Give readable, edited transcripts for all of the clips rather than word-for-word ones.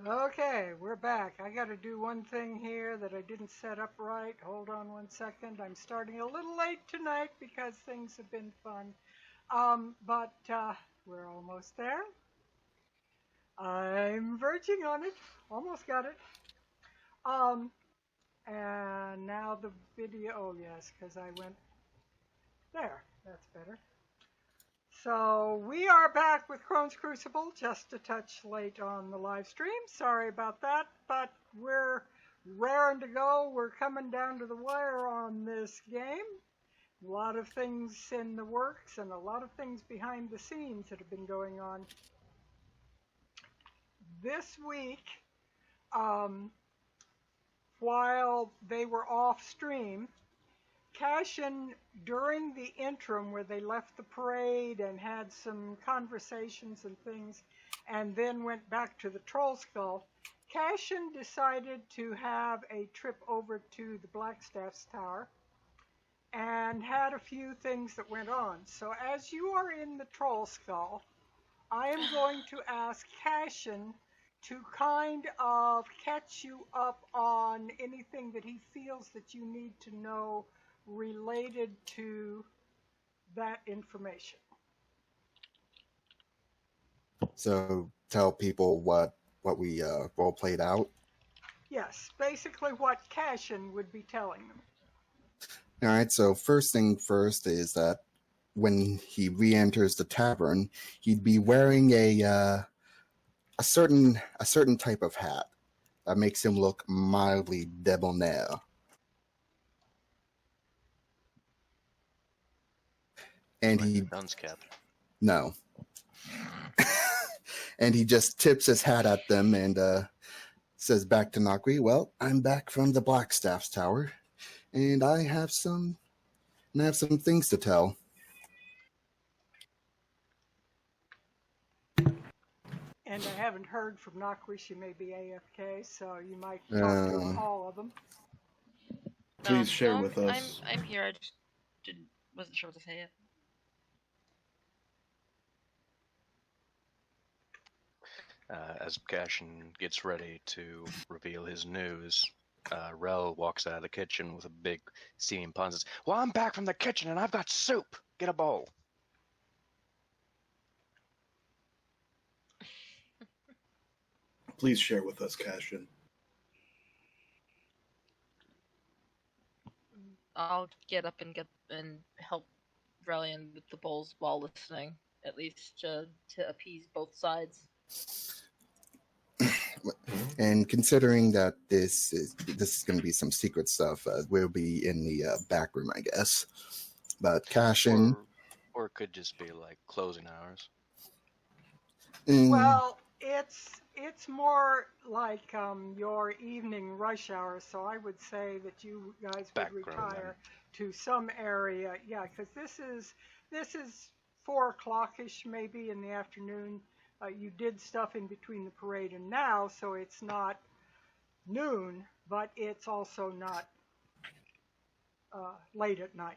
Okay, we're back. I got to do one thing here that I didn't set up right. Hold on one second. I'm starting a little late tonight because things have been fun. But we're almost there. I'm verging on it. Almost got it. Um, and now the video. Oh, yes, because I went there. That's better. So we are back with Crone's Crucible, just a touch late on the live stream. Sorry about that, but we're raring to go. We're coming down to the wire on this game. A lot of things in the works and a lot of things behind the scenes that have been going on. This week, um, while they were off stream, Cashin, during the interim where they left the parade and had some conversations and things, and then went back to the Troll Skull, Cashin decided to have a trip over to the Blackstaff's tower and had a few things that went on. So as you are in the Troll Skull, I am going to ask Cashin to kind of catch you up on anything that he feels that you need to know related to that information. So tell people what we role played out. Yes, basically what Cashin would be telling them. All right. So first thing first is that when he re-enters the tavern, he'd be wearing a certain type of hat that makes him look mildly debonair. And he dunce cap. No. And he just tips his hat at them and says back to Nakri, "Well, I'm back from the Blackstaff's tower, and I have some things to tell." And I haven't heard from Nakri. She may be AFK, so you might talk to all of them. Please share with us. I'm here. I just wasn't sure what to say yet. As Cashin gets ready to reveal his news, Rel walks out of the kitchen with a big steaming pan and says, "Well, I'm back from the kitchen and I've got soup. Get a bowl." Please share with us, Cashin. I'll get up and help Relian with the bowls while listening, at least to appease both sides. And considering that this is going to be some secret stuff, we'll be in the back room, I guess. But Cashin, or it could just be like closing hours. Well, it's more like your evening rush hour, so I would say that you guys would retire to some area. Yeah, because this is 4 o'clock-ish maybe in the afternoon. You did stuff in between the parade and now, so it's not noon, but it's also not late at night.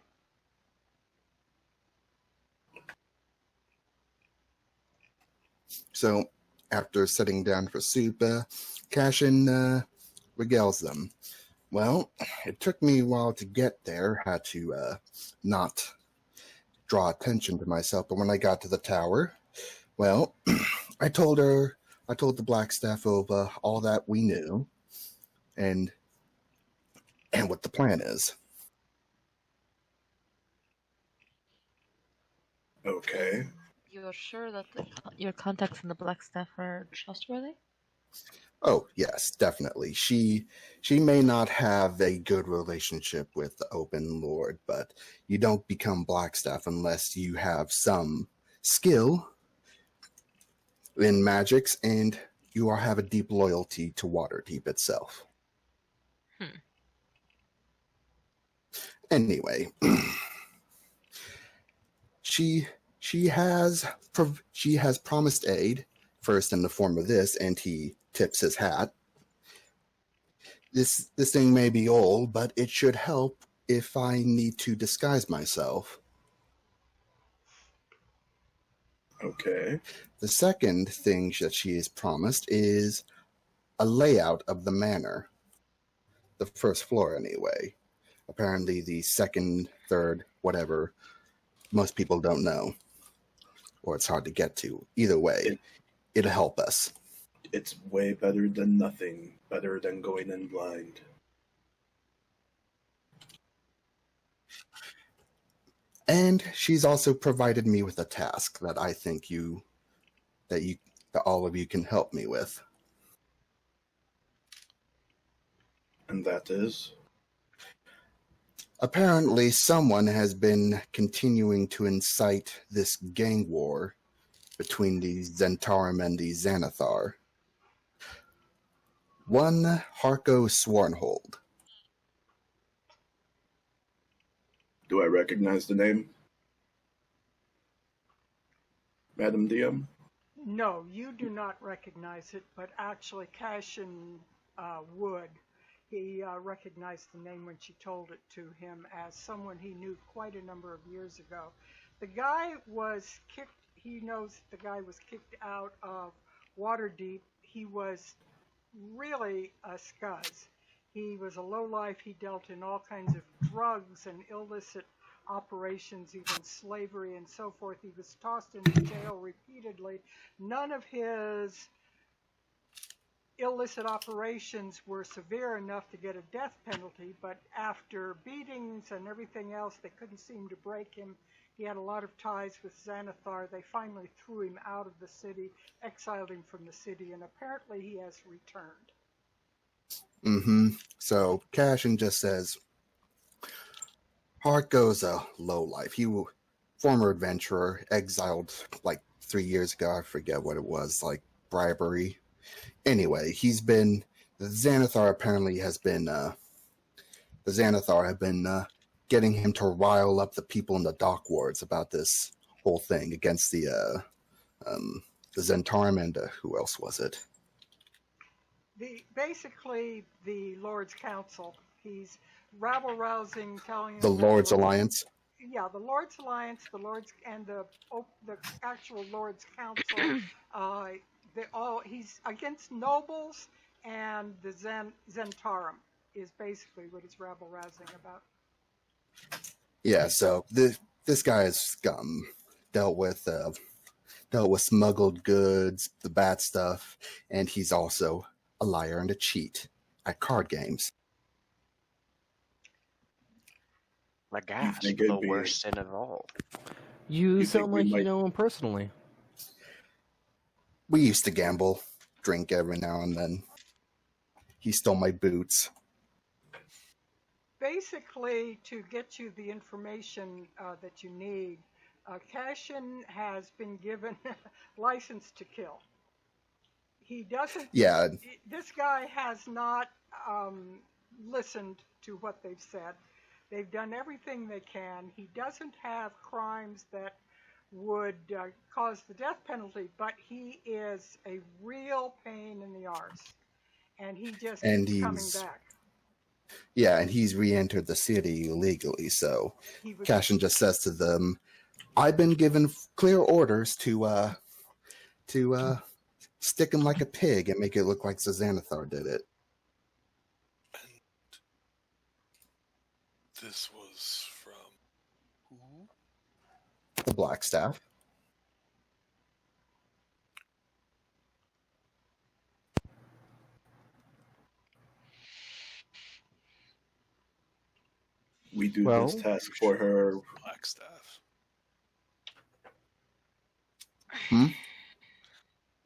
So after sitting down for soup, Cashin regales them. "Well, it took me a while to get there. Had to not draw attention to myself, but when I got to the tower, well, I told the Blackstaff of all that we knew and what the plan is." Okay. You're sure that your contacts in the Blackstaff are trustworthy? Oh, yes, definitely. She may not have a good relationship with the Open Lord, but you don't become Blackstaff unless you have some skill in magics and you have a deep loyalty to Waterdeep itself. Anyway, she has promised aid, first in the form of this, and he tips his hat. This thing may be old, but it should help if I need to disguise myself. Okay. The second thing that she has promised is a layout of the manor. The first floor, anyway. Apparently, the second, third, whatever, most people don't know. Or it's hard to get to. Either way, it'll help us. It's way better than nothing. Better than going in blind. And she's also provided me with a task that I think that all of you can help me with. And that is? Apparently, someone has been continuing to incite this gang war between the Zentarum and the Xanathar. One Harko Swornhold. Do I recognize the name? Madam DM? No, you do not recognize it, but actually Cashin would. He recognized the name when she told it to him as someone he knew quite a number of years ago. The guy was kicked, he knows the guy was kicked out of Waterdeep. He was really a scuzz. He was a lowlife. He dealt in all kinds of drugs and illicit operations, even slavery and so forth. He was tossed into jail repeatedly. None of his illicit operations were severe enough to get a death penalty, but after beatings and everything else, they couldn't seem to break him. He had a lot of ties with Xanathar. They finally threw him out of the city, exiled him from the city, and apparently he has returned. So Cashin just says, Harko's a lowlife. He was former adventurer, exiled like 3 years ago. I forget what it was, like bribery. Anyway, the Xanathar apparently has been, the Xanathar have been getting him to rile up the people in the dock wards about this whole thing against the Zentarum and who else was it? Basically the Lord's Council. He's rabble-rousing, telling The them Lord's Alliance? Yeah, the Lord's Alliance, the Lord's, and the actual Lord's Council. He's against nobles, and the Zentarum is basically what he's rabble-rousing about. Yeah, so this guy is scum. Dealt with smuggled goods, the bad stuff, and he's also a liar and a cheat at card games. My gosh, the worst sin of all. You sound like you know him personally. We used to gamble, drink every now and then. He stole my boots. Basically, to get you the information that you need, Cashin has been given license to kill. He doesn't. Yeah. This guy has not listened to what they've said. They've done everything they can. He doesn't have crimes that would cause the death penalty, but he is a real pain in the arse. And he just keeps coming back. Yeah, and he's re-entered the city illegally, so Cashin just says to them, I've been given clear orders to stick him like a pig and make it look like Xanathar did it. And this was from who? The Blackstaff. We do this task for her. Blackstaff.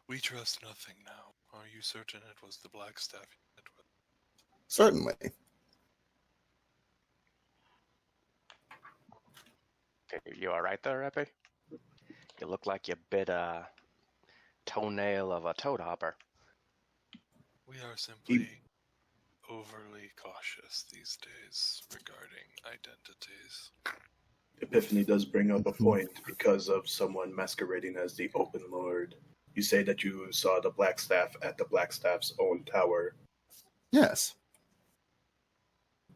We trust nothing now. Are you certain it was the Blackstaff you met with? Certainly. You alright there, Epi? You look like you bit a toenail of a toadhopper. We are simply overly cautious these days regarding identities. Epiphany does bring up a point because of someone masquerading as the Open Lord. You say that you saw the Blackstaff at the Blackstaff's own tower. Yes.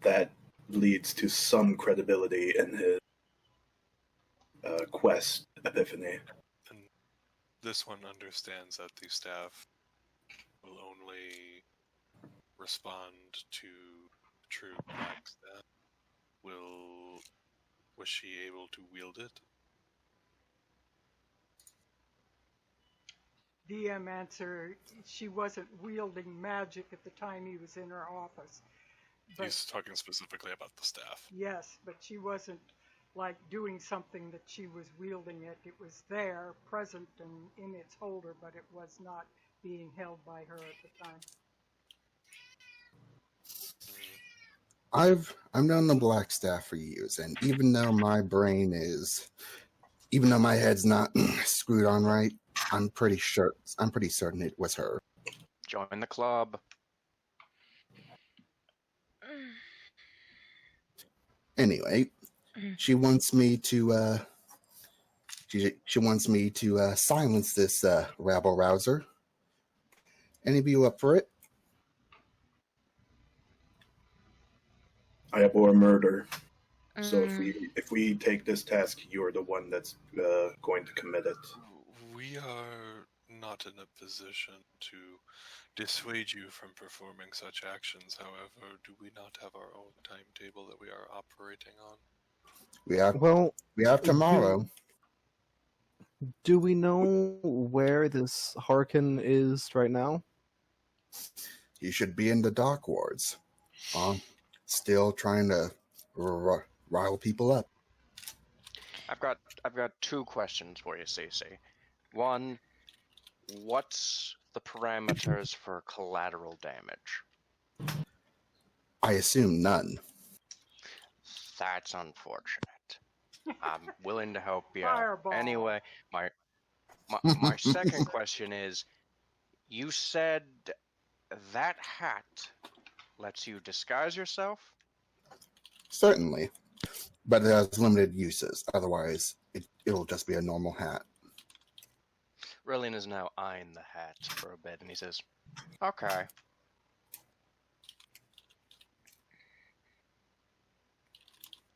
That leads to some credibility in his quest, Epiphany. And this one understands that the staff will only respond to true Blackstaff, was she able to wield it? DM answer, she wasn't wielding magic at the time he was in her office. But, He's talking specifically about the staff. yes, but she wasn't like doing something that she was wielding it. It was there, present and in its holder, but it was not being held by her at the time. I've known the Blackstaff for years, and even though my head's not screwed on right, I'm pretty certain it was her. Join the club. Anyway, she wants me to silence this rabble rouser. Any of you up for it? I abhor murder. So if we take this task, you're the one that's going to commit it. We are not in a position to dissuade you from performing such actions. However, do we not have our own timetable that we are operating on? We have tomorrow. Do we know where this Harkin is right now? He should be in the dock wards. Still trying to rile people up. I've got two questions for you, Cece. One, what's the parameters for collateral damage? I assume none. That's unfortunate. I'm willing to help you. Fireball. Anyway, my second question is, you said that hat lets you disguise yourself? Certainly. But it has limited uses. Otherwise, it'll just be a normal hat. Rillian is now eyeing the hat for a bit, and he says, okay.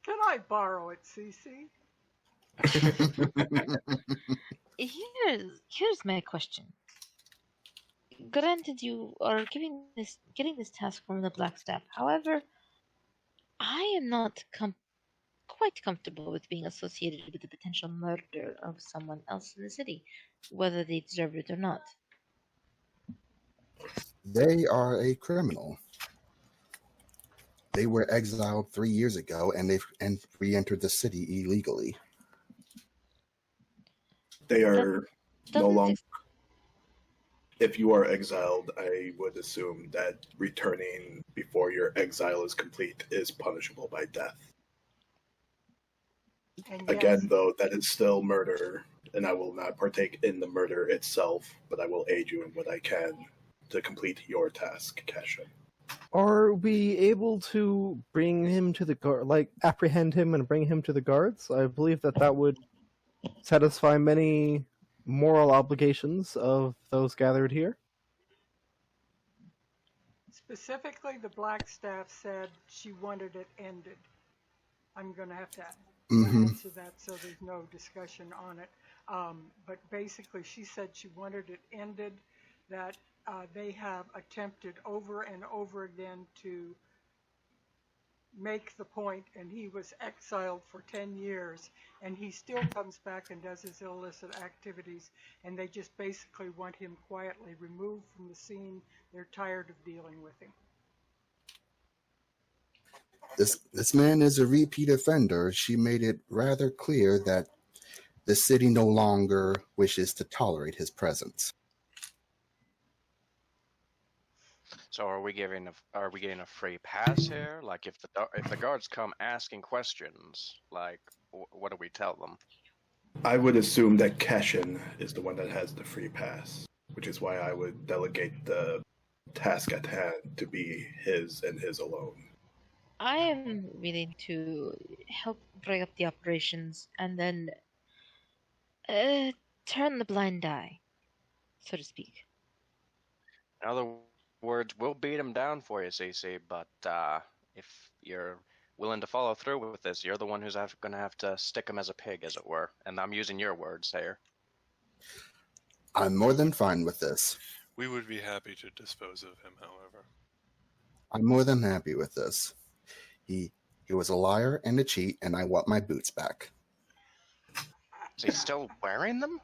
Can I borrow it, Cece? Here's my question. Granted, you are getting this task from the Blackstaff. However, I am not quite comfortable with being associated with the potential murder of someone else in the city, whether they deserve it or not. They are a criminal. They were exiled 3 years ago, and they re-entered the city illegally. They are no longer. If you are exiled, I would assume that returning before your exile is complete is punishable by death. And Again, yes, though, that is still murder, and I will not partake in the murder itself, but I will aid you in what I can to complete your task, Cashin. Are we able to bring him to the guard, apprehend him and bring him to the guards? I believe that would satisfy many moral obligations of those gathered here. specifically the Blackstaff said she wanted it ended. I'm going to have to answer that so there's no discussion on it. But basically she said she wanted it ended, that they have attempted over and over again to make the point, and he was exiled for 10 years, and he still comes back and does his illicit activities, and they just basically want him quietly removed from the scene. They're tired of dealing with him. This man is a repeat offender. She made it rather clear that the city no longer wishes to tolerate his presence. So are we getting a free pass here? Like if the guards come asking questions, like what do we tell them? I would assume that Cashin is the one that has the free pass, which is why I would delegate the task at hand to be his and his alone. I am willing to help break up the operations and then turn the blind eye, so to speak. In other words, we'll beat him down for you, CC, but if you're willing to follow through with this, you're the one who's going to have to stick him as a pig, as it were. And I'm using your words here. I'm more than fine with this. We would be happy to dispose of him, however. I'm more than happy with this. He was a liar and a cheat, and I want my boots back. Is he still wearing them?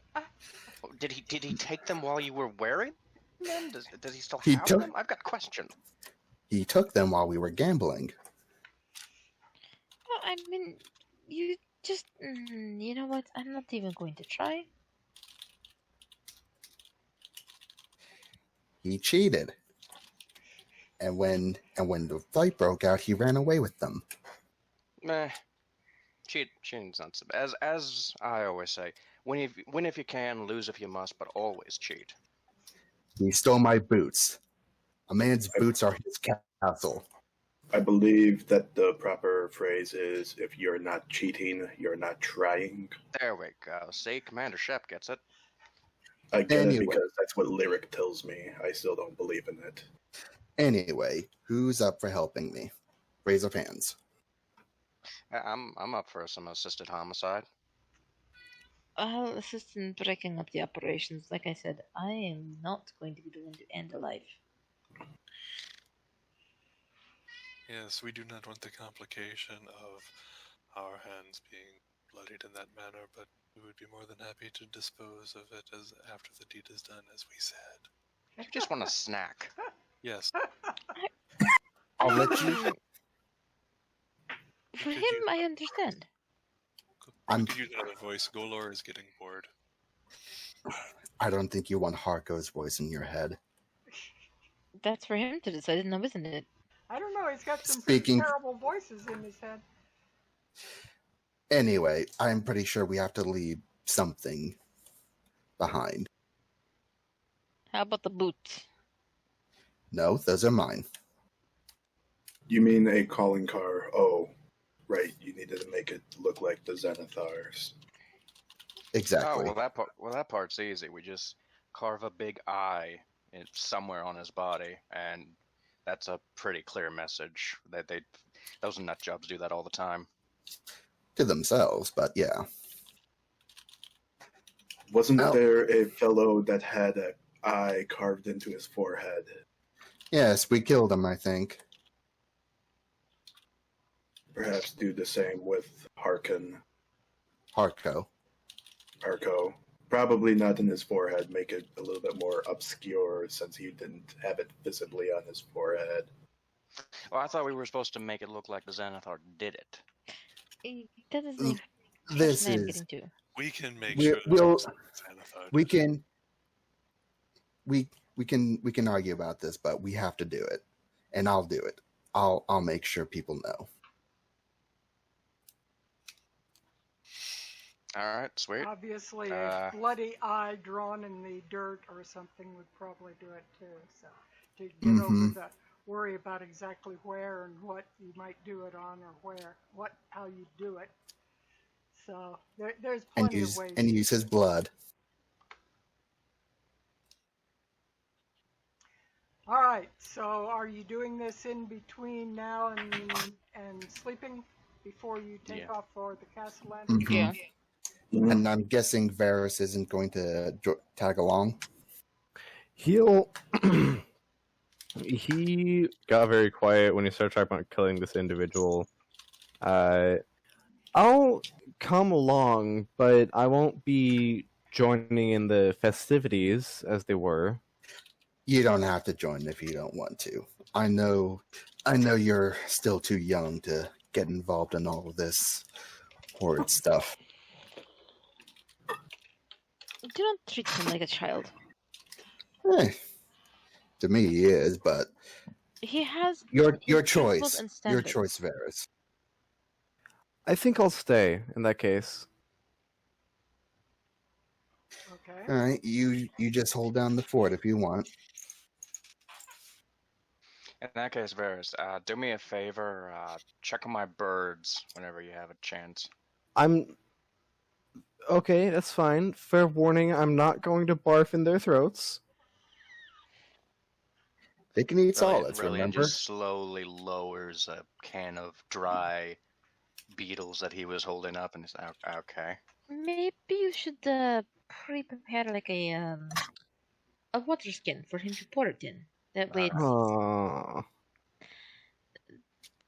Did he take them while you were wearing them? Does he still have them? I've got questions. He took them while we were gambling. Well, I mean, you just... you know what? I'm not even going to try. He cheated. And when the fight broke out, he ran away with them. Meh. Cheating's not so bad. As I always say, win if you can, lose if you must, but always cheat. He stole my boots. A man's boots are his castle. I believe that the proper phrase is, if you're not cheating, you're not trying. There we go. See, Commander Shep gets it. I get it because that's what Lyric tells me. I still don't believe in it. Anyway, who's up for helping me? Raise of hands. I'm up for some assisted homicide. I'll assist in breaking up the operations. Like I said, I am not going to be doing the end of life. Yes, we do not want the complication of our hands being bloodied in that manner, but we would be more than happy to dispose of it as after the deed is done, as we said. I just want a snack. Yes. I'll let you. For him, I understand. We could use another voice. Golor is getting bored. I don't think you want Harko's voice in your head. That's for him to decide, now, isn't it? I don't know. He's got some pretty terrible voices in his head. Anyway, I'm pretty sure we have to leave something behind. How about the boots? No, those are mine. You mean a calling car? Oh, right. You needed to make it look like the Zenithars. Exactly. Oh, well, that part's easy. We just carve a big eye somewhere on his body, and that's a pretty clear message. Those nut jobs do that all the time. To themselves, but yeah. Wasn't there a fellow that had an eye carved into his forehead? Yes, we killed him, I think. Perhaps do the same with Harko. Probably not in his forehead. Make it a little bit more obscure since he didn't have it visibly on his forehead. Well, I thought we were supposed to make it look like the Zenithar did it. That doesn't This is. We can make sure. We can argue about this, but we have to do it, and I'll do it. I'll make sure people know. All right, sweet. Obviously, a bloody eye drawn in the dirt or something would probably do it too. So to get over the worry about exactly where and what you might do it on, or how you do it. So there's plenty of ways. And use his blood. All right. So are you doing this in between now and sleeping before you take off for the Cassalanter? Yeah. And I'm guessing Varys isn't going to tag along. He got very quiet when he started talking about killing this individual. I'll come along, but I won't be joining in the festivities as they were. You don't have to join if you don't want to. I know you're still too young to get involved in all of this horrid stuff. Do not treat him like a child. To me, he is, but he has your choice. Your standards. choice, Varys. I think I'll stay in that case. Okay. All right, you just hold down the fort if you want. In that case, Varys, do me a favor. Check on my birds whenever you have a chance. Okay, that's fine. Fair warning, I'm not going to barf in their throats. They can eat solids, really remember? Just slowly lowers a can of dry beetles that he was holding up, and he's okay. Maybe you should prepare like a water skin for him to pour it in. That way it's... Aww.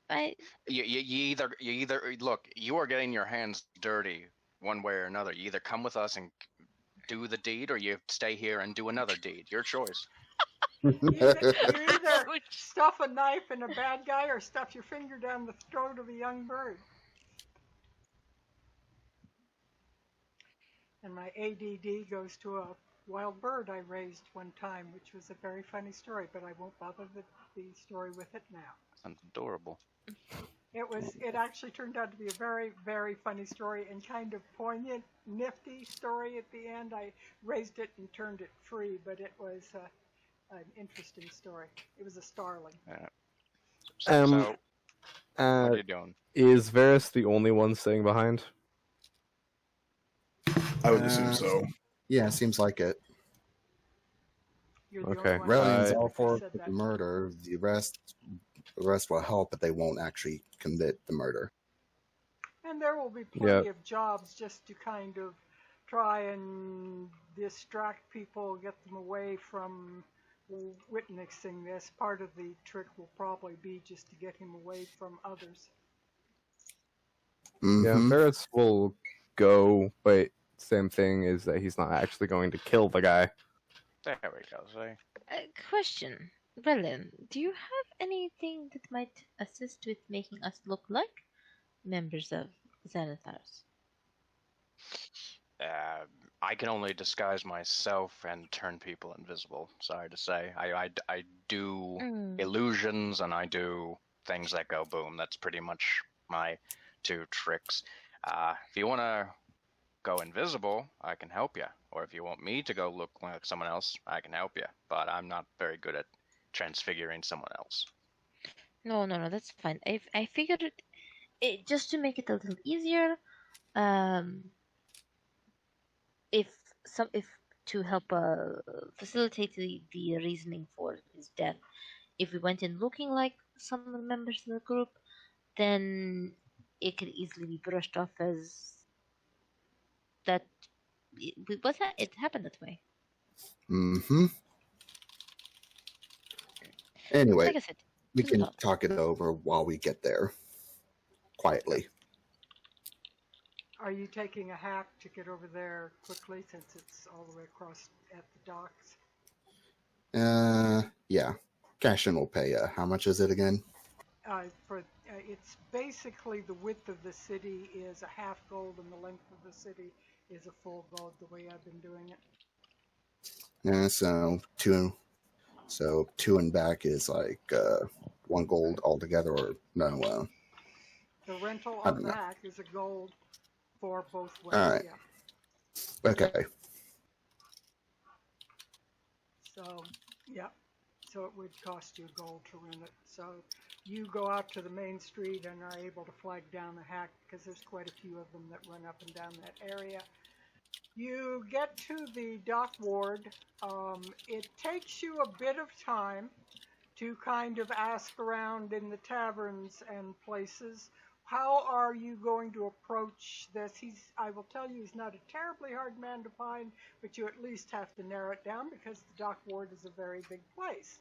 You either look. You are getting your hands dirty one way or another. You either come with us and do the deed, or you stay here and do another deed. Your choice. You either stuff a knife in a bad guy or stuff your finger down the throat of a young bird. And my ADD goes to a wild bird I raised one time, which was a very funny story, but I won't bother the story with it now. Sounds adorable. It actually turned out to be a very, very funny story and kind of poignant, nifty story at the end. I raised it and turned it free, but it was an interesting story. It was a starling. So what are you doing? Is Varys the only one staying behind? I would assume so. Yeah, seems like it. You're the Okay. only one Rellion's who all for said the that. murder. The rest will help, but they won't actually commit the murder. And there will be plenty of jobs just to kind of try and distract people, get them away from witnessing this. Part of the trick will probably be just to get him away from others. Mm-hmm. Yeah, Varys will go, but same thing is that he's not actually going to kill the guy. There we go. See? Question. Belen, do you have anything that might assist with making us look like members of Xanathars? I can only disguise myself and turn people invisible. Sorry to say. I do illusions and I do things that go boom. That's pretty much my two tricks. If you want to go invisible, I can help you. Or if you want me to go look like someone else, I can help you. But I'm not very good at transfiguring someone else. No, that's fine. I figured it just to make it a little easier. If to help facilitate the reasoning for his death, if we went in looking like some of the members of the group, then it could easily be brushed off as that. It happened that way. Mm-hmm. Anyway, Like I said, we can talk it over while we get there. Quietly. Are you taking a hack to get over there quickly since it's all the way across at the docks? Yeah. Cashin will pay. How much is it again? It's basically the width of the city is a half gold and the length of the city is a full gold, the way I've been doing it. Yeah, so two and back is like 1 gold altogether, or no? The rental of back is a gold for both ways. All right. Yeah. Okay. So, yeah. So it would cost you gold to rent it. So you go out to the main street and are able to flag down the hack because there's quite a few of them that run up and down that area. You get to the dock ward. It takes you a bit of time to kind of ask around in the taverns and places. How are you going to approach this? I will tell you, he's not a terribly hard man to find, but you at least have to narrow it down because the dock ward is a very big place.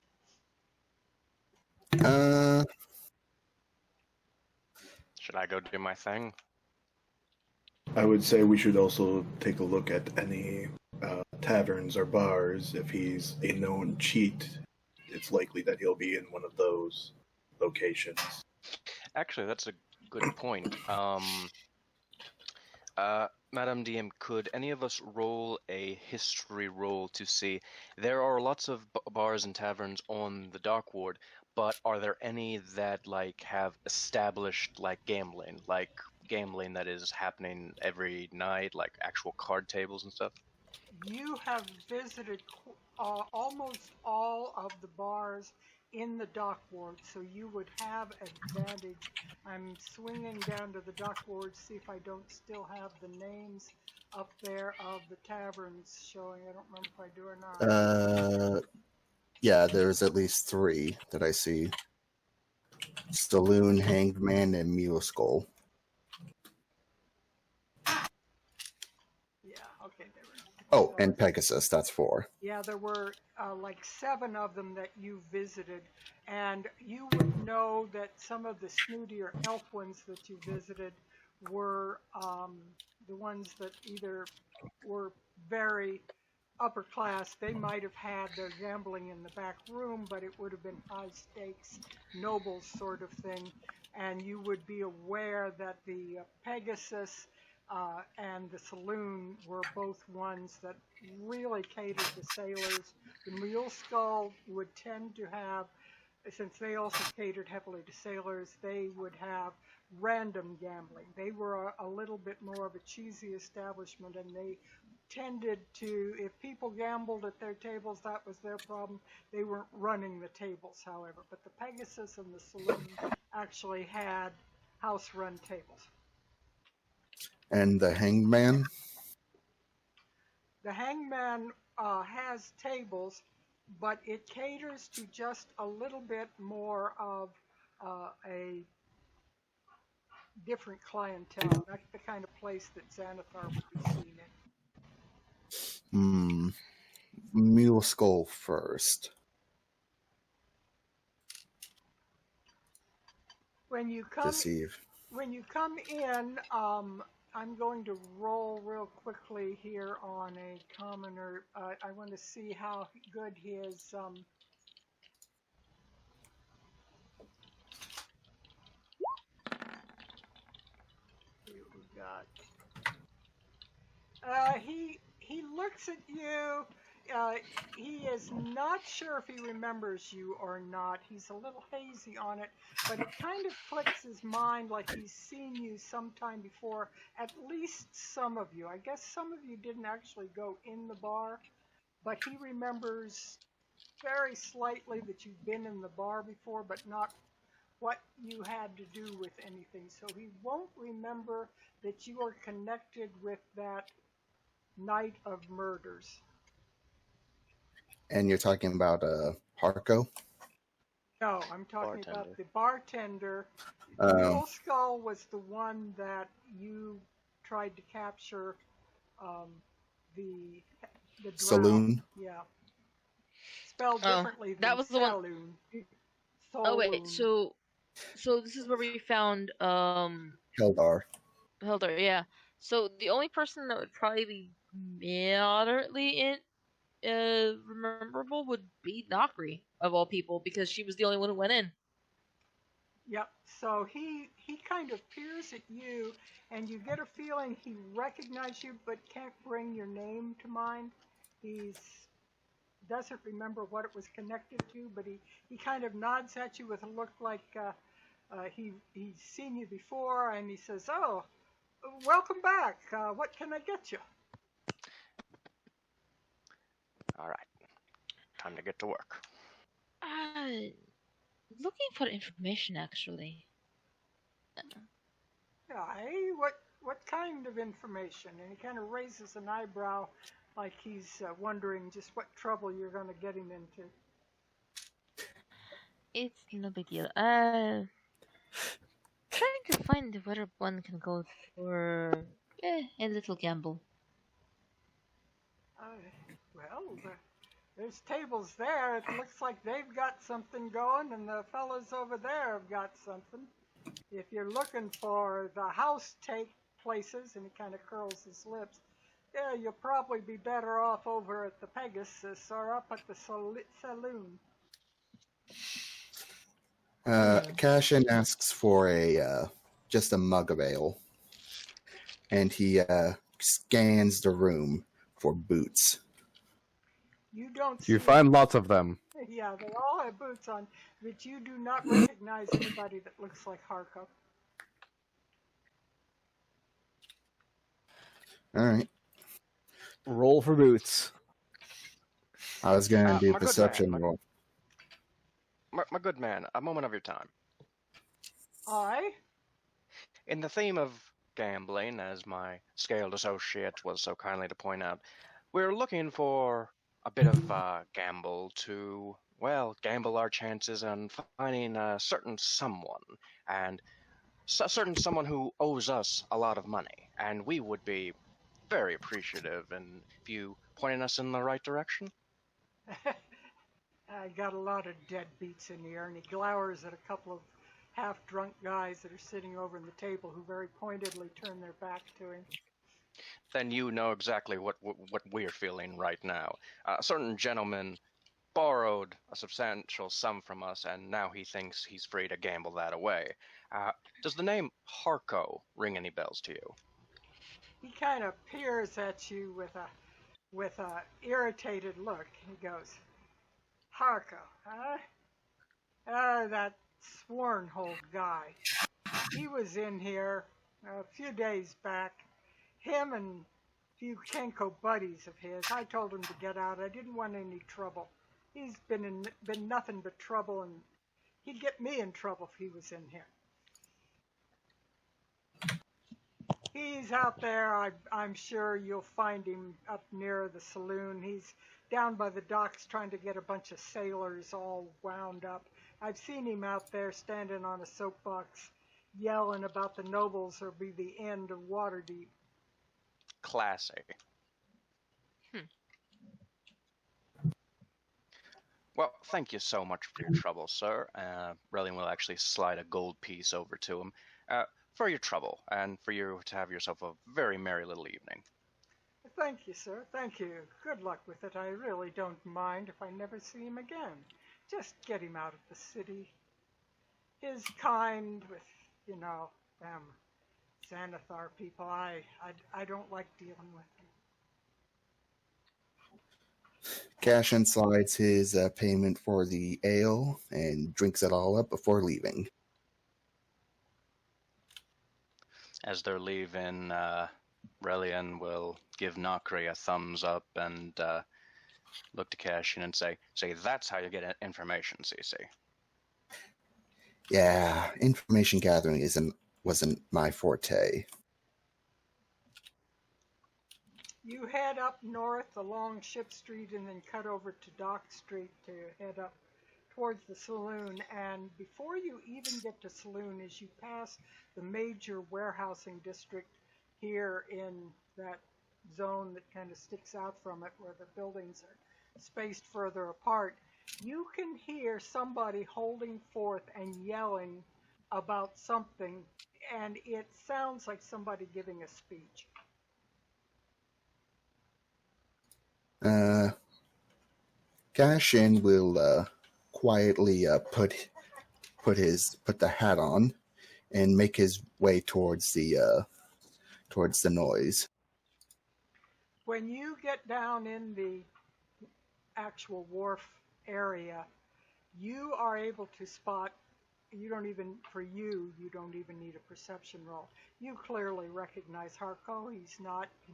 Should I go do my thing? I would say we should also take a look at any taverns or bars. If he's a known cheat, it's likely that he'll be in one of those locations. Actually, that's a good point. Madam DM, could any of us roll a history roll to see? There are lots of bars and taverns on the dock ward, but are there any that have established gambling that is happening every night, like actual card tables and stuff? You have visited almost all of the bars in the dock ward, so you would have advantage. I'm swinging down to the dock ward to see if I don't still have the names up there of the taverns showing. I don't remember if I do or not. Yeah, there's at least 3 that I see. Saloon, Hanged Man, and Mule Skull. Yeah, okay, there we go. Oh, and Pegasus, that's 4. Yeah, there were like 7 of them that you visited, and you would know that some of the snootier elf ones that you visited were the ones that either were very upper class. They might have had their gambling in the back room, but it would have been high stakes, noble sort of thing. And you would be aware that the Pegasus and the saloon were both ones that really catered to sailors. The Mule Skull would tend to have, since they also catered heavily to sailors, they would have random gambling. They were a little bit more of a cheesy establishment, and they tended to, if people gambled at their tables, that was their problem. They weren't running the tables, however. But the Pegasus and the saloon actually had house-run tables. And the Hangman? The Hangman has tables, but it caters to just a little bit more of a different clientele. That's the kind of place that Xanathar would be seen in. Mule Skull first. When you come Deceive. When you come in, I'm going to roll real quickly here on a commoner. I want to see how good his see what we got. He looks at you. He is not sure if he remembers you or not. He's a little hazy on it, but it kind of clicks his mind like he's seen you sometime before, at least some of you. I guess some of you didn't actually go in the bar, but he remembers very slightly that you've been in the bar before, but not what you had to do with anything. So he won't remember that you are connected with that night of murders. And you're talking about Harco? No, I'm talking about the bartender. Oh. Mule Skull was the one that you tried to capture. The Saloon? Yeah. Spelled differently than that was the saloon. Oh wait, so this is where we found Heldar. Heldar, yeah. So the only person that would probably be moderately rememberable would be Nokri, of all people, because she was the only one who went in. Yep. So he kind of peers at you, and you get a feeling he recognized you, but can't bring your name to mind. He doesn't remember what it was connected to, but he kind of nods at you with a look like he's seen you before, and he says, "Oh, welcome back. What can I get you?" All right. Time to get to work. Looking for information, actually. Hey, what kind of information? And he kind of raises an eyebrow like he's wondering just what trouble you're going to get him into. It's no big deal. Trying to find where one can go for a little gamble. Well, there's tables there. It looks like they've got something going, and the fellas over there have got something. If you're looking for the house take places, and he kind of curls his lips, yeah, you'll probably be better off over at the Pegasus or up at the saloon. Cashin asks for just a mug of ale, and he scans the room for boots. You don't. You find lots of them. Yeah, they all have boots on, but you do not recognize anybody that looks like Harco. All right. Roll for boots. I was going to do my good perception man, roll. My good man, a moment of your time. Aye? In the theme of gambling, as my scaled associate was so kindly to point out, we're looking for a bit of gamble to, well, gamble our chances on finding a certain someone, and a certain someone who owes us a lot of money, and we would be very appreciative, and if you pointed us in the right direction. I got a lot of deadbeats in here, and he glowers at a couple of half-drunk guys that are sitting over in the table who very pointedly turn their back to him. Then you know exactly what we're feeling right now. A certain gentleman borrowed a substantial sum from us, and now he thinks he's free to gamble that away. Does the name Harco ring any bells to you? He kind of peers at you with a irritated look. He goes, "Harco, huh? That Swornhold guy. He was in here a few days back. Him and a few Kenko buddies of his. I told him to get out. I didn't want any trouble. He's been nothing but trouble, and he'd get me in trouble if he was in here. He's out there. I'm sure you'll find him up near the saloon. He's down by the docks trying to get a bunch of sailors all wound up. I've seen him out there standing on a soapbox yelling about the nobles or be the end of Waterdeep." Classy. Well, thank you so much for your trouble, sir. Relian will actually slide a gold piece over to him. For your trouble, and for you to have yourself a very merry little evening. "Thank you, sir. Thank you. Good luck with it. I really don't mind if I never see him again. Just get him out of the city. His kind with, them Xanathar people, I don't like dealing with them." Cashin slides his payment for the ale and drinks it all up before leaving. As they're leaving, Relian will give Nakri a thumbs up and look to Cashin and say, "That's how you get information, CC." Yeah, information gathering wasn't my forte. You head up north along Ship Street and then cut over to Dock Street to head up towards the saloon. And before you even get to saloon, as you pass the major warehousing district here in that zone that kind of sticks out from it where the buildings are spaced further apart, you can hear somebody holding forth and yelling about something, and it sounds like somebody giving a speech. Cashin will quietly put the hat on and make his way towards the noise. When you get down in the actual wharf area, you are able to spot, you don't even need a perception roll. You clearly recognize Harco. He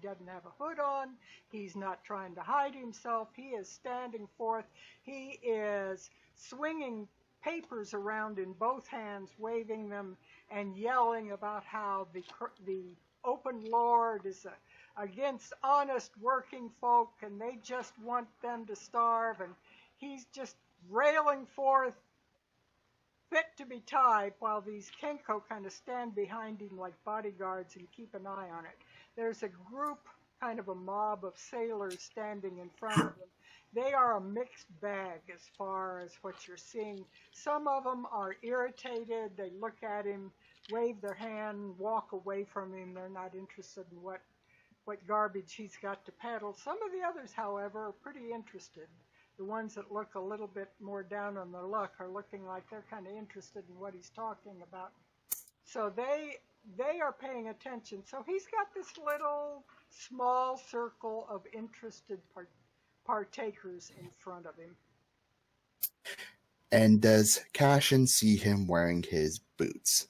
doesn't have a hood on. He's not trying to hide himself. He is standing forth. He is swinging papers around in both hands, waving them and yelling about how the open lord is against honest working folk and they just want them to starve, and he's just railing forth fit to be tied while these Kenko kind of stand behind him like bodyguards and keep an eye on it. There's a group, kind of a mob of sailors standing in front of him. They are a mixed bag as far as what you're seeing. Some of them are irritated. They look at him, wave their hand, walk away from him. They're not interested in what garbage he's got to peddle. Some of the others, however, are pretty interested. The ones that look a little bit more down on their luck are looking like they're kind of interested in what he's talking about. So they are paying attention. So he's got this little small circle of interested partakers in front of him. And does Cashin see him wearing his boots?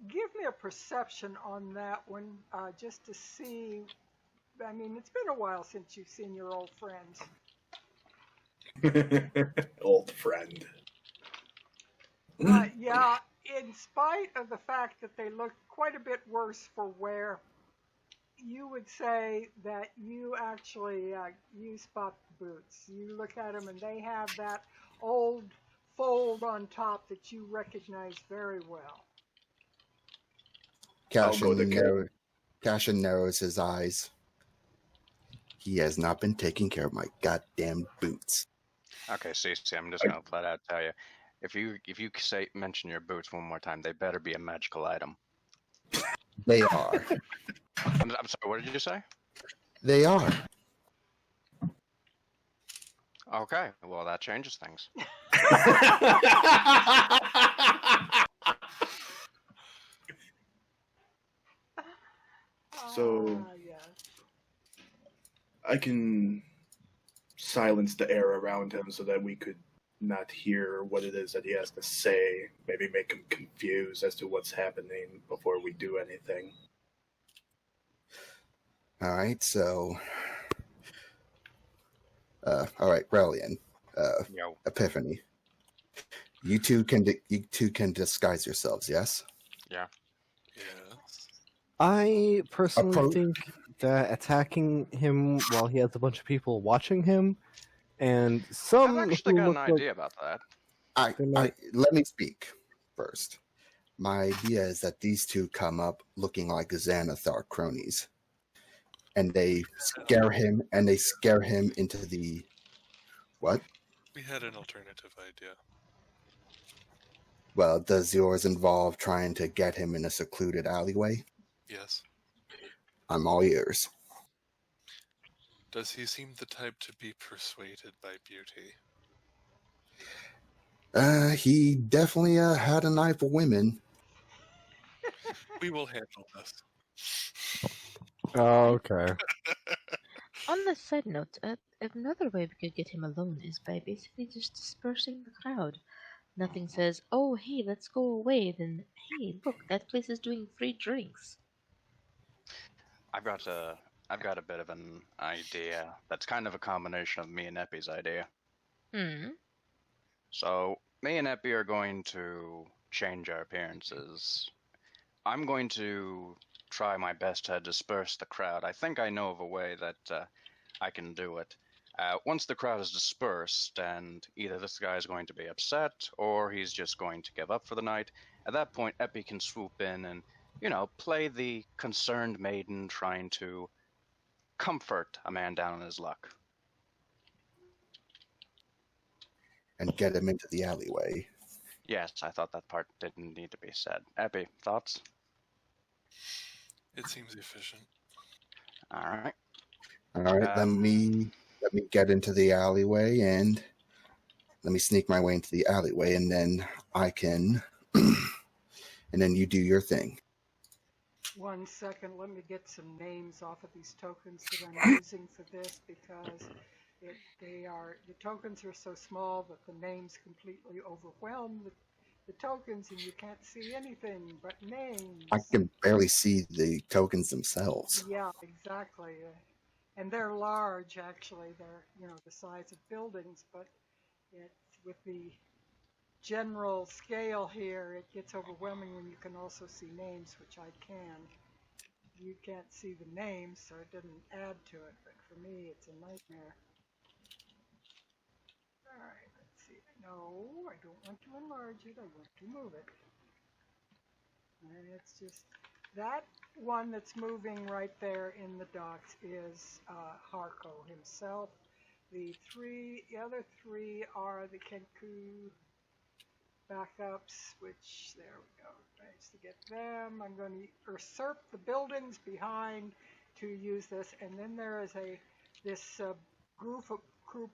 Give me a perception on that one, just to see. I mean, it's been a while since you've seen your old friends. Old friend. Yeah, in spite of the fact that they look quite a bit worse for wear, you would say that you actually, you spot the boots. You look at them and they have that old fold on top that you recognize very well. Cashin Cashin narrows his eyes. He has not been taking care of my goddamn boots. Okay, Cece, I'm just gonna flat out tell you, if you mention your boots one more time, they better be a magical item. They are. I'm sorry. What did you say? They are. Okay, well that changes things. So- yes. I can silence the air around him so that we could not hear what it is that he has to say. Maybe make him confused as to what's happening before we do anything. All right, so... all right, Relian, Yo. Epiphany. You two can disguise yourselves, yes? Yeah. Yes. I personally Appro- think that attacking him while he has a bunch of people watching him, and some I've actually who got look an like idea about that. Let me speak first. My idea is that these two come up looking like Xanathar cronies. And they scare him into the... What? We had an alternative idea. Well, does yours involve trying to get him in a secluded alleyway? Yes. I'm all ears. Does he seem the type to be persuaded by beauty? He definitely had an eye for women. We will handle this. okay. On the side note, another way we could get him alone is by basically just dispersing the crowd. Nothing says, oh, hey, let's go away, then, hey, look, that place is doing free drinks. I've got a bit of an idea that's kind of a combination of me and Epi's idea. So me and Epi are going to change our appearances. I'm going to try my best to disperse the crowd. I think I know of a way that I can do it. Once the crowd is dispersed, and either this guy is going to be upset or he's just going to give up for the night, at that point Epi can swoop in and, play the concerned maiden trying to comfort a man down on his luck. And get him into the alleyway. Yes, I thought that part didn't need to be said. Epi, thoughts? It seems efficient. All right. All right, let me get into the alleyway and let me sneak my way into the alleyway, and then I can, and then you do your thing. 1 second, let me get some names off of these tokens that I'm using for this, because the tokens are so small that the names completely overwhelm the tokens, and you can't see anything but names. I can barely see the tokens themselves. Yeah, exactly. And they're large, actually. They're, the size of buildings, but with the general scale here, it gets overwhelming when you can also see names, which I can. You can't see the names, so it didn't add to it, but for me, it's a nightmare. All right, let's see. No, I don't want to enlarge it. I want to move it. And it's just that one that's moving right there in the docks is Harko himself. The other three are the Kenku backups, which, there we go, managed to get them. I'm going to usurp the buildings behind to use this, and then there is this group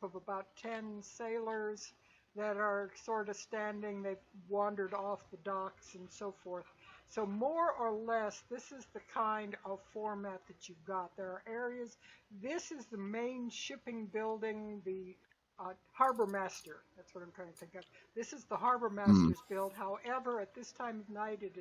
of about 10 sailors that are sort of standing. They've wandered off the docks and so forth. So more or less, this is the kind of format that you've got. There are areas. This is the main shipping building, the Harbor Master. That's what I'm trying to think of. This is the Harbor Master's build. However, at this time of night, it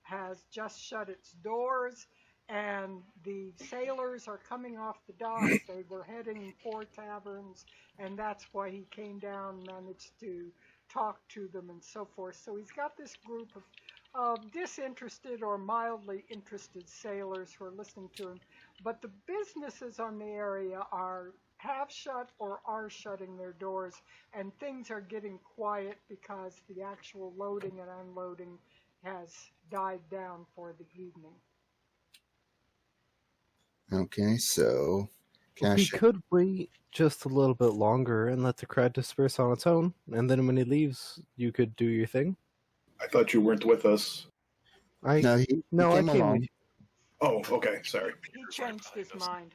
has just shut its doors, and the sailors are coming off the docks. They were heading for taverns, and that's why he came down, managed to talk to them and so forth. So he's got this group of disinterested or mildly interested sailors who are listening to him. But the businesses on the area have shut or are shutting their doors, and things are getting quiet because the actual loading and unloading has died down for the evening. Okay, so We cash. could wait just a little bit longer and let the crowd disperse on its own, and then when he leaves, you could do your thing. I thought you weren't with us. No, he I came came along. with Oh, okay. Sorry. He Peter's changed behind his us. mind.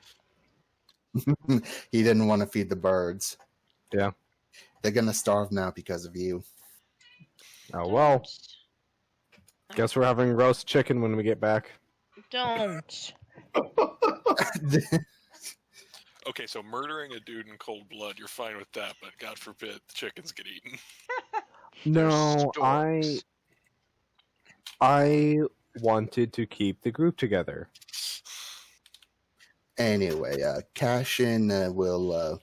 He didn't want to feed the birds. Yeah. They're gonna starve now because of you. Oh well. Don't. Guess we're having roast chicken when we get back. Don't. Okay, so murdering a dude in cold blood, you're fine with that, but God forbid the chickens get eaten. No, storks. I wanted to keep the group together. Anyway, Cashin will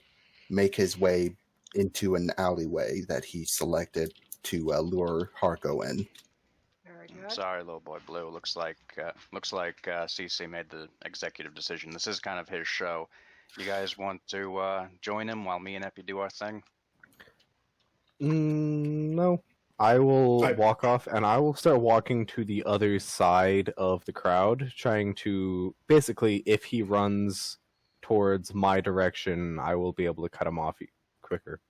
make his way into an alleyway that he selected to lure Harko in. Very good. Sorry, little boy Blue. Looks like CC made the executive decision. This is kind of his show. You guys want to join him while me and Epi do our thing? No. I will walk off, and I will start walking to the other side of the crowd, trying to... Basically, if he runs towards my direction, I will be able to cut him off quicker.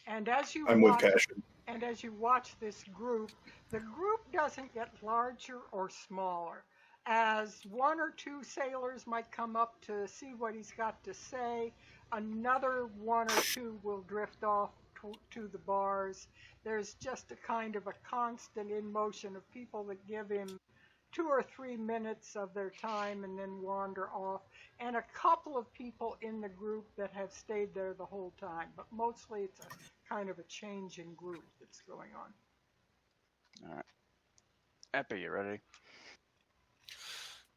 And as you I'm with watch, Cash. and as you watch this group, the group doesn't get larger or smaller. As one or two sailors might come up to see what he's got to say, another one or two will drift off to the bars. There's just a kind of a constant in motion of people that give him 2 or 3 minutes of their time and then wander off, and a couple of people in the group that have stayed there the whole time. But mostly it's a kind of a changing group that's going on. All right. Epi, you ready?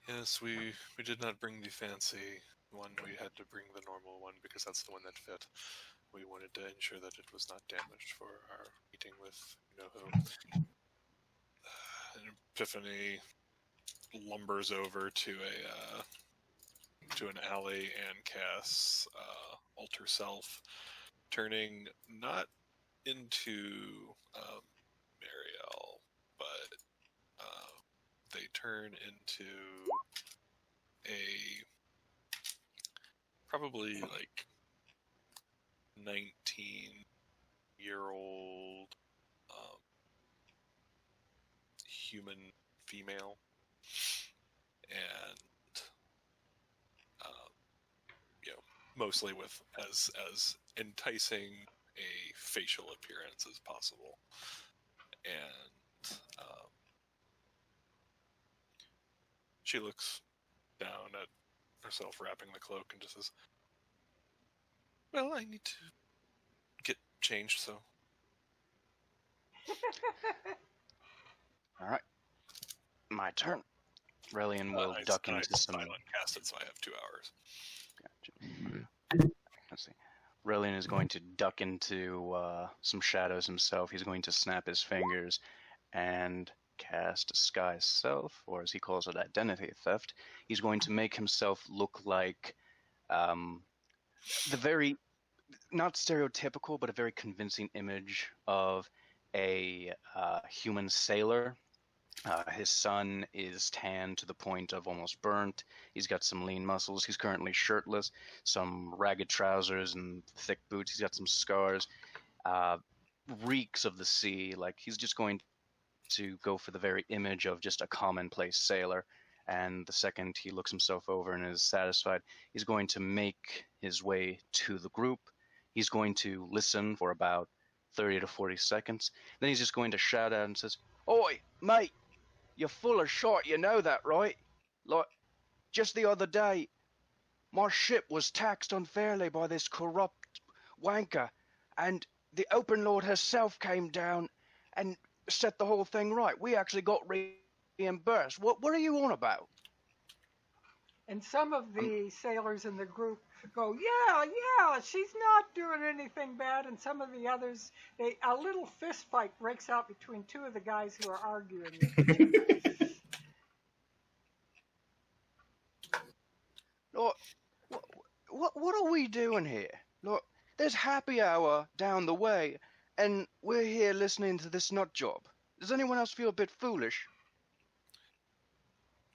Yes, we did not bring the fancy one. We had to bring the normal one because that's the one that fit. We wanted to ensure that it was not damaged for our meeting with you-know-who. And Epiphany lumbers over to an alley and casts Alter Self, turning not into Mariel, but they turn into a probably like 19-year-old human female, and mostly with as enticing a facial appearance as possible, and she looks down at herself wrapping the cloak and just says, "Well, I need to get changed, so." All right. My turn. Relian will duck into some... I cast it, so I have 2 hours. Gotcha. Let's see. Relian is going to duck into some shadows himself. He's going to snap his fingers and cast Disguise Self, or as he calls it, Identity Theft. He's going to make himself look like the very, not stereotypical, but a very convincing image of a human sailor. His sun is tan to the point of almost burnt. He's got some lean muscles. He's currently shirtless, some ragged trousers and thick boots. He's got some scars. Reeks of the sea. Like, he's just going to go for the very image of just a commonplace sailor. And the second he looks himself over and is satisfied, he's going to make his way to the group. He's going to listen for about 30 to 40 seconds. Then he's just going to shout out and says, "Oi, mate, you're full of shot, you know that, right? Like, just the other day, my ship was taxed unfairly by this corrupt wanker, and the Open Lord herself came down and set the whole thing right. We actually got reimbursed. What are you on about?" And some of the sailors in the group go, yeah, she's not doing anything bad. And some of the others, a little fist fight breaks out between 2 of the guys who are arguing with each other. Look, what are we doing here? Look, there's happy hour down the way, and we're here listening to this nut job. Does anyone else feel a bit foolish?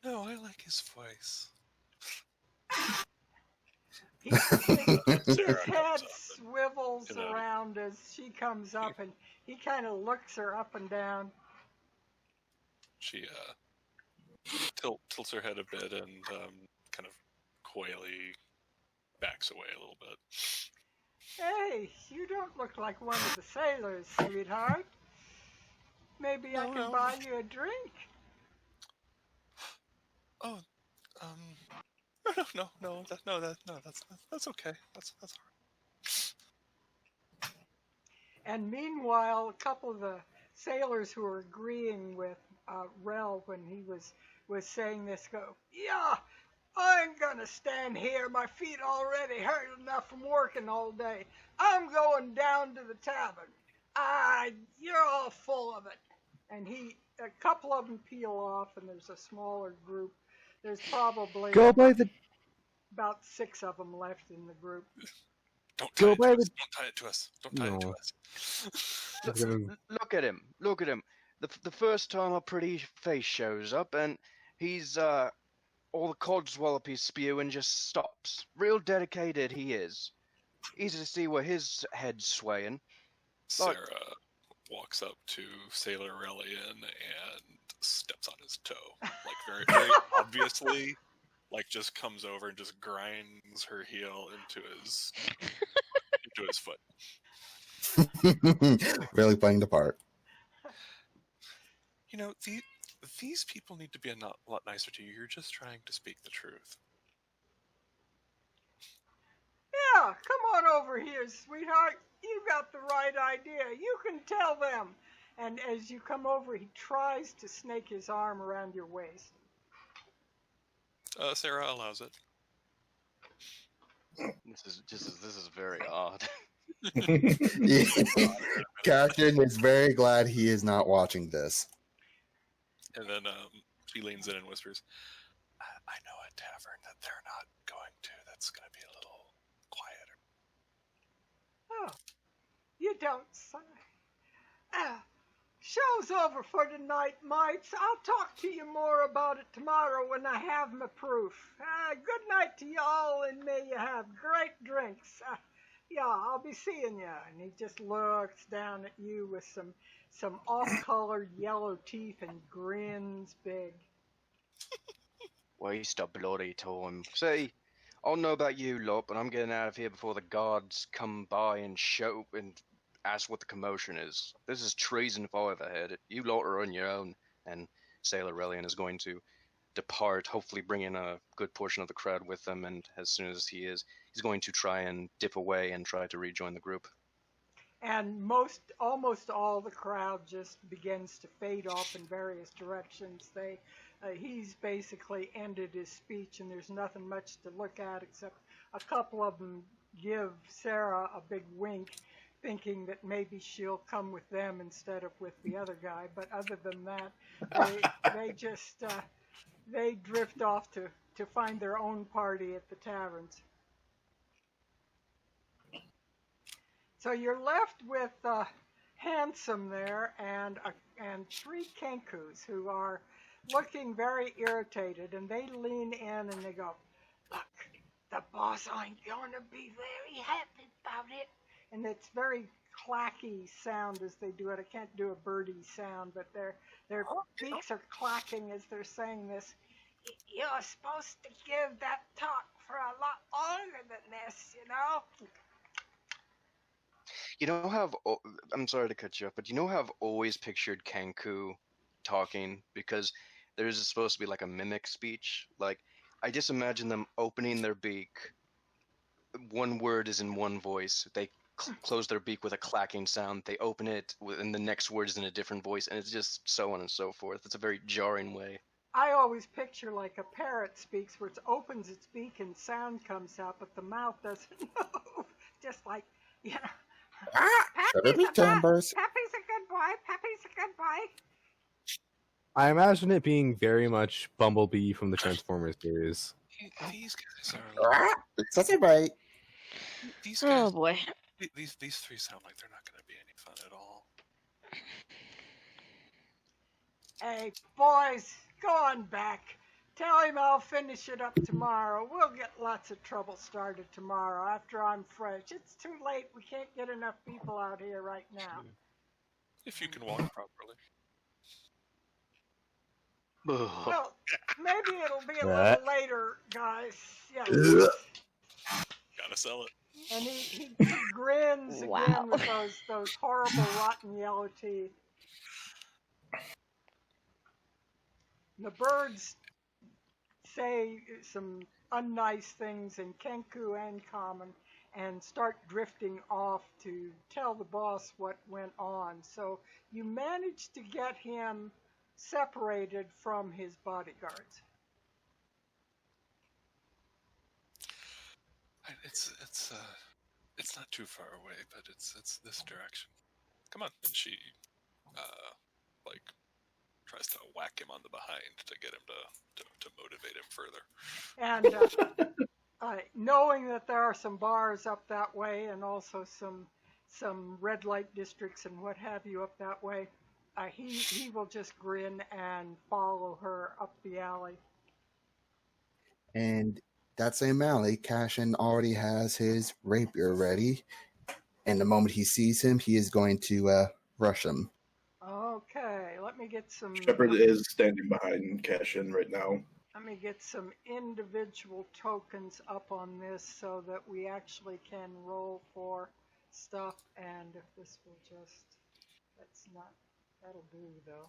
No, I like his voice. His Sarah head comes up and swivels get out of- around as she comes up, and he kind of looks her up and down. She tilts her head a bit and kind of coyly backs away a little bit. Hey, you don't look like one of the sailors, sweetheart. Maybe I No, can no. buy you a drink. Oh, no, that's okay. That's all right. And meanwhile, a couple of the sailors who were agreeing with Rel when he was saying this go, yeah, I ain't gonna stand here. My feet already hurt enough from working all day. I'm going down to the tavern. You're all full of it. And a couple of them peel off, and there's a smaller group. There's probably Go by the about 6 of them left in the group. Don't Go tie it by to the- us. Don't tie it to us. Don't tie it to No. us. Look at him. Look at him. The first time a pretty face shows up, and he's all the codswallop he's spewing just stops. Real dedicated he is. Easy to see where his head's swaying. Sarah walks up to Sailor Relian and steps on his toe, like very, very obviously, like just comes over and just grinds her heel into his foot. Really playing the part. You know, these people need to be a lot nicer to you. You're just trying to speak the truth. Yeah, come on over here, sweetheart. You got the right idea. You can tell them. And as you come over, he tries to snake his arm around your waist. Sarah allows it. This is very odd. Captain is very glad he is not watching this. And then she leans in and whispers, I know a tavern that they're not going to that's going to be a little quieter. Oh, you don't say. Show's over for tonight, mates. I'll talk to you more about it tomorrow when I have my proof. Good night to y'all, and may you have great drinks. Yeah, I'll be seeing you. And he just looks down at you with some off-colored yellow teeth and grins big. Waste of bloody time. See, I don't know about you lot, but I'm getting out of here before the guards come by and show and ask what the commotion is. This is treason if I ever heard it. You lot are on your own, and Sailor Relian is going to depart, hopefully bringing a good portion of the crowd with him, and as soon as he is, he's going to try and dip away and try to rejoin the group. And almost all the crowd just begins to fade off in various directions. He's basically ended his speech, and there's nothing much to look at except a couple of them give Sarah a big wink, thinking that maybe she'll come with them instead of with the other guy. But other than that, they drift off to find their own party at the taverns. So you're left with Handsome there and 3 Kenkus who are looking very irritated, and they lean in and they go, "Look, the boss ain't gonna be very happy about it." And it's very clacky sound as they do it. I can't do a birdie sound, but their beaks are clacking as they're saying this. "You're supposed to give that talk for a lot longer than this, you know." You know how I'm sorry to cut you off, but you know how I've always pictured Kenku talking? Because there's supposed to be like a mimic speech. Like, I just imagine them opening their beak. One word is in one voice. They close their beak with a clacking sound. They open it, and the next word is in a different voice, and it's just so on and so forth. It's a very jarring way. I always picture like a parrot speaks, where it opens its beak and sound comes out, but the mouth doesn't move. Just like, you know. Peppy's Chambers. Peppy's a good boy. Peppy's a good boy. I imagine it being very much Bumblebee from the Transformers series. These guys are. That's it, right. These Oh guys. boy. These 3 sound like they're not going to be any fun at all. Hey, boys, go on back. Tell him I'll finish it up tomorrow. We'll get lots of trouble started tomorrow after I'm fresh. It's too late. We can't get enough people out here right now. If you can walk properly. Well, maybe it'll be a Right. little later, guys. Yeah. Gotta sell it. And he grins Wow. again with those horrible rotten yellow teeth. The birds say some unnice things in Kenku and Common and start drifting off to tell the boss what went on. So you managed to get him separated from his bodyguards. It's not too far away, but it's this direction. Come on. And she like tries to whack him on the behind to get him to motivate him further. And knowing that there are some bars up that way and also some red light districts and what have you up that way, he will just grin and follow her up the alley. And that same alley, Cashin already has his rapier ready. And the moment he sees him, he is going to rush him. Okay, let me get some... Shepard is standing behind Cashin right now. Let me get some individual tokens up on this so that we actually can roll for stuff. And if this will just... That'll do, though.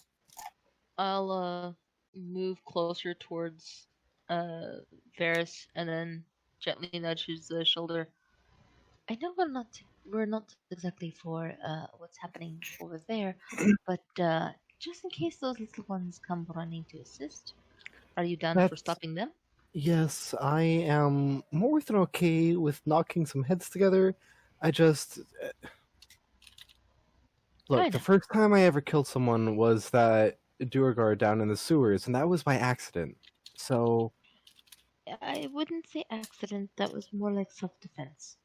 I'll move closer towards Varys and then gently nudge his shoulder. I know we're not exactly for what's happening over there, but just in case those little ones come running to assist, are you down for stopping them? Yes, I am more than okay with knocking some heads together. I just... Look, the first time I ever killed someone was that Duergar down in the sewers, and that was by accident. So... I wouldn't say accident, that was more like self-defense.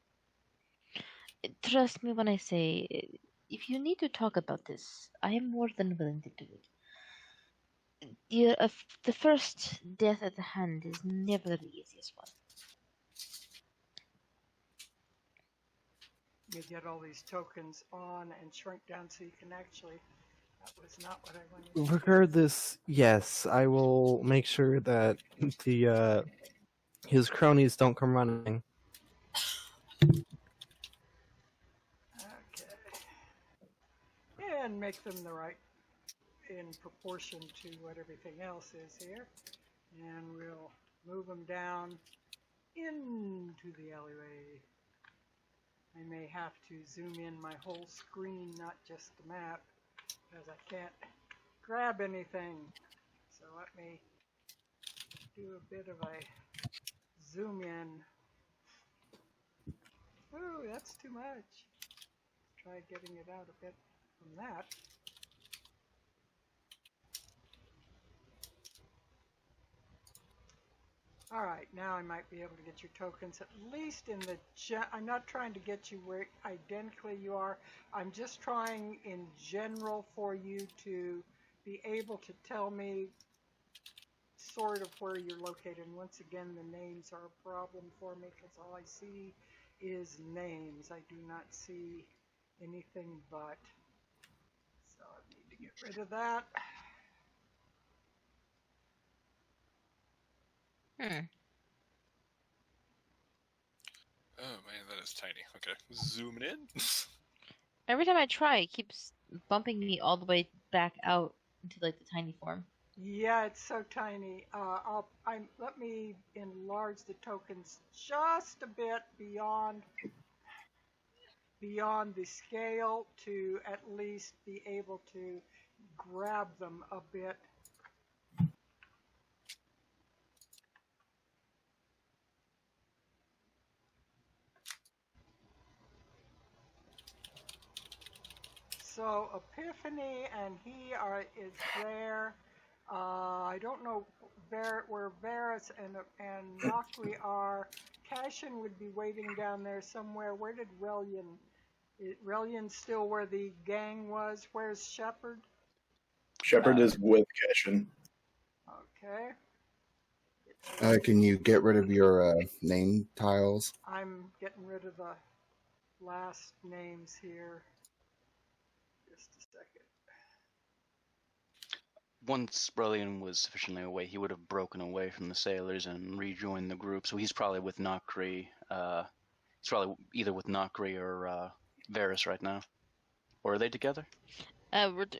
Trust me when I say, if you need to talk about this, I am more than willing to do it. The first death at the hand is never the easiest one. You get all these tokens on and shrink down so you can actually... That was not what I wanted to do. Regardless, yes, I will make sure that his cronies don't come running. Okay. And make them the right in proportion to what everything else is here. And we'll move them down into the alleyway. I may have to zoom in my whole screen, not just the map, because I can't grab anything. So let me do a bit of a zoom in. Ooh, that's too much. Try getting it out a bit from that. Alright, now I might be able to get your tokens, at least in the... I'm not trying to get you where identically you are. I'm just trying in general for you to be able to tell me sort of where you're located. And once again, the names are a problem for me because all I see is names. I do not see anything but. So I need to get rid of that. Oh man, that is tiny. Okay, zooming in. Every time I try, it keeps bumping me all the way back out into like the tiny form. Yeah, it's so tiny. Let me enlarge the tokens just a bit beyond the scale to at least be able to grab them a bit. So Epiphany and he is there. I don't know where Varys and Nocri are. Cashin would be waiting down there somewhere. Where did Relian? Relian's still where the gang was. Where's Shepard? Shepard is with Cashin. Okay. Can you get rid of your name tiles? I'm getting rid of the last names here. Just a second. Once Brillian was sufficiently away, he would have broken away from the sailors and rejoined the group. So he's probably with Nokri. He's probably either with Nokri or Varys right now. Or are they together?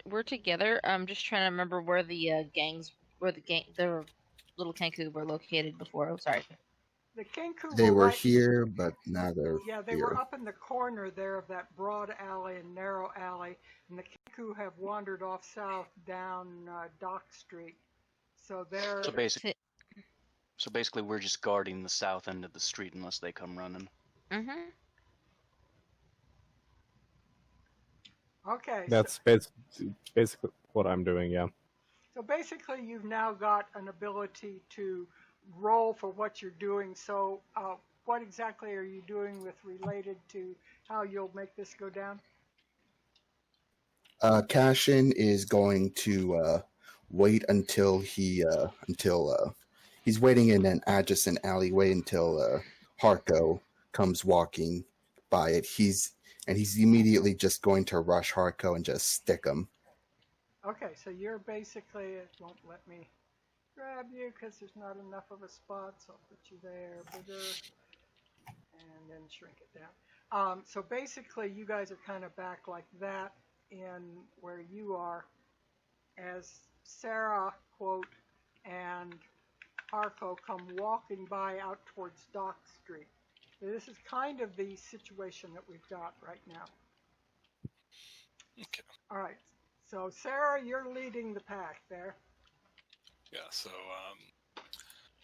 We're together. I'm just trying to remember where the the little Kenku were located before. Oh, sorry. The Kenku They were right, here, but now they're yeah, they here. were up in the corner there of that broad alley and narrow alley, and the Kenku have wandered off south down Dock Street. So they're So basically, we're just guarding the south end of the street unless they come running. Mm-hmm. okay. That's basically what I'm doing, yeah. So basically, you've now got an ability to roll for what you're doing. So what exactly are you doing with related to how you'll make this go down? Cashin is going to wait until he's waiting in an adjacent alleyway until Harko comes walking by it. He's immediately just going to rush Harko and just stick him. Okay, so you're basically, it won't let me grab you because there's not enough of a spot, so I'll put you there, bigger, and then shrink it down. So basically, you guys are kind of back like that in where you are, as Sarah, quote, and Harko come walking by out towards Dock Street. So this is kind of the situation that we've got right now. Okay. All right. So, Sarah, you're leading the pack there. Yeah, so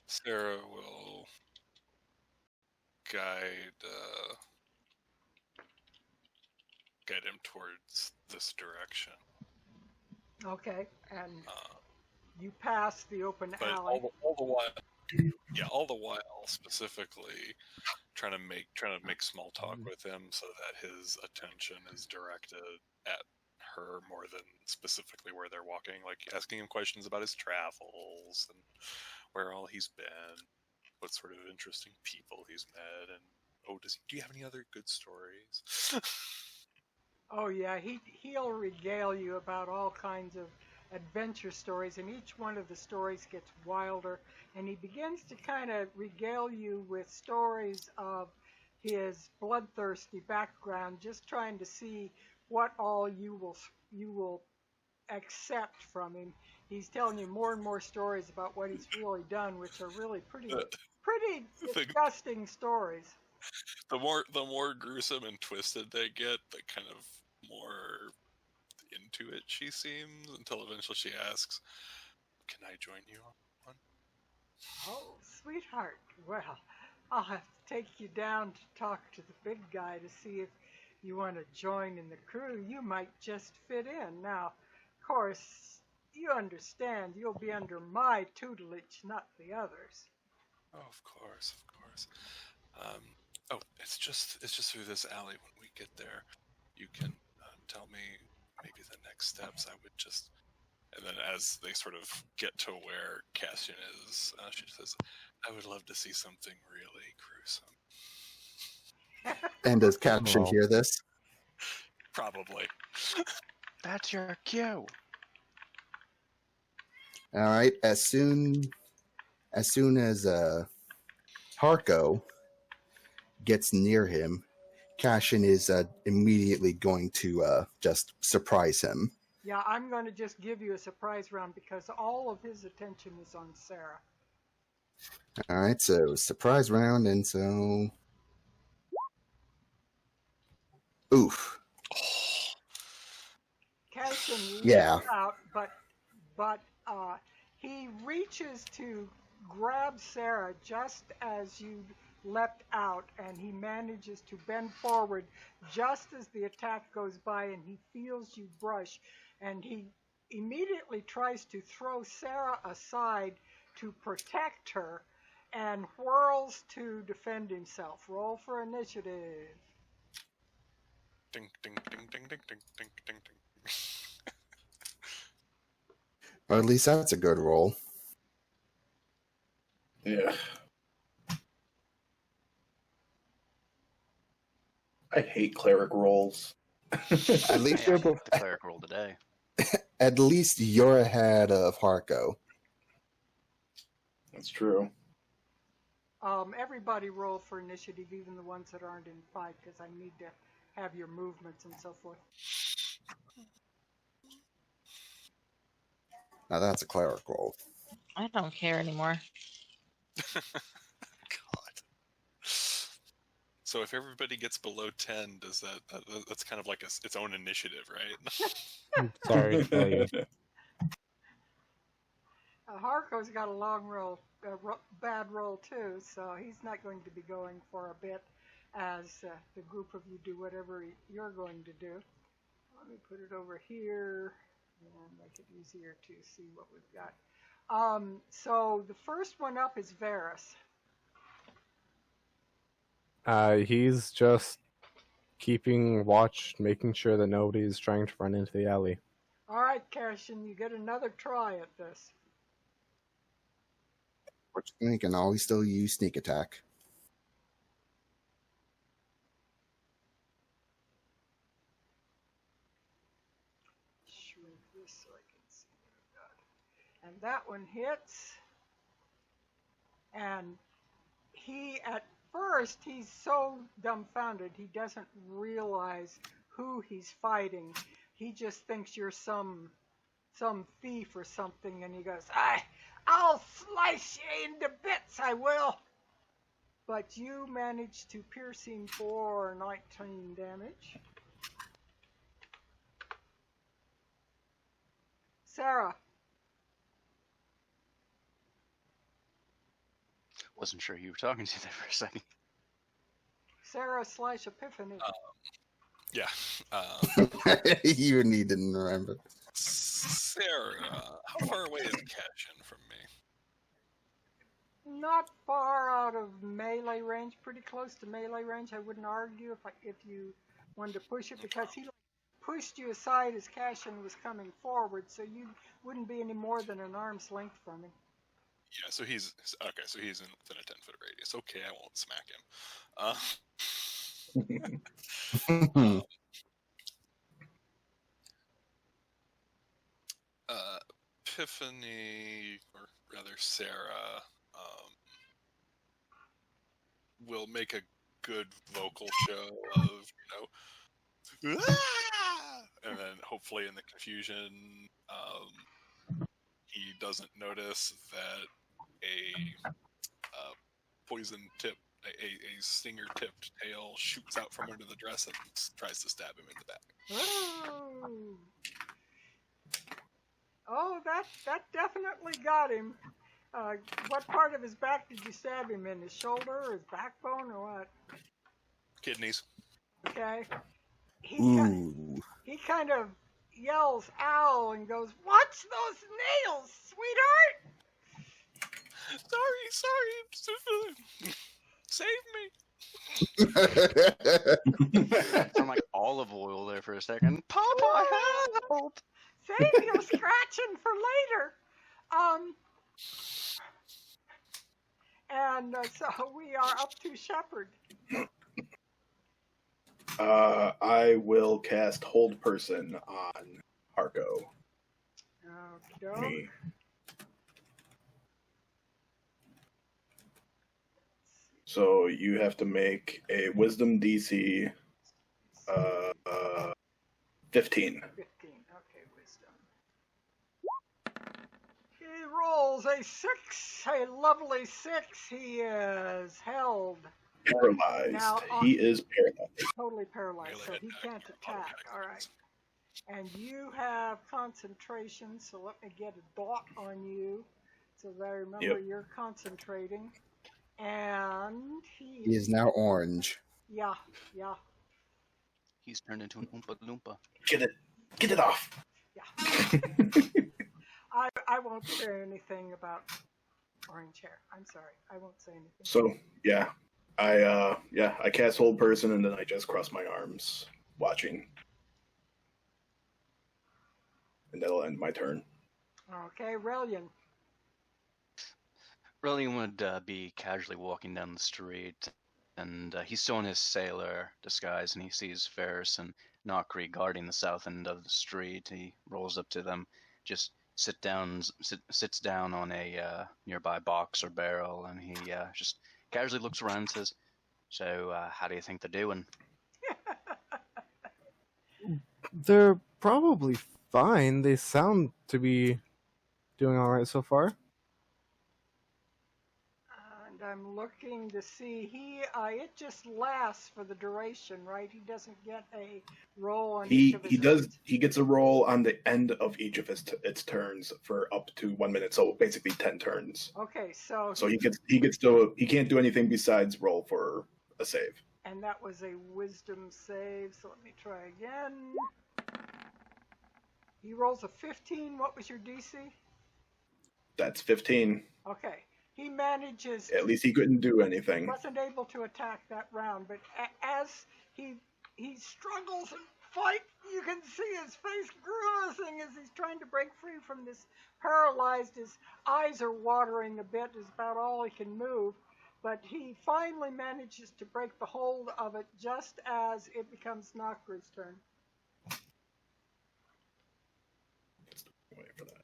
Sarah will guide him towards this direction. Okay, and you pass the open But alley. all the while, specifically trying to make small talk with him so that his attention is directed at her more than specifically where they're walking, like asking him questions about his travels and where all he's been, what sort of interesting people he's met, and do you have any other good stories? Oh yeah, he'll regale you about all kinds of adventure stories, and each one of the stories gets wilder, and he begins to kind of regale you with stories of his bloodthirsty background, just trying to see what all you will accept from him. He's telling you more and more stories about what he's really done, which are really pretty disgusting stories. The more gruesome and twisted they get, the kind of more into it she seems, until eventually she asks, "Can I join you on one?" Oh, sweetheart. Well, I'll have to take you down to talk to the big guy to see if you want to join in the crew. You might just fit in. Now, of course, you understand you'll be under my tutelage, not the others. Oh, of course. It's just through this alley. When we get there, you can tell me maybe the next steps. I would just, and then as they sort of get to where Cassian is, she says, "I would love to see something really gruesome." And does Cashin hear this? Probably. That's your cue. All right. As soon as Harko gets near him, Cashin is immediately going to just surprise him. Yeah, I'm going to just give you a surprise round because all of his attention is on Sarah. All right, so surprise round, and so oof. Cashin Yeah. leaps out, but he reaches to grab Sarah just as you leapt out, and he manages to bend forward just as the attack goes by, and he feels you brush, and he immediately tries to throw Sarah aside to protect her and whirls to defend himself. Roll for initiative. Ding, ding, ding, ding, ding, ding, ding, ding, ding. Or at least that's a good roll. Yeah. I hate cleric rolls. At least Hey, I you're hit the cleric roll today. at least you're ahead of Harko. That's true. Everybody roll for initiative, even the ones that aren't in fight, because I need to have your movements and so forth. Now that's a cleric roll. I don't care anymore. God. So if everybody gets below 10, does that's kind of like its own initiative, right? Sorry to tell you. Harko's got a long roll, bad roll too, so he's not going to be going for a bit as the group of you do whatever you're going to do. Let me put it over here and make it easier to see what we've got. So the first one up is Varus. He's just keeping watch, making sure that nobody's trying to run into the alley. All right, Cashin, you get another try at this. Fortunately, you can always still use sneak attack. Shrink this so I can see what I've got. And that one hits. And at first, he's so dumbfounded, he doesn't realize who he's fighting. He just thinks you're some thief or something, and he goes, I'll slice you into bits, I will. But you manage to pierce him for 19 damage. Sarah. Wasn't sure who you were talking to there for a second. Sarah slash Epiphany. Yeah. You need to remember. Sarah, how far away is Cashin from me? Not far out of melee range, pretty close to melee range. I wouldn't argue if you wanted to push it, because he pushed you aside as Cashin was coming forward, so you wouldn't be any more than an arm's length from him. Yeah, so he's okay. So he's within a 10-foot radius. Okay, I won't smack him. Epiphany, or rather Sarah, will make a good vocal show of, and then hopefully in the confusion, he doesn't notice that a poison tip, a stinger tipped tail shoots out from under the dress and tries to stab him in the back. Oh, that definitely got him. What part of his back did you stab him in? His shoulder or his backbone or what? Kidneys. Okay. He kind of yells ow and goes, "Watch those nails, sweetheart!" Sorry, save me. Some like olive oil there for a second. Papa, help! Save your scratching for later. And so we are up to Shepherd. I will cast Hold Person on Harko. Okay. Me. So you have to make a Wisdom DC 15. 15. Okay, Wisdom. He rolls a 6, a lovely 6. He is held. Paralyzed. Now, he is paralyzed. Totally paralyzed, so he can't attack. All right. And you have concentration, so let me get a dot on you so that I remember you're concentrating. And he is now orange. Yeah. He's turned into an Oompa Loompa. Get it off. Yeah. I won't say anything about orange hair. I'm sorry. I won't say anything. So yeah, I cast Hold Person and then I just cross my arms, watching, and that'll end my turn. Okay, Relian. Rillian would be casually walking down the street, and he's still in his sailor disguise, and he sees Ferris and Nokri guarding the south end of the street. He rolls up to them, just sits down on a nearby box or barrel, and he just casually looks around and says, "So, how do you think they're doing?" They're probably fine. They sound to be doing all right so far. And I'm looking to see it just lasts for the duration, right? He doesn't get a roll on each of his turns. He gets a roll on the end of each of its turns for up to 1 minute, so basically 10 turns. Okay, so he can't do anything besides roll for a save. And that was a wisdom save, so let me try again. He rolls a 15. What was your DC? That's 15. Okay. He manages... At least he couldn't do anything. Wasn't able to attack that round, but as he struggles and fights, you can see his face grimacing as he's trying to break free from this paralyzed. His eyes are watering a bit, is about all he can move. But he finally manages to break the hold of it just as it becomes Nokri's turn. Wait for that.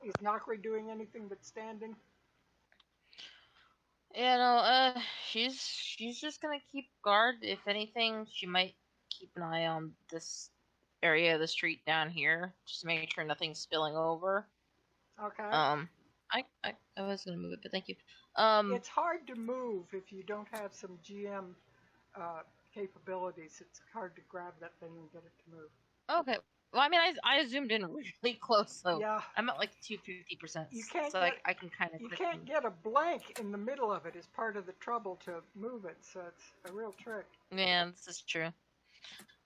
Is Nokri doing anything but standing? Yeah, no, she's just gonna keep guard. If anything, she might keep an eye on this area of the street down here, just to make sure nothing's spilling over. Okay. I was gonna move it, but thank you. It's hard to move if you don't have some GM capabilities. It's hard to grab that thing and get it to move. Okay. Well, I mean, I zoomed in really close, so yeah. I'm at like 250%. You can't so get, I can kind of. You can't get a blank in the middle of it as part of the trouble to move it, so it's a real trick. Yeah, this is true.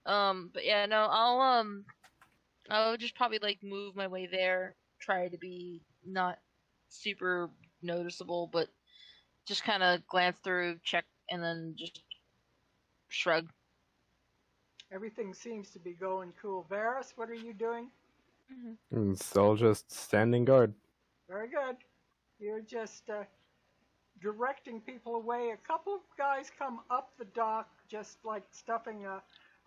But yeah, no, I'll just probably like move my way there, try to be not super noticeable, but just kind of glance through, check, and then just shrug. Everything seems to be going cool. Varys, what are you doing? Still just standing guard. Very good. You're just directing people away. A couple of guys come up the dock, just like stuffing a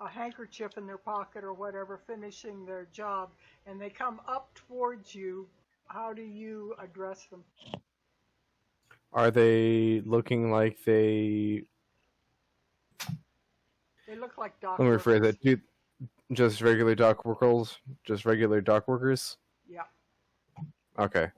handkerchief in their pocket or whatever, finishing their job, and they come up towards you. How do you address them? Are they looking like they... They look like dock Let me rephrase workers. that. Just regular dock workers? Just regular dock workers? Yeah. Okay.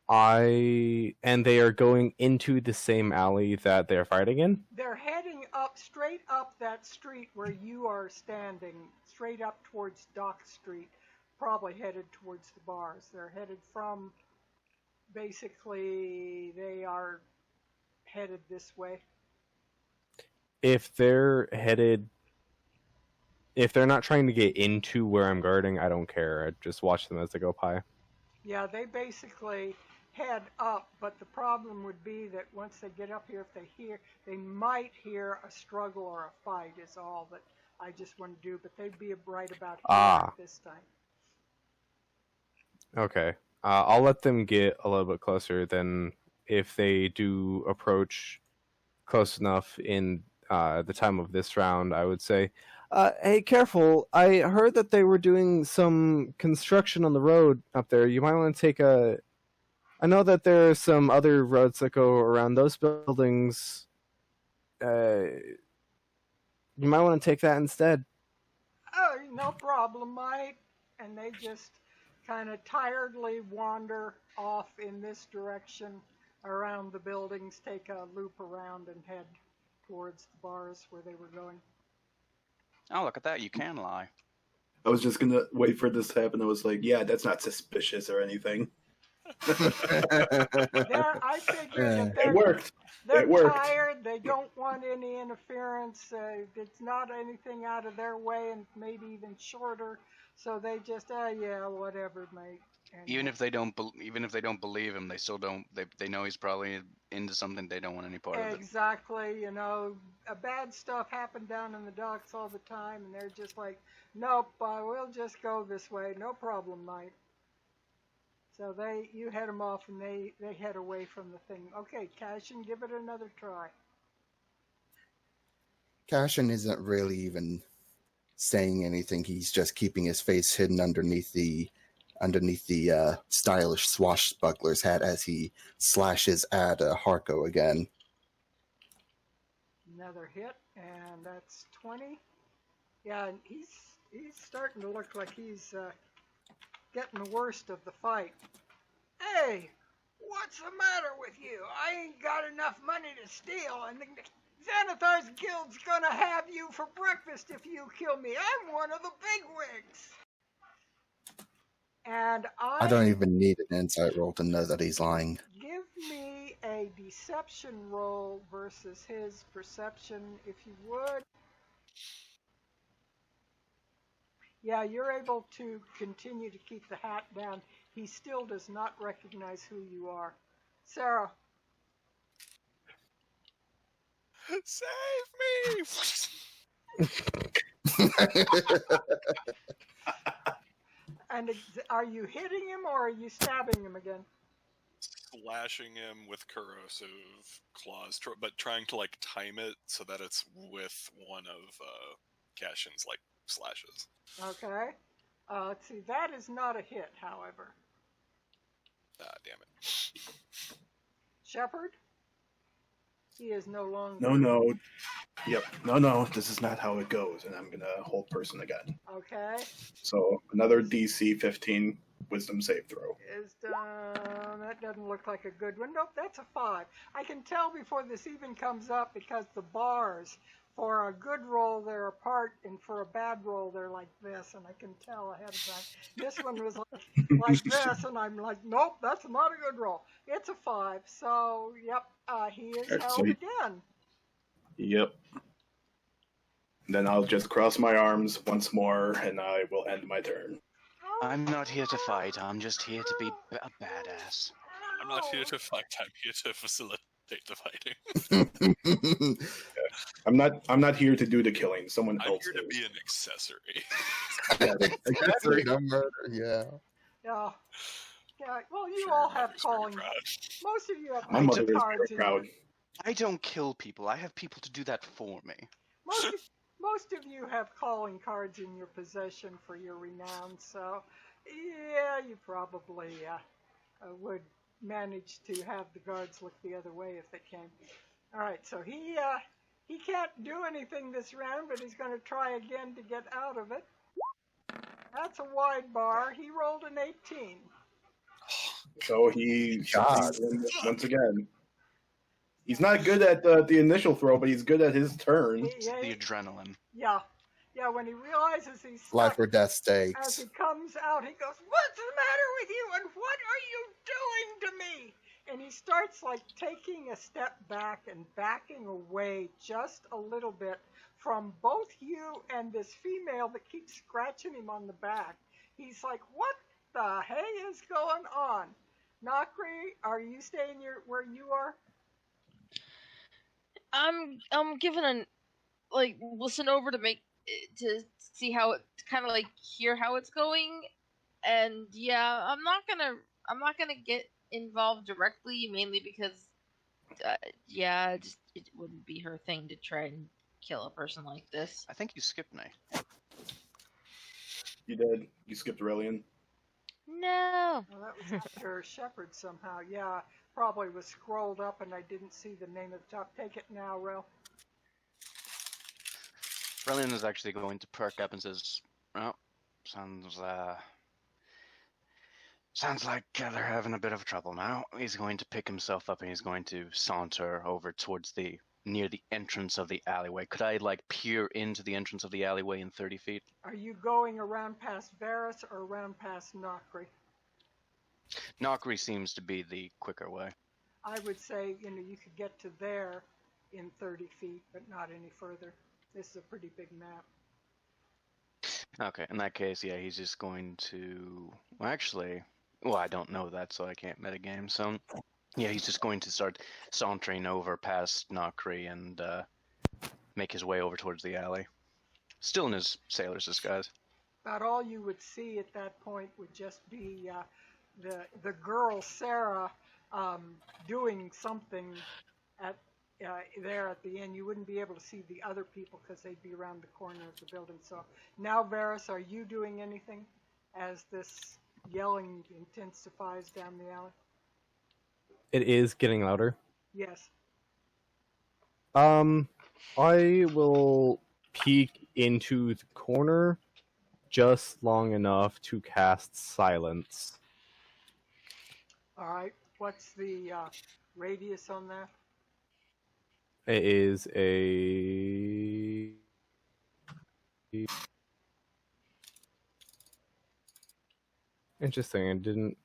And they are going into the same alley that they're fighting in? They're heading up, straight up that street where you are standing, straight up towards Dock Street, probably headed towards the bars. They're headed from, basically, they are headed this way. If they're not trying to get into where I'm guarding, I don't care. I just watch them as they go by. Yeah, they basically head up, but the problem would be that once they get up here, they might hear a struggle or a fight is all that I just want to do, but they'd be right about here at this time. Okay. I'll let them get a little bit closer. Then if they do approach close enough in the time of this round, I would say, hey, careful. I heard that they were doing some construction on the road up there. You might want to take a... I know that there are some other roads that go around those buildings. You might want to take that instead. Oh, no problem, mate. And they just kind of tiredly wander off in this direction around the buildings, take a loop around and head towards the bars where they were going. Oh, look at that. You can lie. I was just going to wait for this to happen. I was like, yeah, that's not suspicious or anything. I figured that it worked. They're it worked. tired. They don't want any interference. It's not anything out of their way, and maybe even shorter. So they just, yeah, whatever, mate. And Even if they don't believe him, they still don't. They know he's probably into something. They don't want any part of it. Exactly. You know, bad stuff happened down in the docks all the time, and they're just like, nope, we'll just go this way. No problem, mate. So you head them off, and they head away from the thing. Okay, Cashin, give it another try. Cashin isn't really even saying anything. He's just keeping his face hidden underneath the stylish swashbuckler's hat as he slashes at Harko again. Another hit, and that's 20. Yeah, and he's starting to look like he's getting the worst of the fight. Hey, what's the matter with you? I ain't got enough money to steal, and the Xanathar's Guild's gonna have you for breakfast if you kill me. I'm one of the bigwigs. And I don't even need an insight roll to know that he's lying. Give me a deception roll versus his perception, if you would. Yeah, you're able to continue to keep the hat down. He still does not recognize who you are. Sarah. Save me! And are you hitting him or are you stabbing him again? Slashing him with corrosive claws, but trying to like time it so that it's with one of Cashin's like slashes. Okay. Let's see. That is not a hit, however. Ah, damn it. Shepard? He is no longer. No. Yep. No. This is not how it goes, and I'm gonna hold person again. Okay. So another DC 15 Wisdom save throw. Is done. That doesn't look like a good one. Nope, that's a 5. I can tell before this even comes up because the bars for a good roll they're apart, and for a bad roll they're like this, and I can tell ahead of time. This one was like this, and I'm like, nope, that's not a good roll. It's a 5. So yep, he is Alright, held so again. Yep. Then I'll just cross my arms once more, and I will end my turn. I'm not here to fight. I'm just here to be a badass. I'm not here to fight. I'm here to facilitate the fighting. I'm not here to do the killing. Someone I'm else here to is. be an accessory. Accessory to murder, yeah. Yeah. Yeah. Well, you Sure, all your have mother's very calling. proud. Most of you have My mother calling is cards very in proud. your. I don't kill people. I have people to do that for me. Most of you have calling cards in your possession for your renown, so yeah, you probably would manage to have the guards look the other way if they came. All right, so he can't do anything this round, but he's going to try again to get out of it. That's a wide bar. He rolled an 18. So he God. once again. He's not good at the initial throw, but he's good at his turn. The adrenaline. Yeah. When he realizes he's stuck, Life or death as stakes. he comes out, he goes, "What's the matter with you? And what are you doing to me?" And he starts like taking a step back and backing away just a little bit from both you and this female that keeps scratching him on the back. He's like, "What the hey is going on?" Nakri, are you staying where you are? I'm giving an listen over to see how it kind of hear how it's going, and yeah, I'm not gonna get involved directly, mainly because it wouldn't be her thing to try and kill a person like this. I think you skipped me. You did. You skipped Aurelian. No. Well, that was after Shepard somehow. Yeah, probably was scrolled up and I didn't see the name at the top. Take it now, Rel. Brilliant is actually going to perk up and says, "Oh, sounds like they're having a bit of trouble now." He's going to pick himself up and he's going to saunter over towards near the entrance of the alleyway. Could I peer into the entrance of the alleyway in 30 feet? Are you going around past Varus or around past Nakri? Nakri seems to be the quicker way. I would say, you could get to there in 30 feet, but not any further. This is a pretty big map. Okay, in that case, yeah, he's just going to... Well, I don't know that, so I can't metagame. So, yeah, he's just going to start sauntering over past Nakri and make his way over towards the alley. Still in his sailor's disguise. About all you would see at that point would just be the girl Sarah doing something at there at the end. You wouldn't be able to see the other people because they'd be around the corner of the building. So now, Varys, are you doing anything as this yelling intensifies down the alley? It is getting louder. Yes. I will peek into the corner just long enough to cast silence. All right. What's the radius on that? It is a... Interesting, I didn't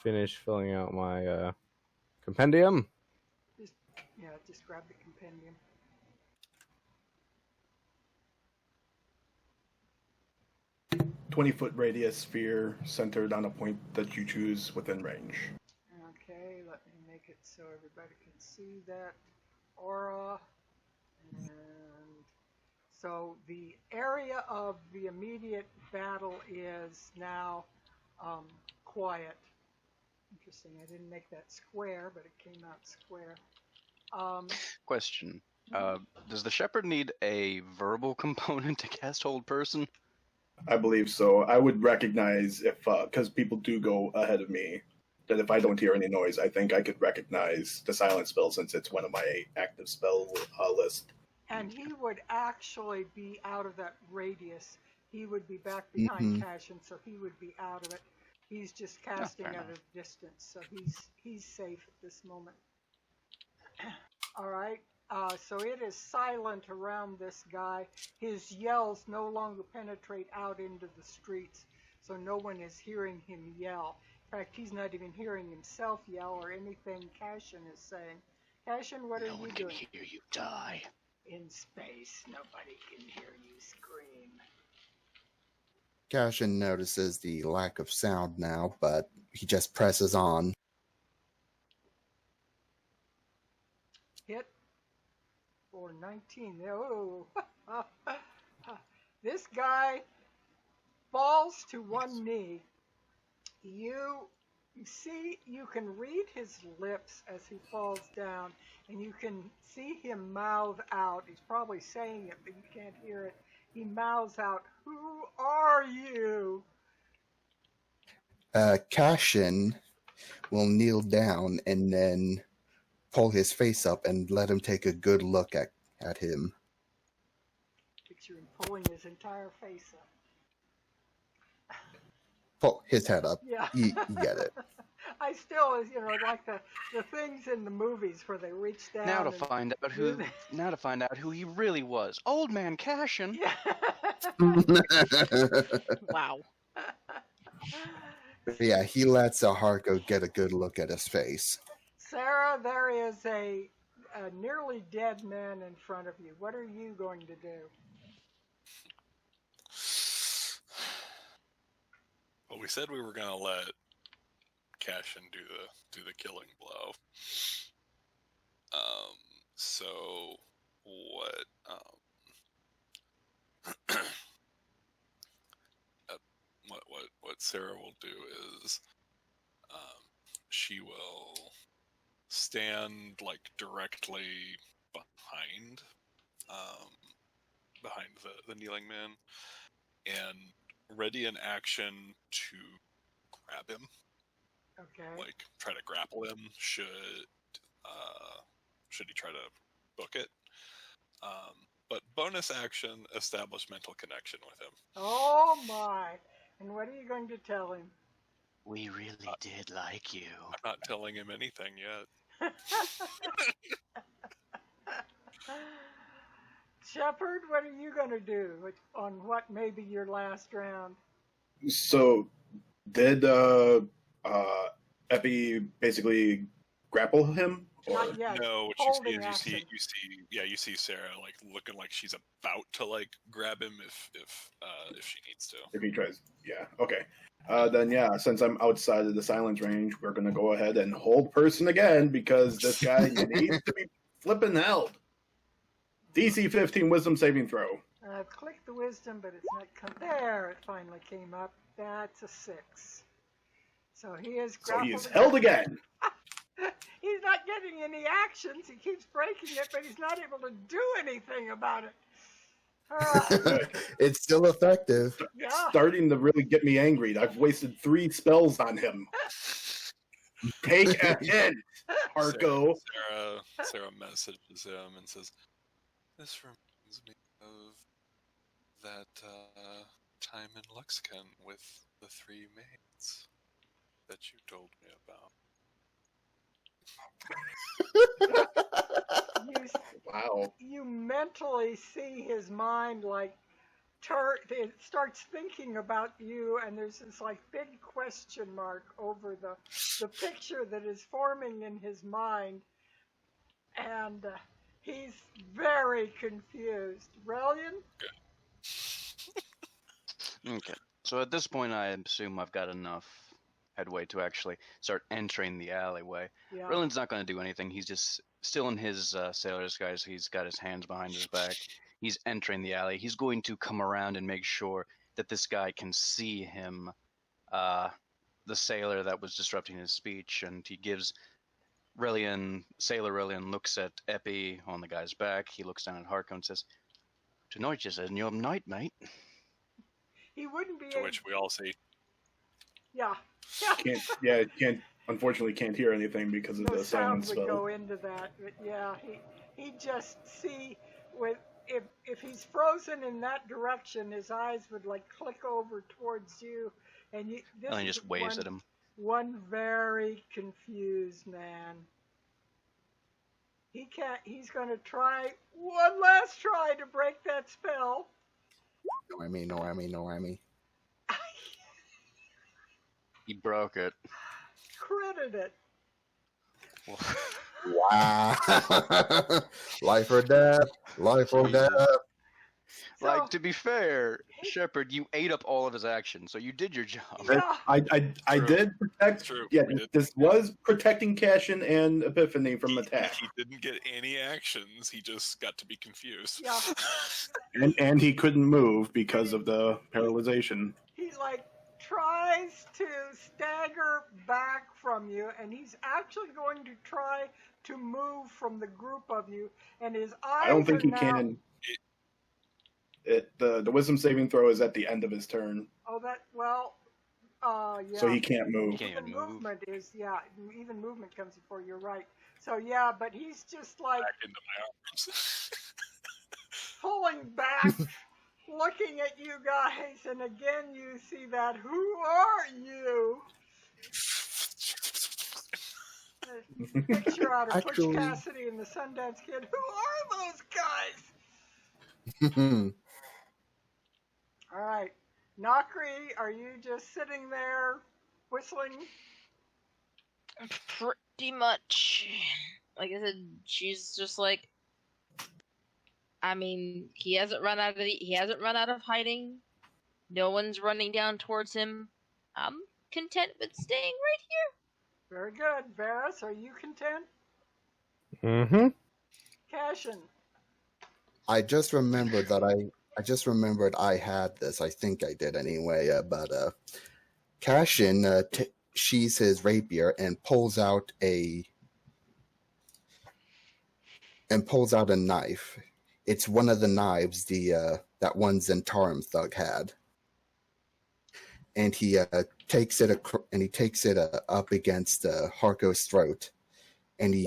finish filling out my compendium. Just grab the compendium. "20-foot radius sphere centered on a point that you choose within range." Okay, let me make it so everybody can see that aura. And so the area of the immediate battle is now quiet. Interesting, I didn't make that square, but it came out square. Question. Does the shepherd need a verbal component to cast Hold Person? I believe so. I would recognize if, because people do go ahead of me, that if I don't hear any noise, I think I could recognize the silent spell since it's one of my active spell list. And he would actually be out of that radius. He would be back behind Cashin, so he would be out of it. He's just casting at a distance, so he's safe at this moment. All right. So it is silent around this guy. His yells no longer penetrate out into the streets, so no one is hearing him yell. In fact, he's not even hearing himself yell or anything Cashin is saying. Cashin, what are you doing? No one can hear you die. In space, nobody can hear you scream. Cashin notices the lack of sound now, but he just presses on. Hit for 19. Oh, this guy falls to one knee. You see, you can read his lips as he falls down, and you can see him mouth out. He's probably saying it, but you can't hear it. He mouths out, "Who are you?" Cashin will kneel down and then pull his face up and let him take a good look at him. Picture him pulling his entire face up. Pull his head up. Yeah. You get it. I still, like the things in the movies where they reach down. Now to find out who he really was. Old man Cashin. Yeah. Wow. Yeah, he lets Harko get a good look at his face. Sarah, there is a nearly dead man in front of you. What are you going to do? Well, we said we were gonna let Cashin do the killing blow. So what what Sarah will do is she will stand like directly behind the kneeling man and ready in action to grab him. Okay. Like try to grapple him should he try to book it. But bonus action, establish mental connection with him. Oh my. And what are you going to tell him? We really did like you. I'm not telling him anything yet. Shepard, what are you going to do on what may be your last round? So, did Epi basically grapple him? Or? Not yet. No, what Holding you action. you see Sarah like looking like she's about to like grab him if she needs to. If he tries, yeah, okay. Then yeah, since I'm outside of the silence range, we're gonna go ahead and hold person again because this guy needs to be flipping held. DC 15 Wisdom saving throw. I've clicked the wisdom, but it's not come. There, it finally came up. That's a 6. So he is So he grappled. is held again. He's not getting any actions. He keeps breaking it, but he's not able to do anything about it. It's still effective. Yeah. It's starting to really get me angry. I've wasted 3 spells on him. Take a hint, Harko. Sarah messages him and says, "This reminds me of that time in Luxcan with the 3 maids that you told me about." Wow. You mentally see his mind like it starts thinking about you, and there's this like big question mark over the picture that is forming in his mind, and he's very confused. Relian? Okay. So at this point, I assume I've got enough headway to actually start entering the alleyway. Yeah. Ryland's not going to do anything. He's just still in his sailor disguise. He's got his hands behind his back. He's entering the alley. He's going to come around and make sure that this guy can see him, the sailor that was disrupting his speech, and he gives Sailor Rillian looks at Epi on the guy's back. He looks down at Harko and says, "Tonight is in your night, mate." He wouldn't be To which we all say, Yeah. Unfortunately can't hear anything because of No the sound silence would spell. go into that, but yeah, he just see if he's frozen in that direction, his eyes would like click over towards you, and this And he is just waves at him. One very confused man. He's going to try one last try to break that spell. No whammy. He broke it. Critted it. Wow. Life or death. Like, to be fair, Shepard, you ate up all of his action, so you did your job. Yeah. I did protect. True. Yeah, We did. this was protecting Cashin and Epiphany from attack, he didn't get any actions. He just got to be confused. Yeah. and he couldn't move because of the paralyzation. He like tries to stagger back from you, and he's actually going to try to move from the group of you, and his eyes I don't think are he now... can. The wisdom saving throw is at the end of his turn, Oh, yeah. so he can't move. He can't even Even move. movement is, even movement comes before, you're right. So, yeah, but he's just like Back into my arms. pulling back, looking at you guys, and again you see that, who are you? Picture out of Actually- Butch Cassidy and the Sundance Kid. Who are those guys? All right. Nakri, are you just sitting there whistling? Pretty much. Like I said, she's just like. I mean, he hasn't run out of hiding. No one's running down towards him. I'm content with staying right here. Very good. Varus, are you content? Mm-hmm. Cashin. I just remembered I had this. I think I did anyway. But Cashin sheathes his rapier and pulls out a knife. It's one of the knives that one Zentarum thug had, and he takes it up against Harko's throat, and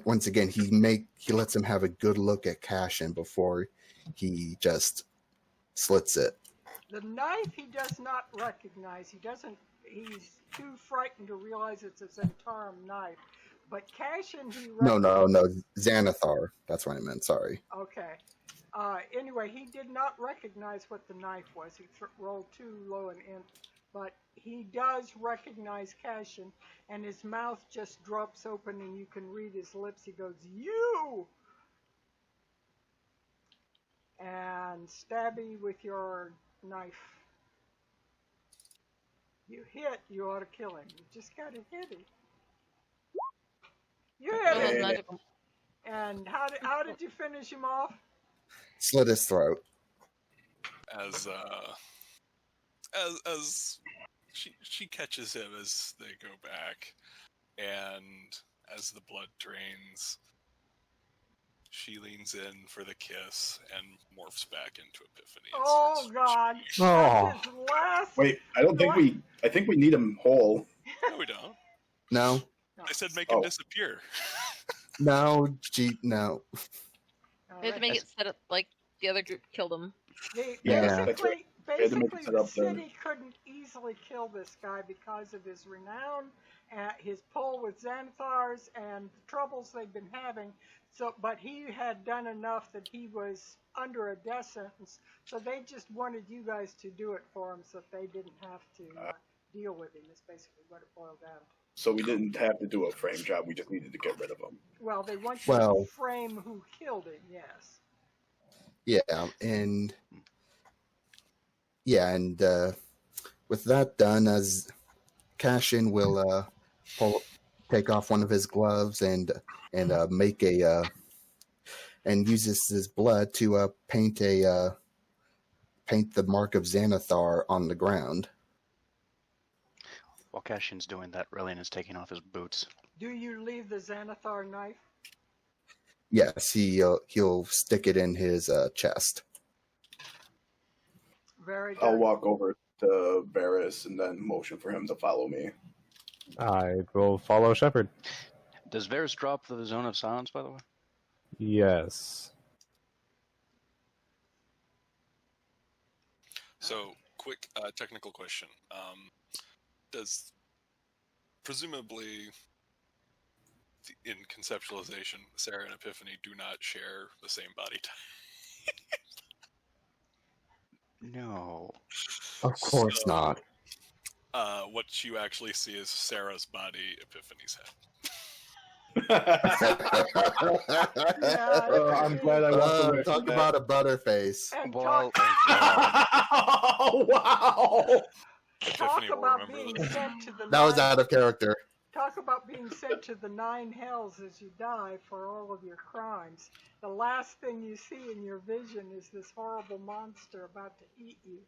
once again he lets him have a good look at Cashin before he just slits it. The knife he does not recognize. He's too frightened to realize it's a Zentarum knife. But Cashin, he No, Xanathar. That's what I meant. Sorry. Okay. Anyway, he did not recognize what the knife was. He rolled too low an int. But he does recognize Cashin, and his mouth just drops open, and you can read his lips. He goes, "You!" And stabby with your knife. You hit, you ought to kill him. You just gotta hit him. You hit him. Magical. And how did you finish him off? Slit his throat. As she catches him as they go back, and as the blood drains, she leans in for the kiss and morphs back into Epiphany. And Oh starts God! Oh. That's his last. Wait, I don't think we. I think we need him whole. No, we don't. No, I said make him Oh. disappear. no, no. We have to make it set up like the other group killed him. Yeah. That's right. had to make Basically, it set the up then. city couldn't easily kill this guy because of his renown, his pull with Xanathars, and the troubles they've been having. So, but he had done enough that he was under a death sentence. So they just wanted you guys to do it for him, so that they didn't have to deal with him. Is basically what it boiled down to. So we didn't have to do a frame job. We just needed to get rid of him. Well, they want you Well- to frame who killed him. Yes. Yeah, and with that done, as Cashin will take off one of his gloves and make and uses his blood to paint the mark of Xanathar on the ground. While Cashin's doing that, Relian is taking off his boots. Do you leave the Xanathar knife? Yes, he'll stick it in his chest. Very good. I'll walk over to Varys and then motion for him to follow me. I will follow Shepard. Does Varys drop the zone of silence, by the way? Yes. So, quick technical question. Does, presumably, in conceptualization, Sarah and Epiphany do not share the same body type? No. Of course So, not. What you actually see is Sarah's body, Epiphany's head. I'm glad I walked away. Talk about a butterface. And Well, Oh, wow! talk Epiphany will about remember being this. sent to the That was nine, out of character. talk about being sent to the 9 hells as you die for all of your crimes. The last thing you see in your vision is this horrible monster about to eat you.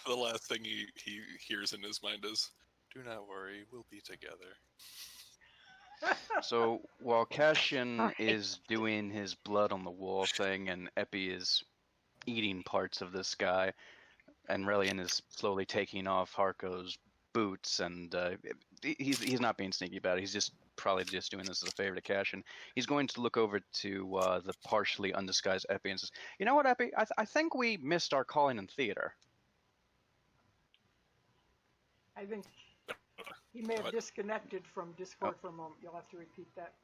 The last thing he hears in his mind is, "Do not worry, we'll be together." So while Cashin is doing his blood on the wall thing, and Epi is eating parts of this guy, and Relian is slowly taking off Harko's boots, and he's not being sneaky about it. He's just probably just doing this as a favor to Cashin. He's going to look over to the partially undisguised Epi and says, "You know what, Epi? I think we missed our calling in theater." I think he may have What? disconnected from Discord for a moment. You'll have to repeat that.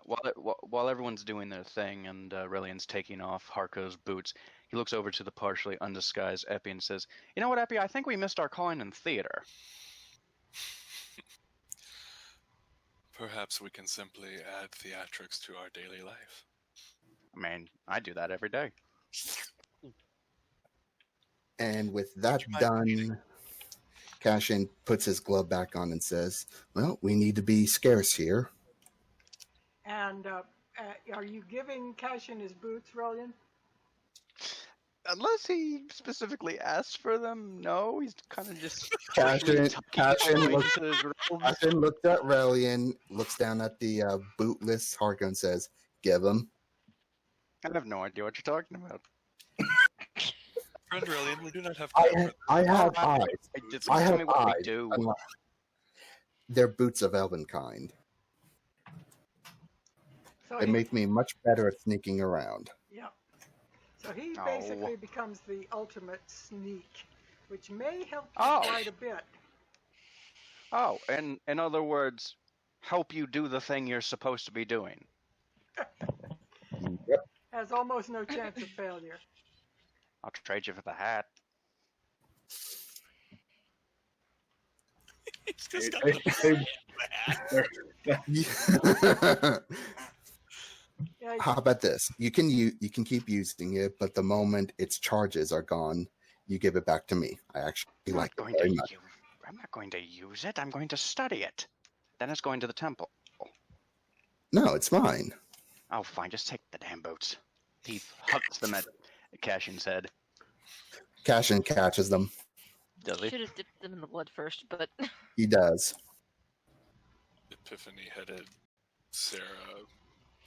While everyone's doing their thing and Relian's taking off Harko's boots, he looks over to the partially undisguised Epi and says, "You know what, Epi? I think we missed our calling in theater." Perhaps we can simply add theatrics to our daily life. I mean, I do that every day. And with that you mind done, Cashin puts his glove back on and says, "Well, we need to be scarce here." And are you giving Cashin his boots, Relian? Unless he specifically asks for them, no. He's kind of just Cashin looks looks. Cashin looks at Relian, looks down at the bootless Harko and says, "Give him." I have no idea what you're talking about. Friend Relian, we do not have time for I have eyes. Just I tell have me what we eyes. do. They're boots of elven kind. So They make me much better at sneaking around. Yeah. So he Oh. basically becomes the ultimate sneak, which may help you Oh. quite a bit. Oh, and in other words, help you do the thing you're supposed to be doing. Has almost no chance of failure. I'll trade you for the hat. He's just got Yeah, How about this? You can keep using it, but the moment its charges are gone, you give it back to me. I actually I'm like not it going very to much. I'm not going to use it. I'm going to study it. Then it's going to the temple. No, it's mine. Oh, fine. Just take the damn boots. He hucks them at Cashin's head. Cashin catches them. Does he? Should have dipped them in the blood first, but He does. Epiphany-headed Sarah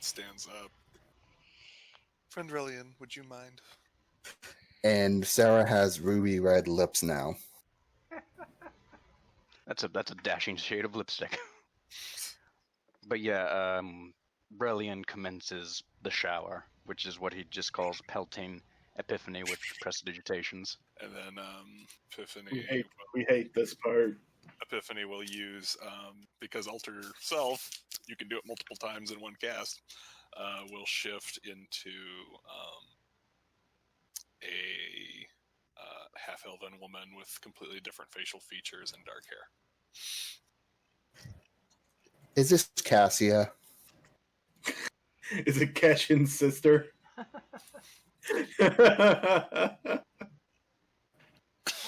stands up. Friend Relian, would you mind? And Sarah has ruby red lips now. That's a dashing shade of lipstick. But yeah, Brillian commences the shower, which is what he just calls pelting Epiphany with prestidigitations. And then Epiphany We hate this part. Epiphany will use, because Alter Self, you can do it multiple times in one cast, will shift into a half-elven woman with completely different facial features and dark hair. Is this Cassia? Is it Cashin's sister?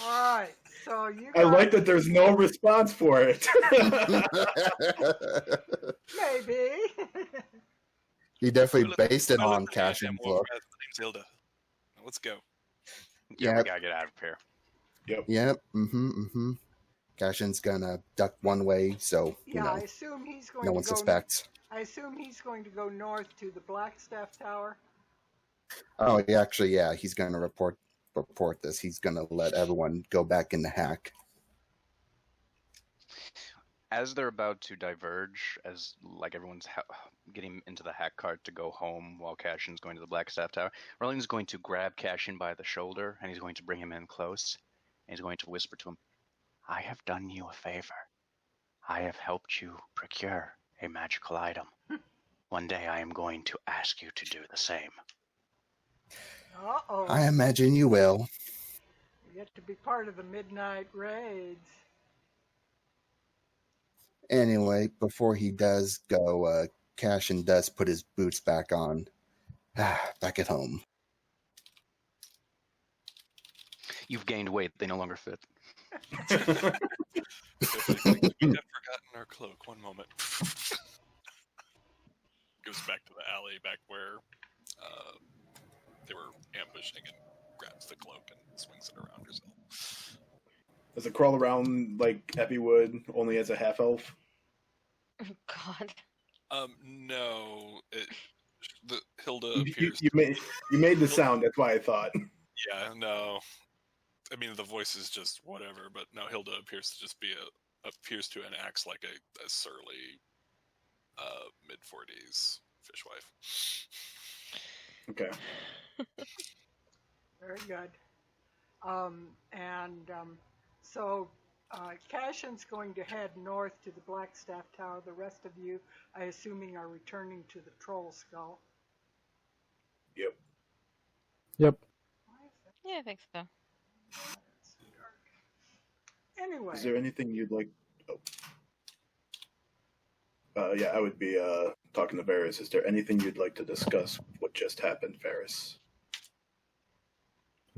Alright, so you I guys, like that there's no response for it. maybe. He definitely Well, based it well, on let's Cashin's well, look. my name's Hilda. Now let's go. Yeah, Yep. we gotta get out of here. Yep. Cashin's gonna duck one way, so Yeah, I assume he's going no to one go. suspects. I assume he's going to go north to the Blackstaff Tower. Oh, yeah, he's gonna report this. He's gonna let everyone go back in the hack. As they're about to diverge, as like everyone's getting into the hack cart to go home while Cashin's going to the Blackstaff Tower, Roland's going to grab Cashin by the shoulder and he's going to bring him in close. And he's going to whisper to him, "I have done you a favor. I have helped you procure a magical item. One day I am going to ask you to do the same." Uh-oh. I imagine you will. You get to be part of the midnight raids. Anyway, before he does go, Cashin does put his boots back on. Back at home. You've gained weight, they no longer fit. Epiphany's like, we have forgotten our cloak. One moment. Goes back to the alley back where they were ambushing and grabs the cloak and swings it around herself. Does it crawl around like Epi would, only as a half elf? oh god. No. Hilda You, appears. you made the sound. That's why I thought. Yeah, no. I mean, the voice is just whatever, but no, Hilda appears to just be appears to and acts like a surly, mid-40s fishwife. Okay. Very good. So Cashin's going to head north to the Blackstaff Tower. The rest of you, I assuming, are returning to the Troll Skull. Yep. Yep. Yeah, I think so. It's dark. Anyway, Is there anything you'd like? Oh. Yeah, I would be talking to Varys. Is there anything you'd like to discuss? What just happened, Varys?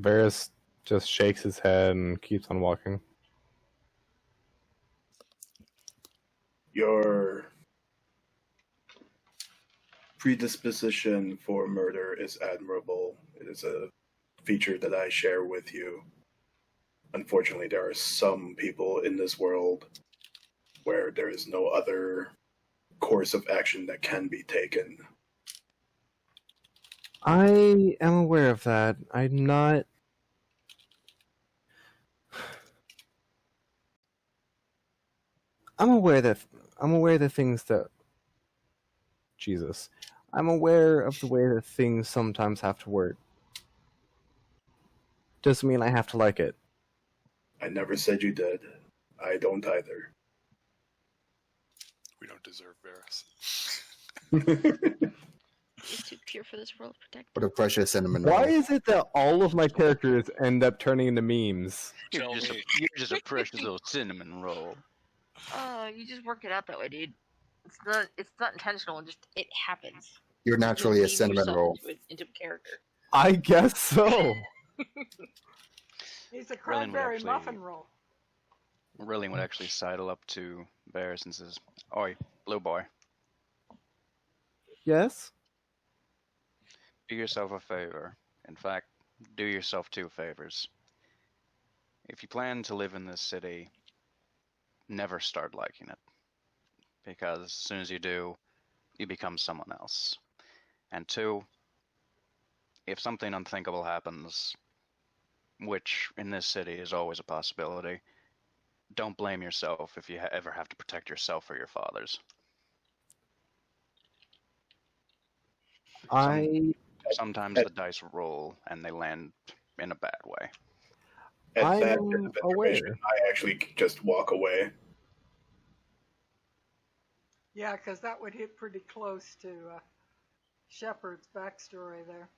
Varys just shakes his head and keeps on walking. Your predisposition for murder is admirable. It is a feature that I share with you. Unfortunately, there are some people in this world where there is no other course of action that can be taken. I am aware of that. I'm not. I'm aware that things that. Jesus. I'm aware of the way that things sometimes have to work. Doesn't mean I have to like it. I never said you did. I don't either. We don't deserve Varys. He's too pure for this world. Protect. What a precious cinnamon Why roll. is it that all of my characters end up turning into memes? Tell You're me. just a precious little cinnamon roll. You just work it out that way, dude. It's not intentional. Just it happens. You're naturally a Meme cinnamon yourself roll. into a character. I guess so. he's a Roland would cranberry actually- muffin roll. Rilling would actually sidle up to Varys and says, "Oi, blue boy, Yes. do yourself a favor. In fact, do yourself two favors. if you plan to live in this city, never start liking it. Because as soon as you do, you become someone else. And 2, if something unthinkable happens, which in this city is always a possibility, don't blame yourself if you ever have to protect yourself or your fathers. Sometimes the dice roll and they land in a bad way. At I that am bit of aware. information, I actually just walk away. Yeah, because that would hit pretty close to Shepard's backstory there.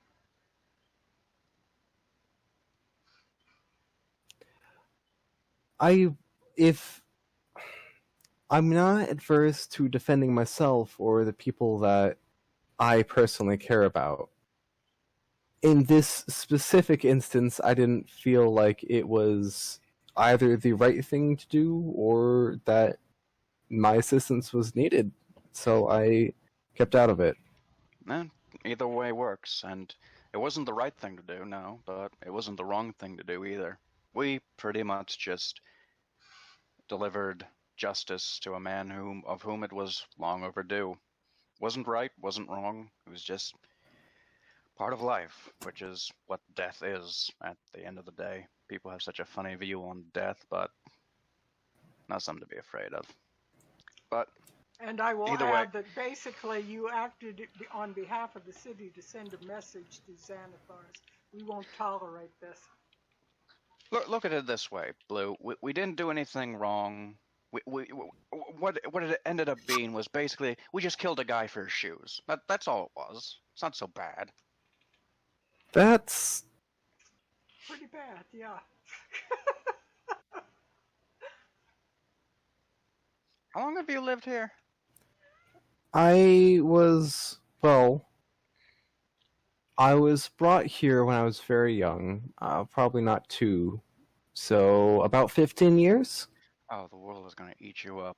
If I'm not adverse to defending myself or the people that I personally care about. In this specific instance, I didn't feel like it was either the right thing to do or that my assistance was needed, so I kept out of it. Either way works, and it wasn't the right thing to do, no, but it wasn't the wrong thing to do either. We pretty much just delivered justice to a man of whom it was long overdue. Wasn't right, wasn't wrong, it was just part of life, which is what death is at the end of the day. People have such a funny view on death, but not something to be afraid of. But and I will either add way, that basically you acted on behalf of the city to send a message to Xanathars. We won't tolerate this. Look at it this way, Blue. We didn't do anything wrong. What it ended up being was basically we just killed a guy for his shoes. That's all it was. It's not so bad. That's pretty bad, yeah. How long have you lived here? I was brought here when I was very young, probably not 2, so about 15 years. Oh, the world is going to eat you up.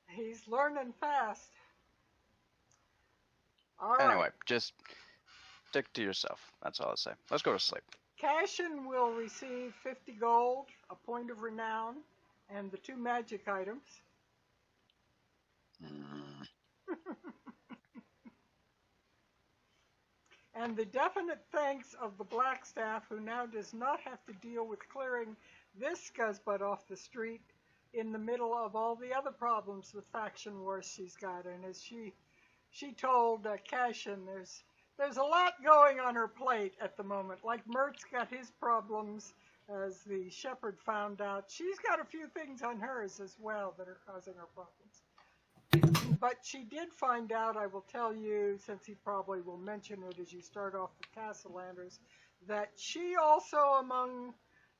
He's learning fast. All anyway, right. Just stick to yourself. That's all I say. Let's go to sleep. Cashin will receive 50 gold, a point of renown, and the 2 magic items. And the definite thanks of the Blackstaff, who now does not have to deal with clearing this scuzzbutt off the street in the middle of all the other problems with faction wars she's got. And as she told Cashin, there's a lot going on her plate at the moment. Like Mert's got his problems, as the shepherd found out. She's got a few things on hers as well that are causing her problems. But she did find out, I will tell you, since he probably will mention it as you start off the Cassalanters, that she also, among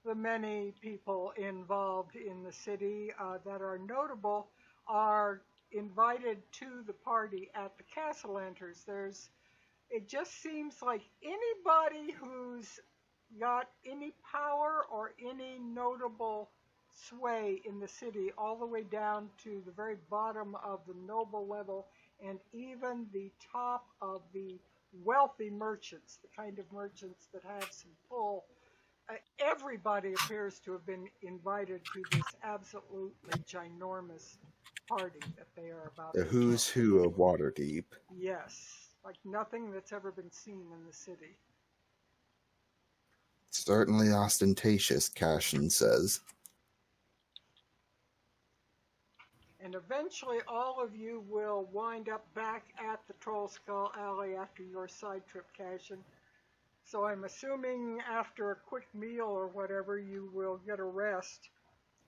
the many people involved in the city that are notable, are invited to the party at the Cassalanters. It just seems like anybody who's got any power or any notable sway in the city, all the way down to the very bottom of the noble level, and even the top of the wealthy merchants, the kind of merchants that have some pull. Everybody appears to have been invited to this absolutely ginormous party that they are about The to who's throw. who of Waterdeep. Yes, like nothing that's ever been seen in the city. Certainly ostentatious, Cashin says. And eventually all of you will wind up back at the Troll Skull Alley after your side trip, Cashin. So I'm assuming after a quick meal or whatever, you will get a rest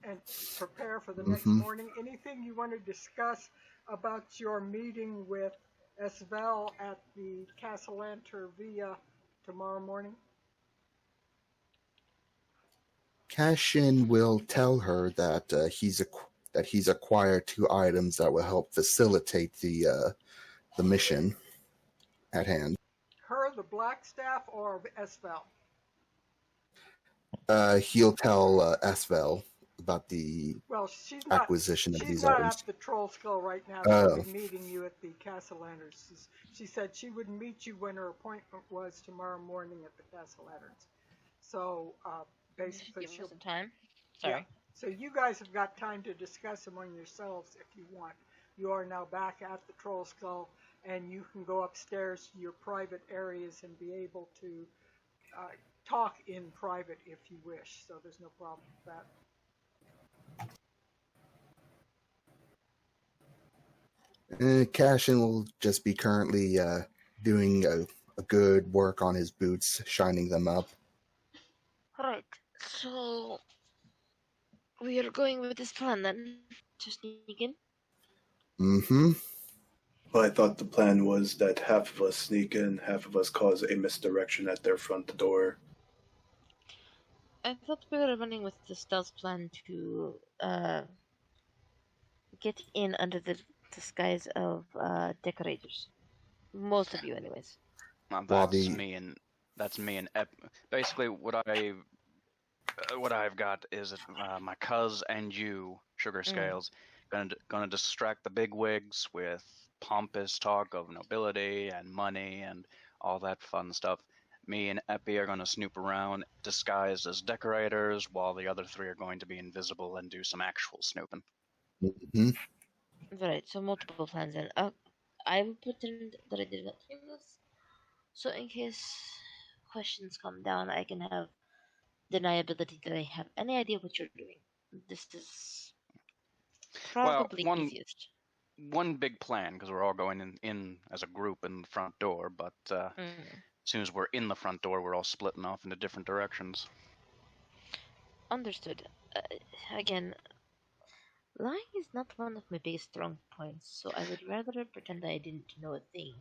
and prepare for the next morning. Anything you want to discuss about your meeting with Esvel at the Cassalanter Villa tomorrow morning? Cashin will tell her that he's acquired 2 items that will help facilitate the mission at hand. Her, the Blackstaff, or Esvel? He'll tell Esvel about the Well, she's acquisition of she's these not items. at the Troll Skull right now. Oh. She'll be meeting you at the Cassalanters. She said she would meet you when her appointment was tomorrow morning at the Cassalanters. So basically, Give me she'll. some time. Yeah. Sorry. So you guys have got time to discuss among yourselves if you want. You are now back at the Troll Skull, and you can go upstairs to your private areas and be able to talk in private if you wish. So there's no problem with that. Cashin will just be currently doing a good work on his boots, shining them up. Alright, so we are going with this plan then to sneak in? Mm-hmm. Well, I thought the plan was that half of us sneak in, half of us cause a misdirection at their front door. I thought we were running with the stealth plan to get in under the disguise of decorators. Most of you, anyways. While That's me and basically what I've got is my cuz and you, Sugar Scales, gonna distract the bigwigs with pompous talk of nobility and money and all that fun stuff. Me and Epi are gonna snoop around disguised as decorators, while the other three are going to be invisible and do some actual snooping. Mm-hmm. Right, so multiple plans then. I will pretend that I did not hear this. So in case questions come down, I can have deniability that I have any idea what you're doing. This is probably easiest. One big plan, because we're all going in as a group in the front door, but as soon as we're in the front door, we're all splitting off into different directions. Understood. Again, lying is not one of my biggest strong points, so I would rather pretend I didn't know a thing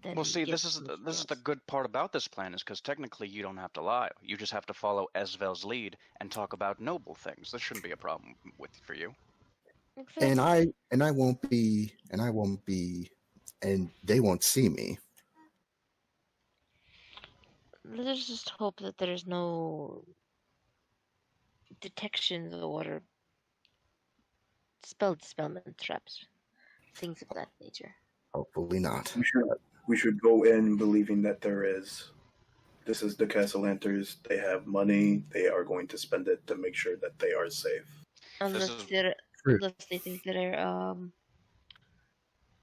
than Well, see, give this is the good part about this plan, is because technically you don't have to lie. You just have to follow Esvel's lead and talk about noble things. This shouldn't be a problem for you. Exactly. And I won't be, and they won't see me. Let us just hope that there is no detections or spell dispelment traps, things of that nature. Hopefully not. We should go in believing that there is. This is the Cassalanters. They have money. They are going to spend it to make sure that they are safe. Unless they think they're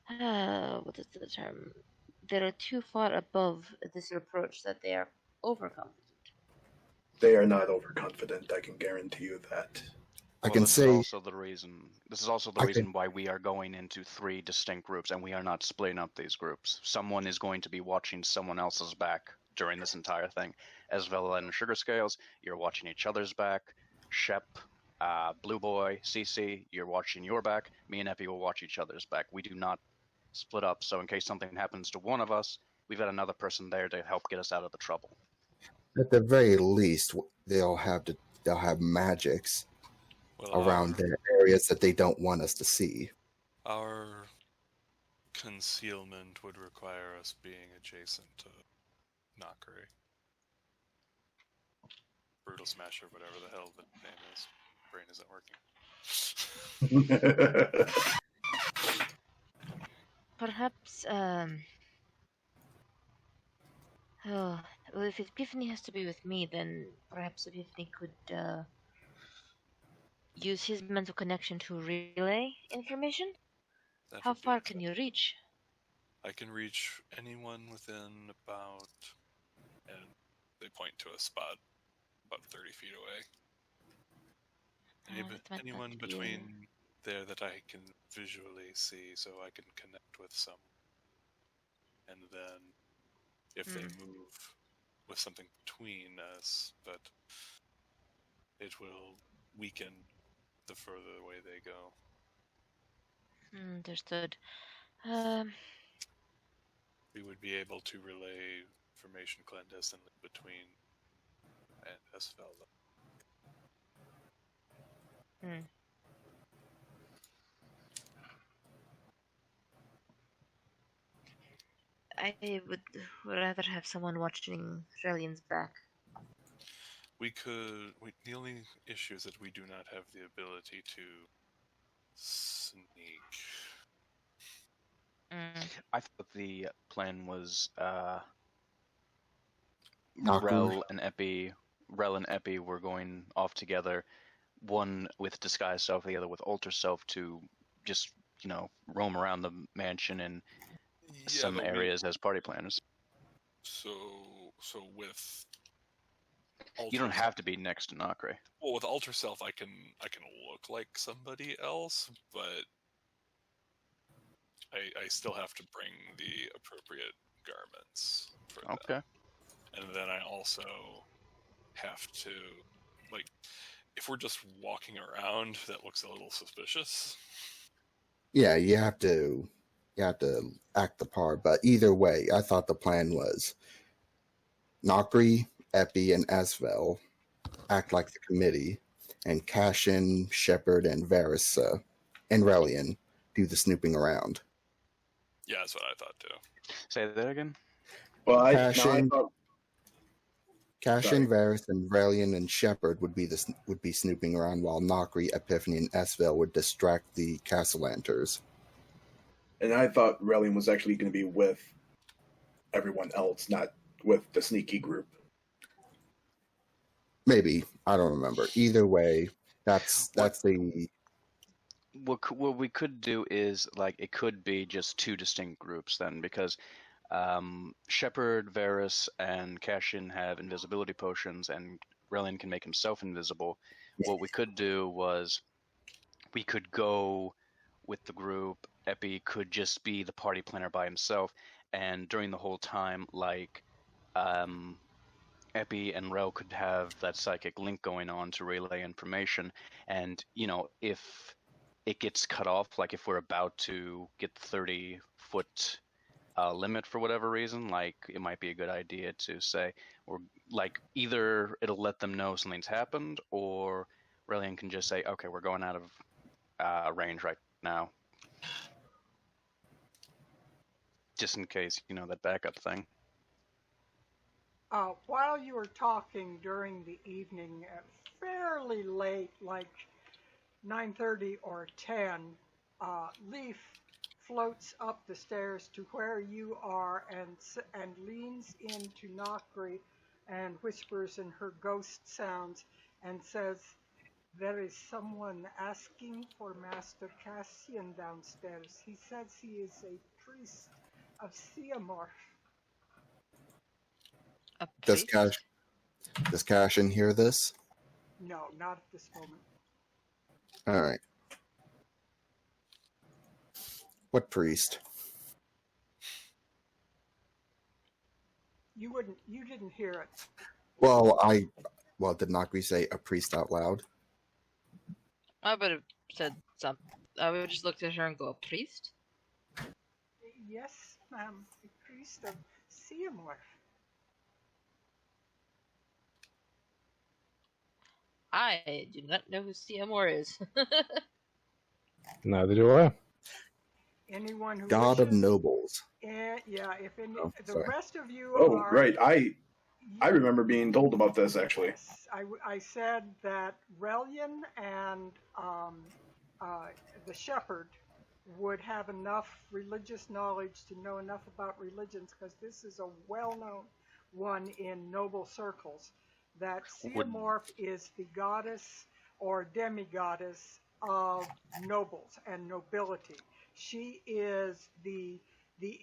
what is the term? They're too far above this approach that they are overconfident. They are not overconfident. I can guarantee you that. This is also the reason why we are going into 3 distinct groups, and we are not splitting up these groups. Someone is going to be watching someone else's back during this entire thing. Esvela and Sugar Scales, you're watching each other's back. Shep, Blue Boy, CC, you're watching your back. Me and Epi will watch each other's back. We do not split up, so in case something happens to one of us, we've got another person there to help get us out of the trouble. At the very least, they'll have magics around their areas that they don't want us to see. Our concealment would require us being adjacent to Knockery. Brutal Smasher, whatever the hell the name is. Brain isn't working. Perhaps, well, if Epiphany has to be with me, then perhaps Epiphany could use his mental connection to relay information? How far can you reach? I can reach anyone within about, and they point to a spot about 30 feet away. Anyone between there that I can visually see, so I can connect with some. And then, if they move with something between us, but it will weaken the further away they go. Understood. We would be able to relay information clandestinely between and Esvelda. I would rather have someone watching Relian's back. The only issue is that we do not have the ability to sneak. I thought the plan was Knocker. Rel and Epi were going off together, one with disguised self, the other with alter self, to just, roam around the mansion in some areas as party planners. So with You don't have to be next to Nakre. Well, with alter self, I can look like somebody else, but I still have to bring the appropriate garments for that. Okay. And then I also have to, like, if we're just walking around, that looks a little suspicious. Yeah, you have to act the part. But either way, I thought the plan was Nokri, Epi, and Asvel act like the committee, and Cashin, Shepard, and Varys and Relian do the snooping around. Yeah, that's what I thought too. Say that again. Well, Cashin, Sorry. Varys, and Relian and Shepard would be snooping around, while Nokri, Epiphany, and Asvel would distract the Cassalanters. And I thought Relian was actually going to be with everyone else, not with the sneaky group. Maybe, I don't remember. Either way, that's the. What we could do is, it could be just two distinct groups then, because Shepard, Varys, and Cashin have invisibility potions, and Relian can make himself invisible. What we could do was we could go with the group. Epi could just be the party planner by himself, and during the whole time, Epi and Rel could have that psychic link going on to relay information, and if it gets cut off, if we're about to get the 30-foot limit for whatever reason, it might be a good idea to say, or either it'll let them know something's happened, or Relian can just say, okay, we're going out of range right now, just in case, that backup thing. While you were talking during the evening, fairly late, 9:30 or 10, Leaf floats up the stairs to where you are and leans into Nokri and whispers in her ghost sounds and says, "There is someone asking for Master Cassian downstairs. He says he is a priest of Siamorph." Does Cashin hear this? No, not at this moment. All right. What priest? You didn't hear it. Well, did Nokri say a priest out loud? I would have said something. I would have just looked at her and go, "A priest?" Yes, ma'am, a priest of Siamorph. I do not know who Siamor is. Neither do I. Anyone who God of wishes, nobles. yeah, if any, Oh, the sorry. rest of you Oh, are... right. I remember being told about this, actually. Yes, I said that Relian and the shepherd would have enough religious knowledge to know enough about religions, because this is a well-known one in noble circles, that Siamorph is the goddess or demigoddess of nobles and nobility. She is the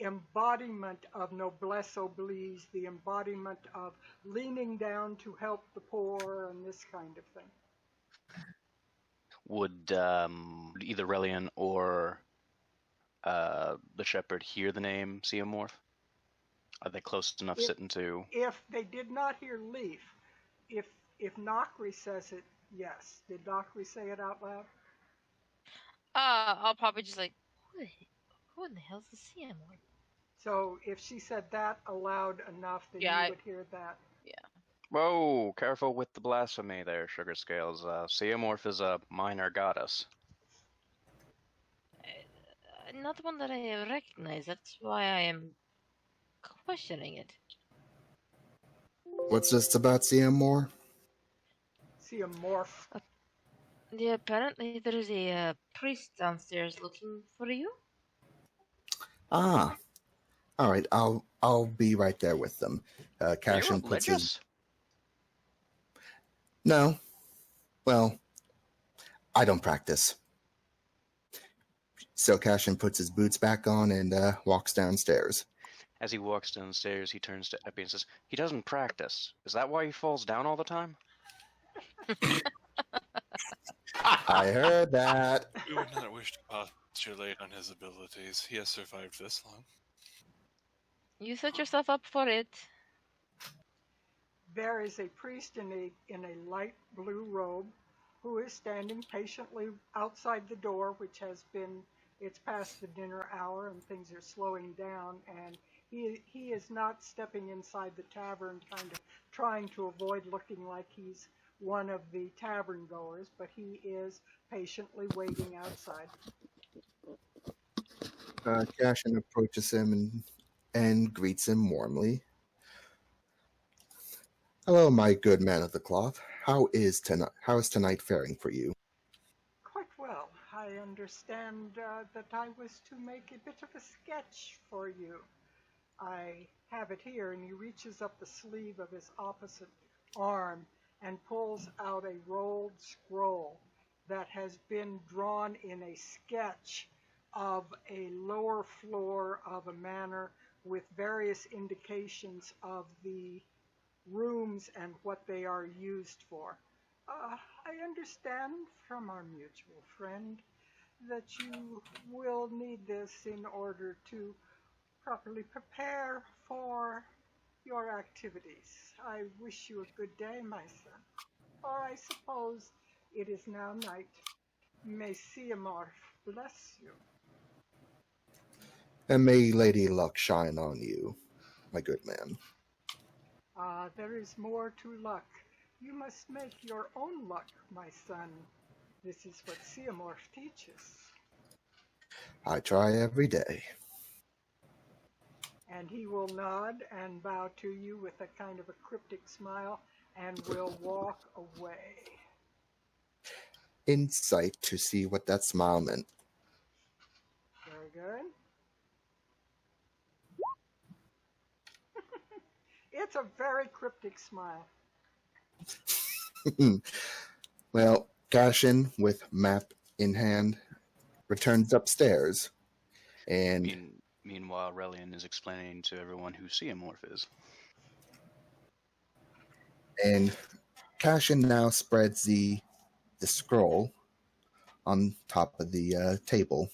embodiment of noblesse oblige, the embodiment of leaning down to help the poor and this kind of thing. Would either Relian or the shepherd hear the name Siamorph? Are they close enough sitting to... If they did not hear Leaf, if Nokri says it, yes. Did Nokri say it out loud? I'll probably just who in the hell's the Siamor? So if she said that aloud enough, then you would hear that. Yeah. Whoa, careful with the blasphemy there, Sugar Scales. Siamorph is a minor goddess. Not one that I recognize. That's why I am questioning it. What's this about Siamor? see a morph. Yeah, apparently there is a priest downstairs looking for you. Ah, all right. I'll be right there with them. Are you Cashin puts his religious? no. Well, I don't practice. So Cashin puts his boots back on and walks downstairs. As he walks downstairs, he turns to Epi and says, "He doesn't practice. Is that why he falls down all the time?" I heard that. We would not wish to postulate on his abilities. He has survived this long. You set yourself up for it. There is a priest in a light blue robe who is standing patiently outside the door, which it's past the dinner hour and things are slowing down, and he is not stepping inside the tavern, kind of trying to avoid looking like he's one of the tavern goers, but he is patiently waiting outside. Cashin approaches him and greets him warmly. Hello, my good man of the cloth. How is tonight faring for you? Quite well. I understand that I was to make a bit of a sketch for you. I have it here, and he reaches up the sleeve of his opposite arm and pulls out a rolled scroll that has been drawn in a sketch of a lower floor of a manor with various indications of the rooms and what they are used for. I understand from our mutual friend that you will need this in order to properly prepare for your activities. I wish you a good day, my son. Or I suppose it is now night. May Siamorph bless you. And may Lady Luck shine on you, my good man. There is more to luck. You must make your own luck, my son. This is what Siamorph teaches. I try every day. And he will nod and bow to you with a kind of a cryptic smile and will walk away. Insight to see what that smile meant. Very good. It's a very cryptic smile. Well, Cashin, with map in hand, returns upstairs, and Meanwhile, Relian is explaining to everyone who Siamorph is. And Cashin now spreads the scroll on top of the table.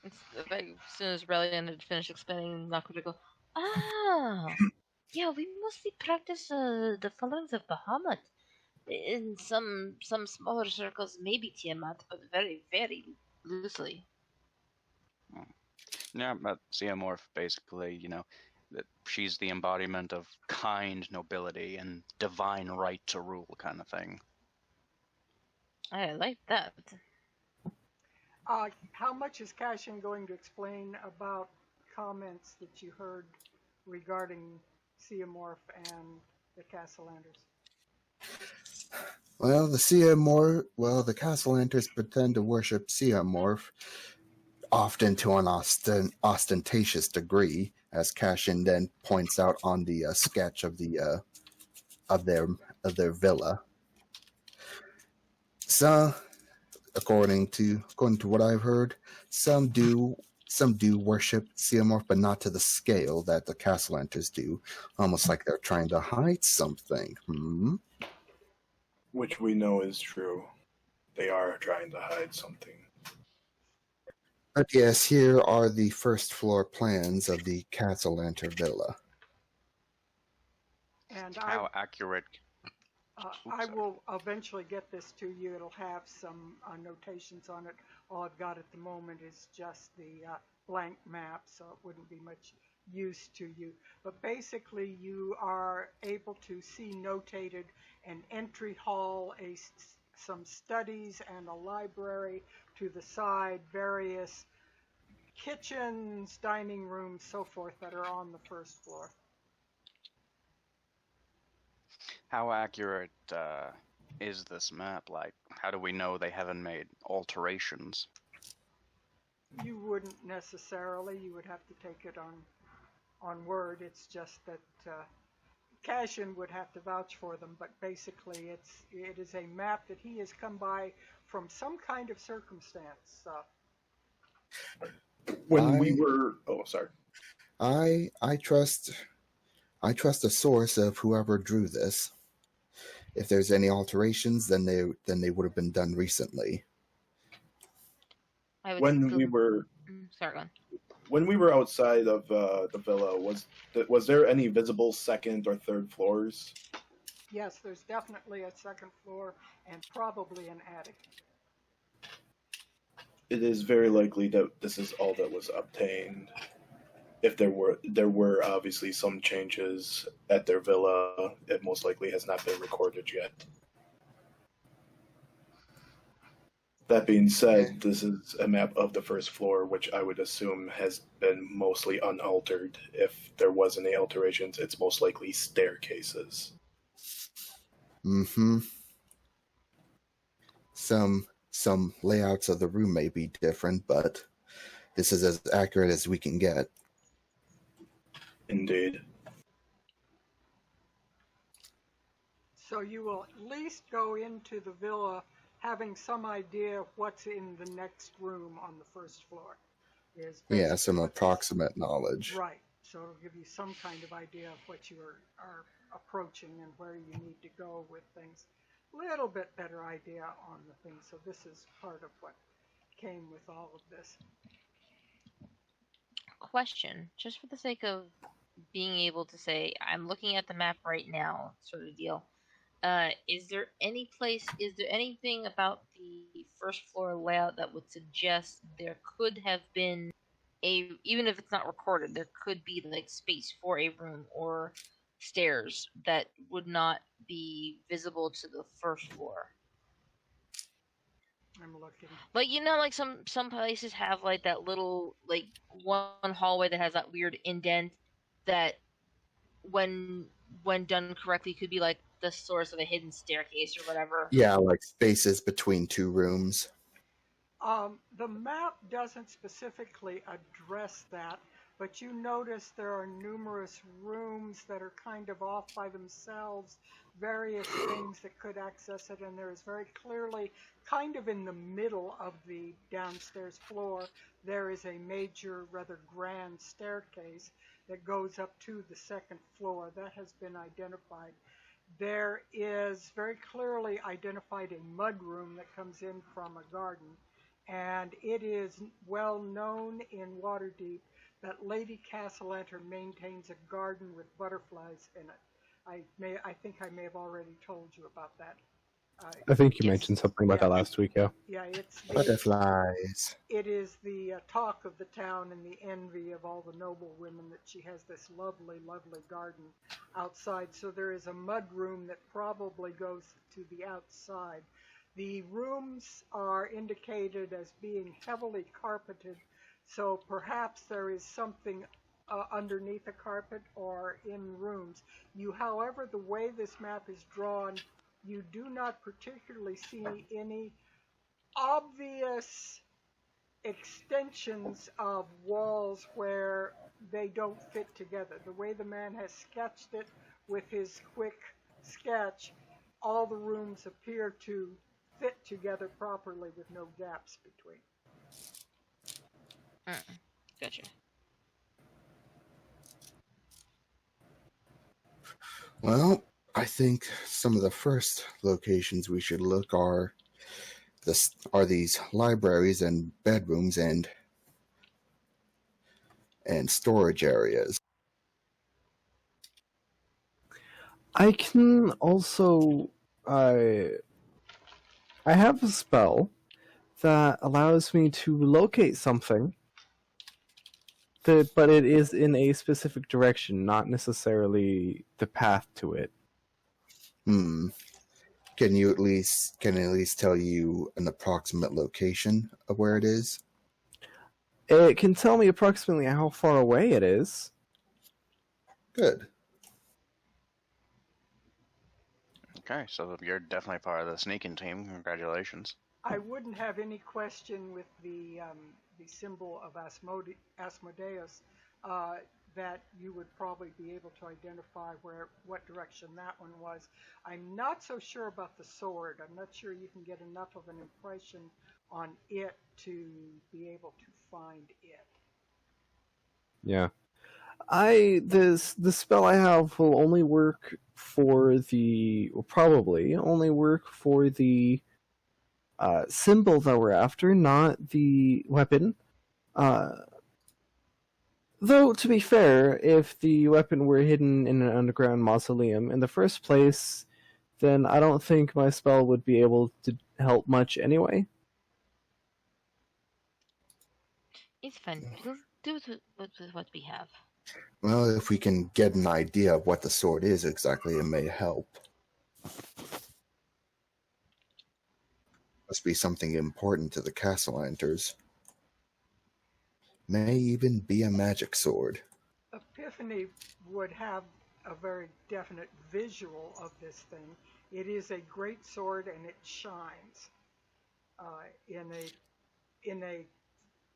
It's like, as soon as Relian had finished explaining, Nako would go, "Ah, yeah, we mostly practice the followings of Bahamut. In some smaller circles, maybe Tiamat, but very, very loosely." Yeah, but Siamorph basically, that she's the embodiment of kind nobility and divine right to rule kind of thing. I like that. How much is Cashin going to explain about comments that you heard regarding Siamorph and the Cassalanters? Well, the Cassalanters pretend to worship Siamorph, often to an ostentatious degree, as Cashin then points out on the sketch of the of their villa. So, according to what I've heard, some do worship Siamorph, but not to the scale that the Cassalanters do, almost like they're trying to hide something. Which we know is true. They are trying to hide something. But yes, here are the first floor plans of the Cassalanter Villa. And How accurate? I will eventually get this to you. It'll have some notations on it. All I've got at the moment is just the blank map, so it wouldn't be much use to you. But basically, you are able to see notated an entry hall, some studies, and a library to the side, various kitchens, dining rooms, so forth, that are on the first floor. How accurate is this map? Like, how do we know they haven't made alterations? You wouldn't necessarily. You would have to take it on word. It's just that Cashin would have to vouch for them. But basically, it is a map that he has come by from some kind of circumstance. When we were, sorry. I trust the source of whoever drew this. If there's any alterations, then they would have been done recently. I would When still... we were Sorry, go on. when we were outside of the villa, was there any visible second or third floors? Yes, there's definitely a second floor and probably an attic. It is very likely that this is all that was obtained. If there were obviously some changes at their villa, it most likely has not been recorded yet. That being said, this is a map of the first floor, which I would assume has been mostly unaltered. If there was any alterations, it's most likely staircases. Mm-hmm. Some layouts of the room may be different, but this is as accurate as we can get. Indeed. So you will at least go into the villa having some idea of what's in the next room on the first floor. Yeah, some approximate knowledge. Right. So it'll give you some kind of idea of what you are approaching and where you need to go with things. Little bit better idea on the things. So this is part of what came with all of this. Question, just for the sake of being able to say, I'm looking at the map right now, sort of deal. Is there anything about the first floor layout that would suggest there could have been even if it's not recorded, there could be like space for a room or stairs that would not be visible to the first floor? I'm looking. Like, you know, like some places have like that little like one hallway that has that weird indent that when done correctly could be like the source of a hidden staircase or whatever. Yeah, like spaces between two rooms. The map doesn't specifically address that, but you notice there are numerous rooms that are kind of off by themselves, various things that could access it, and there is very clearly, kind of in the middle of the downstairs floor, there is a major, rather grand staircase that goes up to the second floor. That has been identified. There is very clearly identified a mudroom that comes in from a garden, and it is well known in Waterdeep that Lady Cassalanter maintains a garden with butterflies in it. I think I may have already told you about that. I think you mentioned something about that last week, yeah. Yeah, it's Butterflies. It is the talk of the town and the envy of all the noble women that she has this lovely, lovely garden outside. So there is a mud room that probably goes to the outside. The rooms are indicated as being heavily carpeted, so perhaps there is something underneath the carpet or in rooms. However, the way this map is drawn, you do not particularly see any obvious extensions of walls where they don't fit together. The way the man has sketched it with his quick sketch, all the rooms appear to fit together properly with no gaps between. Gotcha. Well, I think some of the first locations we should look are these libraries and bedrooms and storage areas. I can also I have a spell that allows me to locate something, but it is in a specific direction, not necessarily the path to it. Can you at least tell you an approximate location of where it is? It can tell me approximately how far away it is. Good. Okay, so you're definitely part of the sneaking team. Congratulations. I wouldn't have any question with the symbol of Asmodeus that you would probably be able to identify what direction that one was. I'm not so sure about the sword. I'm not sure you can get enough of an impression on it to be able to find it. Yeah. The spell I have will only work for probably only work for the symbol that we're after, not the weapon. Though, to be fair, if the weapon were hidden in an underground mausoleum in the first place, then I don't think my spell would be able to help much anyway. It's fine. We'll do with what we have. Well, if we can get an idea of what the sword is exactly, it may help. Must be something important to the Cassalanters. May even be a magic sword. Epiphany would have a very definite visual of this thing. It is a great sword, and it shines in a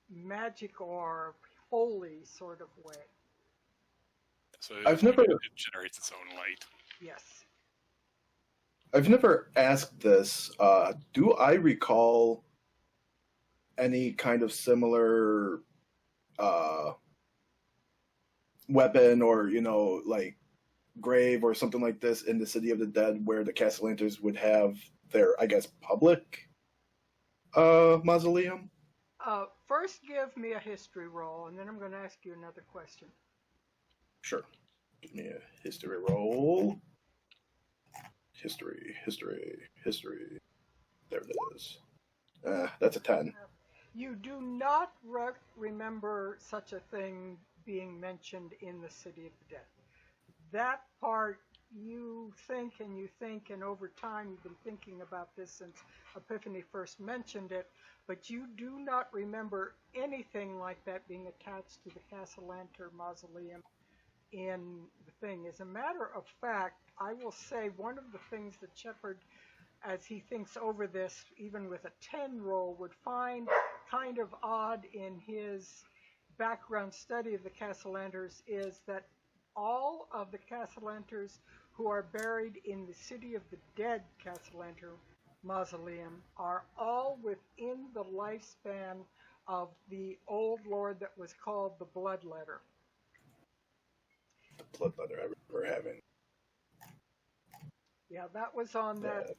magic or holy sort of way. So I've never- it generates its own light. Yes. I've never asked this. Do I recall any kind of similar weapon or, like grave or something like this in the City of the Dead where the Cassalanters would have their, I guess, public mausoleum? First, give me a history roll, and then I'm going to ask you another question. Sure. Give me a history roll. History. There it is. That's a 10. You do not remember such a thing being mentioned in the City of the Dead. That part, you think, and over time you've been thinking about this since Epiphany first mentioned it, but you do not remember anything like that being attached to the Cassalanter mausoleum in the thing. As a matter of fact, I will say one of the things that Shepard, as he thinks over this, even with a 10 roll, would find kind of odd in his background study of the Cassalanters is that all of the Cassalanters who are buried in the City of the Dead Cassalanter mausoleum are all within the lifespan of the old lord that was called the Bloodletter. The Bloodletter I remember having. Yeah, that was on that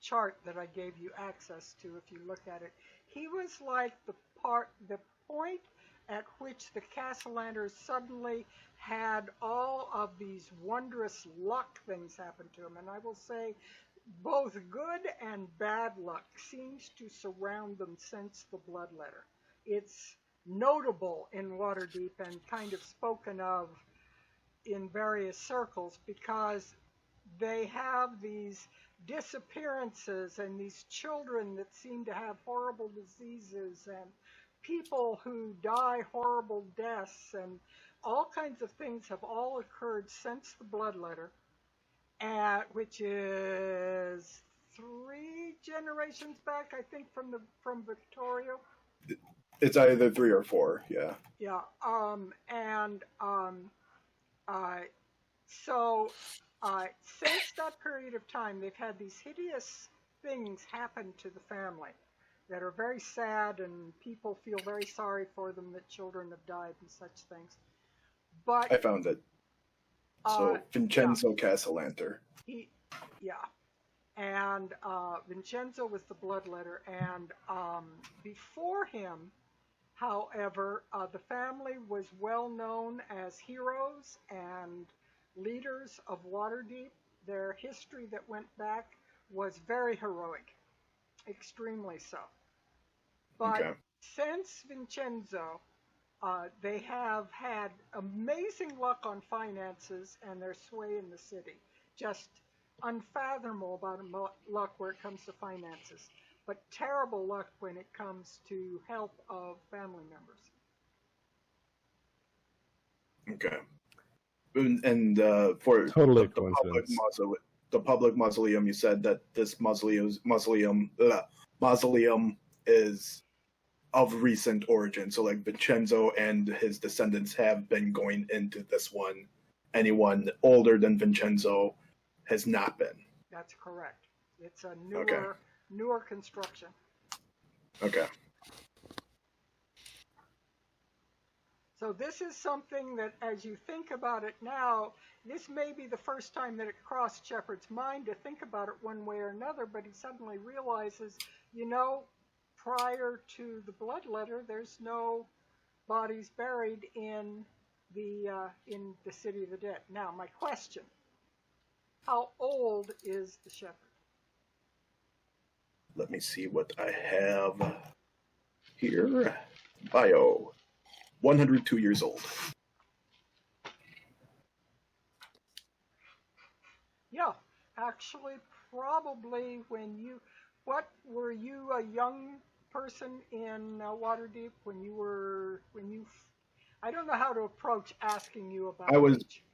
chart that I gave you access to if you look at it. He was like the point at which the Cassalanters suddenly had all of these wondrous luck things happen to him. And I will say both good and bad luck seems to surround them since the Bloodletter. It's notable in Waterdeep and kind of spoken of in various circles because they have these disappearances and these children that seem to have horrible diseases and people who die horrible deaths, and all kinds of things have all occurred since the Bloodletter, which is 3 generations back, I think, from Victoria. It's either 3 or 4, yeah. Yeah, so since that period of time, they've had these hideous things happen to the family that are very sad, and people feel very sorry for them that children have died and such things. But I found it. So Vincenzo Cassalanter. And Vincenzo was the Bloodletter, and before him, however, the family was well known as heroes and leaders of Waterdeep. Their history that went back was very heroic, extremely so. But since Vincenzo, they have had amazing luck on finances and their sway in the city. Just unfathomable about luck where it comes to finances, but terrible luck when it comes to health of family members. Okay. And for Totally the public coincidence. mausoleum, the public mausoleum, you said that this mausoleum is of recent origin. So like Vincenzo and his descendants have been going into this one. Anyone older than Vincenzo has not been. That's correct. It's a Okay. newer construction. Okay. So this is something that, as you think about it now, this may be the first time that it crossed Shepard's mind to think about it one way or another, but he suddenly realizes, prior to the bloodletter, there's no bodies buried in the city of the dead. Now, my question: how old is the shepherd? Let me see what I have here. Bio. 102 years old. Yeah, actually, probably were you a young person in Waterdeep I don't know how to approach asking you about age.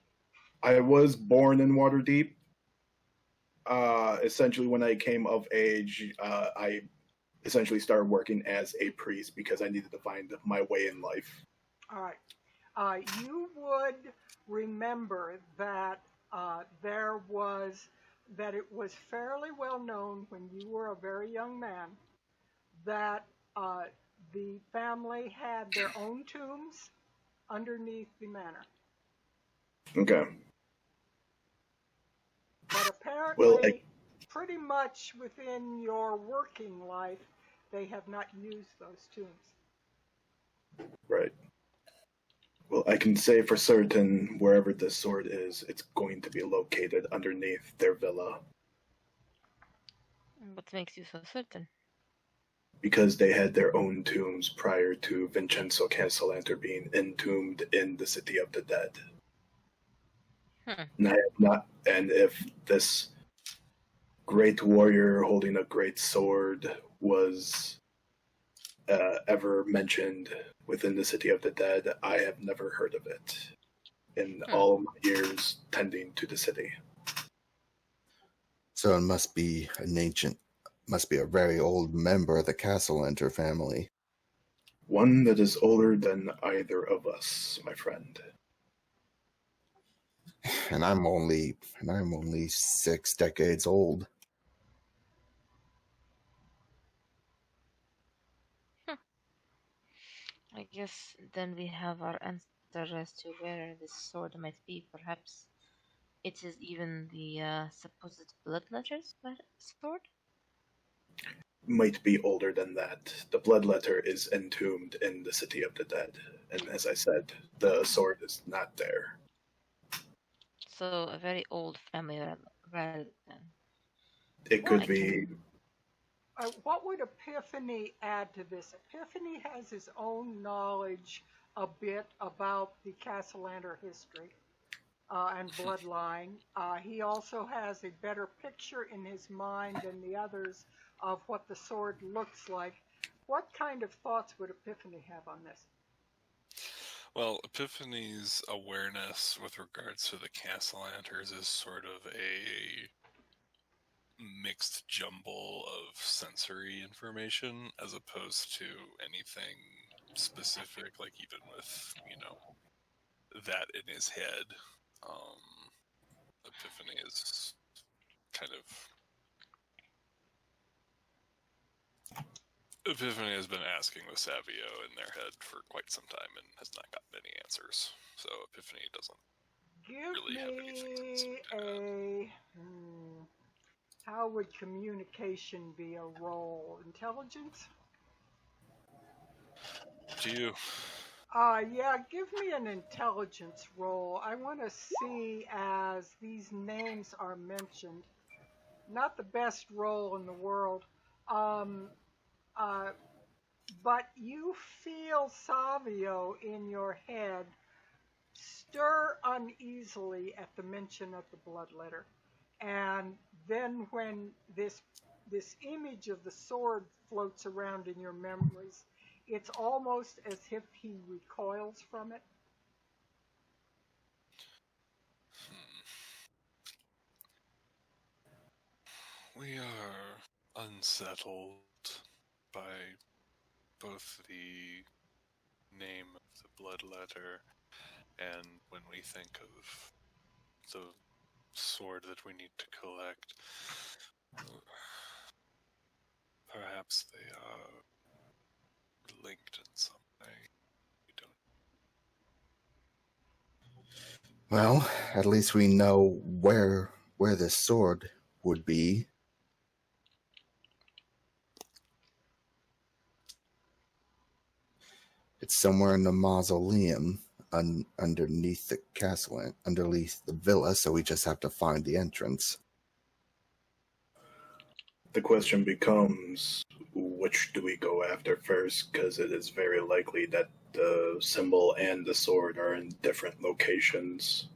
I was born in Waterdeep. Essentially, when I came of age, I essentially started working as a priest because I needed to find my way in life. All right. You would remember that that it was fairly well known when you were a very young man that the family had their own tombs underneath the manor. Okay. But apparently, pretty much within your working life, they have not used those tombs. Right. Well, I can say for certain, wherever this sword is, it's going to be located underneath their villa. What makes you so certain? Because they had their own tombs prior to Vincenzo Cassalanter being entombed in the City of the Dead. And if this great warrior holding a great sword was ever mentioned within the City of the Dead, I have never heard of it in all of my years tending to the city. So it must be a very old member of the Cassalanter family. One that is older than either of us, my friend. And I'm only 6 decades old. I guess then we have our answer as to where this sword might be. Perhaps it is even the supposed bloodletter's sword? Might be older than that. The bloodletter is entombed in the City of the Dead. And as I said, the sword is not there. So a very old family relic then. It could be... What would Epiphany add to this? Epiphany has his own knowledge a bit about the Cassalanter history and bloodline. He also has a better picture in his mind than the others of what the sword looks like. What kind of thoughts would Epiphany have on this? Well, Epiphany's awareness with regards to the Cassalanters is sort of a mixed jumble of sensory information as opposed to anything specific, like even with, that in his head. Epiphany is kind of... Epiphany has been asking the Savio in their head for quite some time and has not gotten any answers. So Epiphany doesn't really have anything to add. How would communication be a role? Intelligence? To you. Yeah, give me an intelligence roll. I want to see, as these names are mentioned, not the best roll in the world, but you feel Savio in your head stir uneasily at the mention of the bloodletter. And then when this image of the sword floats around in your memories, it's almost as if he recoils from it. unsettled by both the name of the bloodletter and when we think of the sword that we need to collect. Perhaps they are linked in some way. We don't. Well, at least we know where this sword would be. It's somewhere in the mausoleum underneath the castle, underneath the villa, so we just have to find the entrance. The question becomes, which do we go after first? Because it is very likely that the symbol and the sword are in different locations.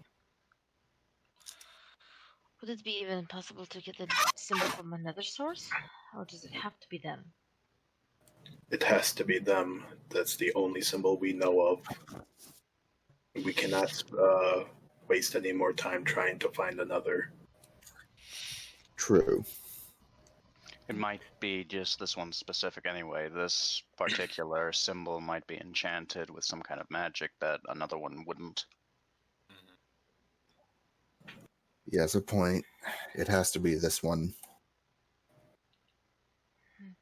Would it be even possible to get the symbol from another source? Or does it have to be them? It has to be them. That's the only symbol we know of. We cannot waste any more time trying to find another. True. It might be just this one specific anyway. This particular symbol might be enchanted with some kind of magic that another one wouldn't. He has a point. It has to be this one.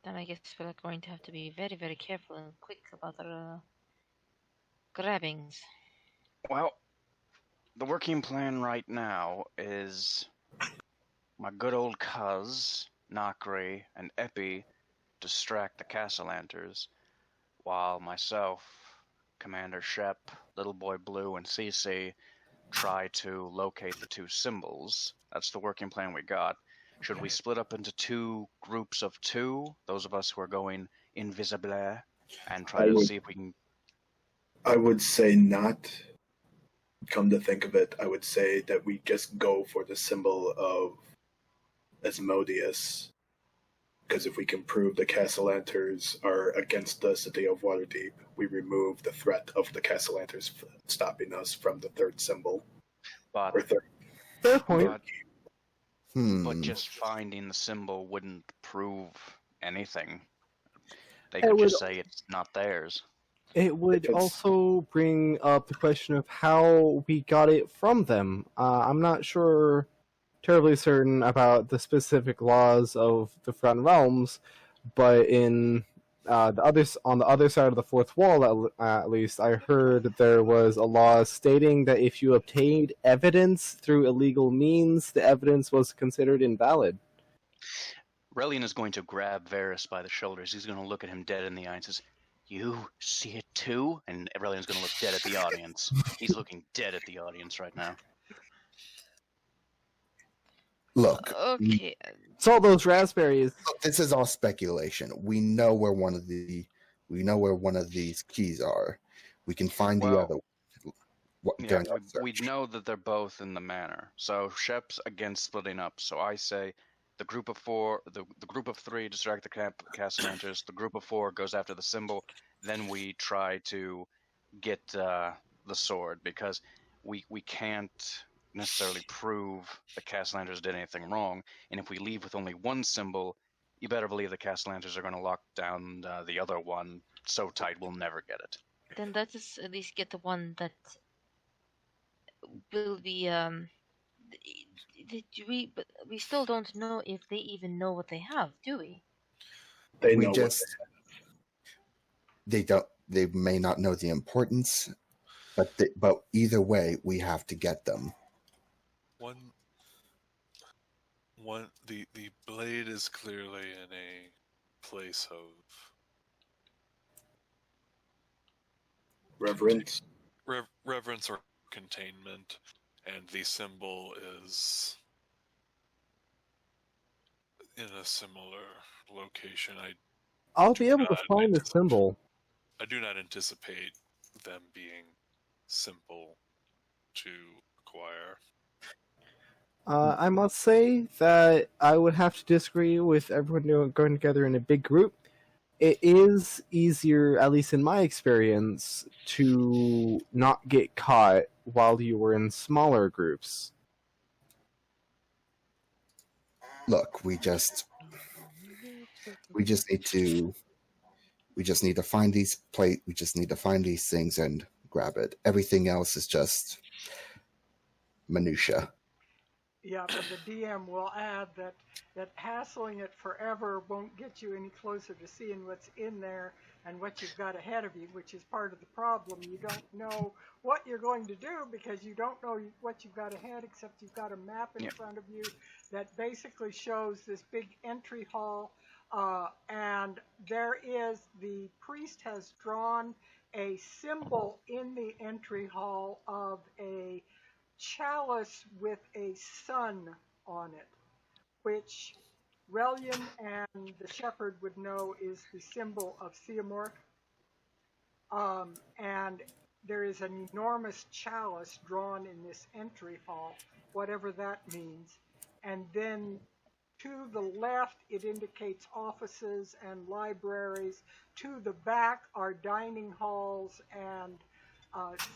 Then I guess we're going to have to be very, very careful and quick about our grabbings. Well, the working plan right now is my good old cuz, Nakri, and Epi distract the Cassalanters, while myself, Commander Shep, Little Boy Blue, and Cece try to locate the two symbols. That's the working plan we got. Should we split up into two groups of two, those of us who are going invisible, and try to see if we can... I would say not. Come to think of it, I would say that we just go for the symbol of Asmodeus. Because if we can prove the Cassalanters are against the city of Waterdeep, we remove the threat of the Cassalanters stopping us from the third symbol. But, Fair point. But just finding the symbol wouldn't prove anything. They could just say it's not theirs. It would also bring up the question of how we got it from them. I'm not terribly certain about the specific laws of the Forgotten Realms, but in on the other side of the fourth wall, at least, I heard there was a law stating that if you obtained evidence through illegal means, the evidence was considered invalid. Relian is going to grab Varys by the shoulders. He's going to look at him dead in the eye and says, "You see it too?" And Relian's going to look dead at the audience. He's looking dead at the audience right now. Look. Okay. It's all those raspberries. This is all speculation. We know where one of these keys are. We can find the other one. Yeah, we know that they're both in the manor. So Shep's against splitting up. So I say the group of four, the group of three distract the Cassalanters. The group of four goes after the symbol. Then we try to get the sword, because we can't necessarily prove the Cassalanters did anything wrong. And if we leave with only one symbol, you better believe the Cassalanters are going to lock down the other one so tight we'll never get it. Then let us at least get the one that will be but we still don't know if they even know what they have, do we? They know they don't. They may not know the importance, but either way, we have to get them. The blade is clearly in a place of reverence. Reverence or containment, and the symbol is in a similar location. I'll be able to find the symbol. I do not anticipate them being simple to acquire. I must say that I would have to disagree with everyone going together in a big group. It is easier, at least in my experience, to not get caught while you were in smaller groups. Look, We just need to find these we just need to find these things and grab it. Everything else is just minutia. Yeah, but the DM will add that hassling it forever won't get you any closer to seeing what's in there and what you've got ahead of you, which is part of the problem. You don't know what you're going to do because you don't know what you've got ahead, except you've got a map in front of you that basically shows this big entry hall, and the priest has drawn a symbol in the entry hall of a chalice with a sun on it, which Relian and the shepherd would know is the symbol of Theomorph. And there is an enormous chalice drawn in this entry hall, whatever that means. And then to the left, it indicates offices and libraries. To the back are dining halls and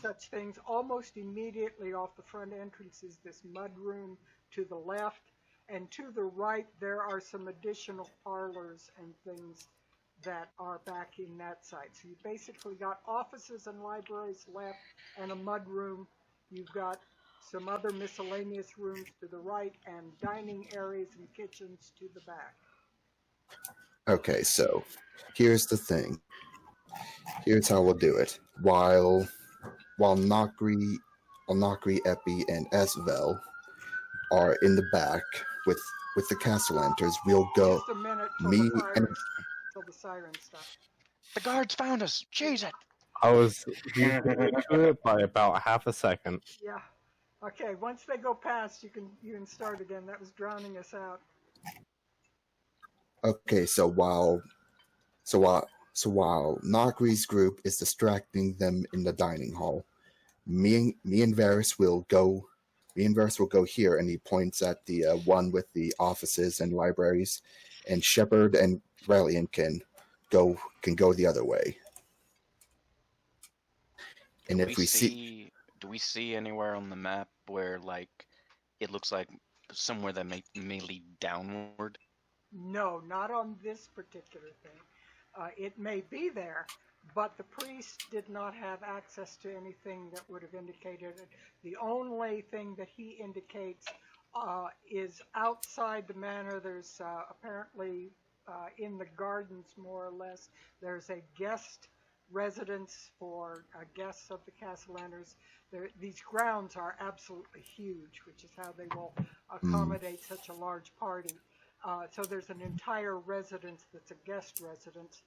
such things. Almost immediately off the front entrance is this mud room to the left, and to the right there are some additional parlors and things that are back in that side. So you've basically got offices and libraries left and a mud room. You've got some other miscellaneous rooms to the right and dining areas and kitchens to the back. Okay, so here's the thing. Here's how we'll do it. While Nakri, Epi, and Esvel are in the back with the Cassalanters, we'll go. Just a minute till the siren stuff. The guards found us. Cheese it. I was to it by about half a second. Yeah. Okay. Once they go past, you can start again. That was drowning us out. Okay, so while Nakri's group is distracting them in the dining hall, me and Varys will go here, and he points at the one with the offices and libraries, and Shepard and Relian can go the other way. And if we see, do we see anywhere on the map where it looks like somewhere that may lead downward? No, not on this particular thing. It may be there, but the priest did not have access to anything that would have indicated it. The only thing that he indicates is outside the manor. There's apparently in the gardens, more or less, there's a guest residence for guests of the Cassalanters. These grounds are absolutely huge, which is how they will accommodate such a large party. So there's an entire residence that's a guest residence,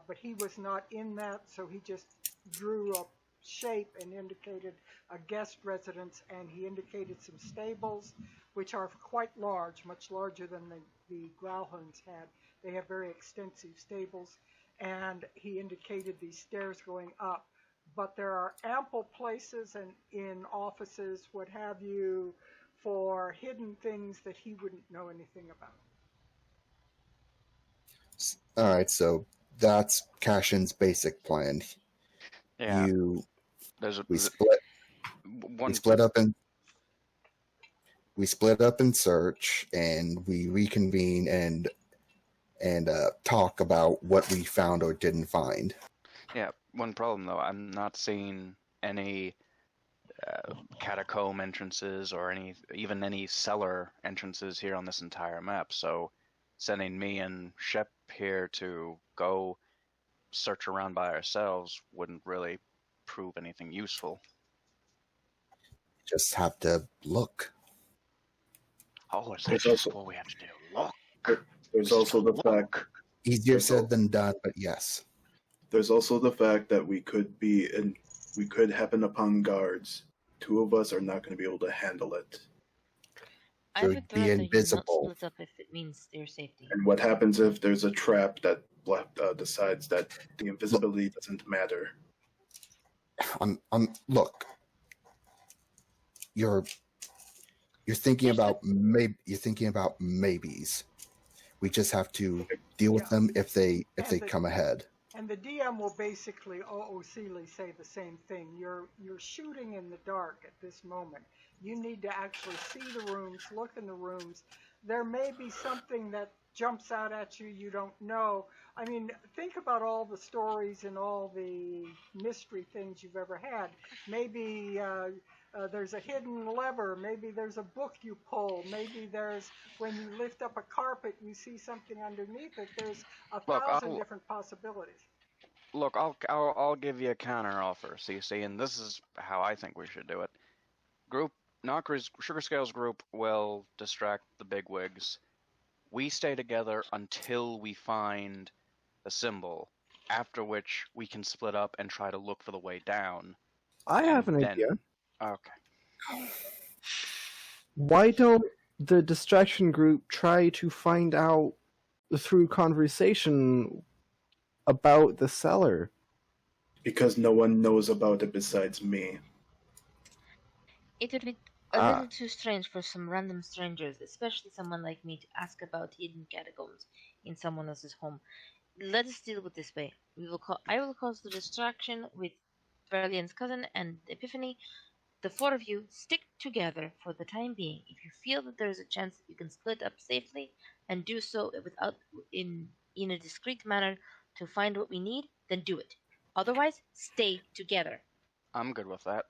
but he was not in that, so he just drew a shape and indicated a guest residence, and he indicated some stables, which are quite large, much larger than the Growlhounds had. They have very extensive stables, and he indicated these stairs going up. But there are ample places and in offices, what have you, for hidden things that he wouldn't know anything about. all right, so that's Cashin's basic plan. Yeah. We split up in search, and we reconvene and talk about what we found or didn't find. Yeah, one problem though, I'm not seeing any catacomb entrances or even any cellar entrances here on this entire map. So sending me and Shep here to go search around by ourselves wouldn't really prove anything useful. Just have to look. Oh, that's what we have to do. Look. There's also the fact. Easier said than done, but yes. There's also the fact that we could happen upon guards. Two of us are not going to be able to handle it. I would be rather invisible. you not split up if it means their safety. And what happens if there's a trap that decides that the invisibility doesn't matter? Look. You're thinking about maybes. We just have to deal with them if they come ahead. And the DM will basically OOCly say the same thing. You're shooting in the dark at this moment. You need to actually see the rooms, look in the rooms. There may be something that jumps out at you, you don't know. I mean, think about all the stories and all the mystery things you've ever had. Maybe there's a hidden lever. Maybe there's a book you pull. Maybe there's, when you lift up a carpet, you see something underneath it. There's a thousand different possibilities. Look, I'll give you a counter offer, CC, and this is how I think we should do it. Sugar Scales group will distract the bigwigs. We stay together until we find a symbol, after which we can split up and try to look for the way down. I have an idea. Okay. Why don't the distraction group try to find out through conversation about the cellar? Because no one knows about it besides me. It would be a little too strange for some random strangers, especially someone like me, to ask about hidden catacombs in someone else's home. Let us deal with this way. I will cause the distraction with Brilliant's cousin and Epiphany. The four of you stick together for the time being. If you feel that there is a chance that you can split up safely and do so in a discreet manner to find what we need, then do it. Otherwise, stay together. I'm good with that.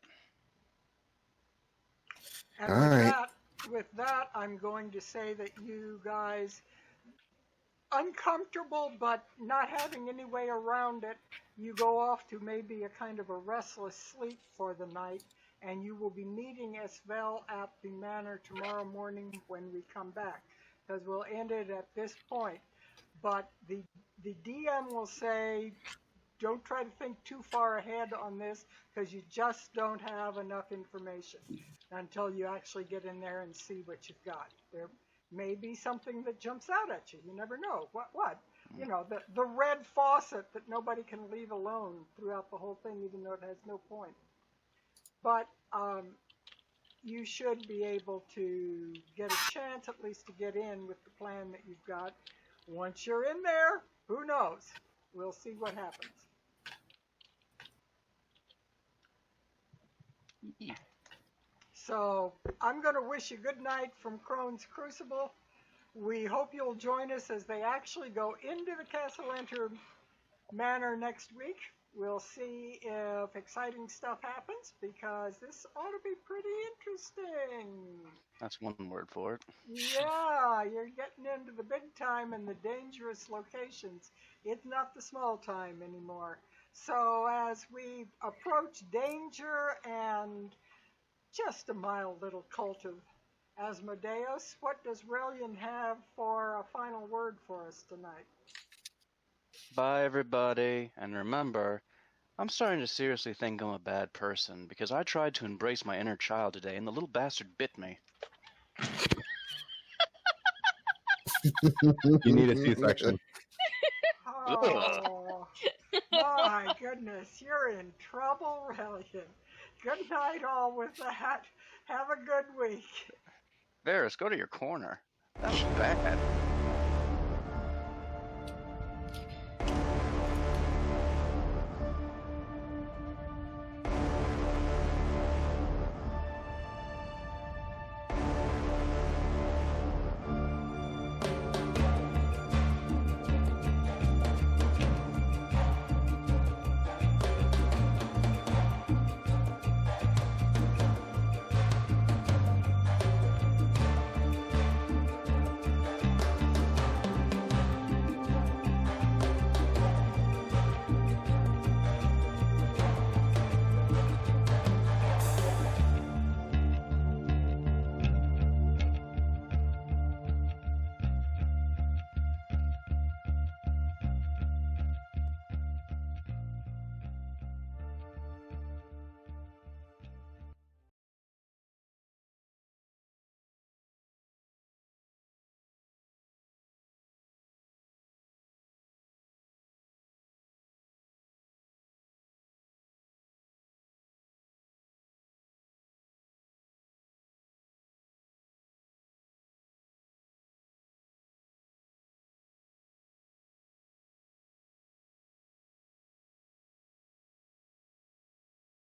And with that, I'm going to say that you guys, uncomfortable but not having any way around it, you go off to maybe a kind of a restless sleep for the night, and you will be meeting Esvel at the manor tomorrow morning when we come back, because we'll end it at this point. But the DM will say, don't try to think too far ahead on this, because you just don't have enough information until you actually get in there and see what you've got. There may be something that jumps out at you. You never know. What? You know, the red faucet that nobody can leave alone throughout the whole thing, even though it has no point. But you should be able to get a chance at least to get in with the plan that you've got. Once you're in there, who knows? We'll see what happens. So I'm going to wish you good night from Crone's Crucible. We hope you'll join us as they actually go into the Cassalanter Manor next week. We'll see if exciting stuff happens, because this ought to be pretty interesting. That's one word for it. Yeah, you're getting into the big time and the dangerous locations. It's not the small time anymore. So as we approach danger and just a mild little cult of Asmodeus, what does Relian have for a final word for us tonight? Bye, everybody. And remember, I'm starting to seriously think I'm a bad person, because I tried to embrace my inner child today, and the little bastard bit me. You need a C-section. Oh, my goodness, you're in trouble, Relian. Good night, all, with that. Have a good week. Varys, go to your corner. That was bad.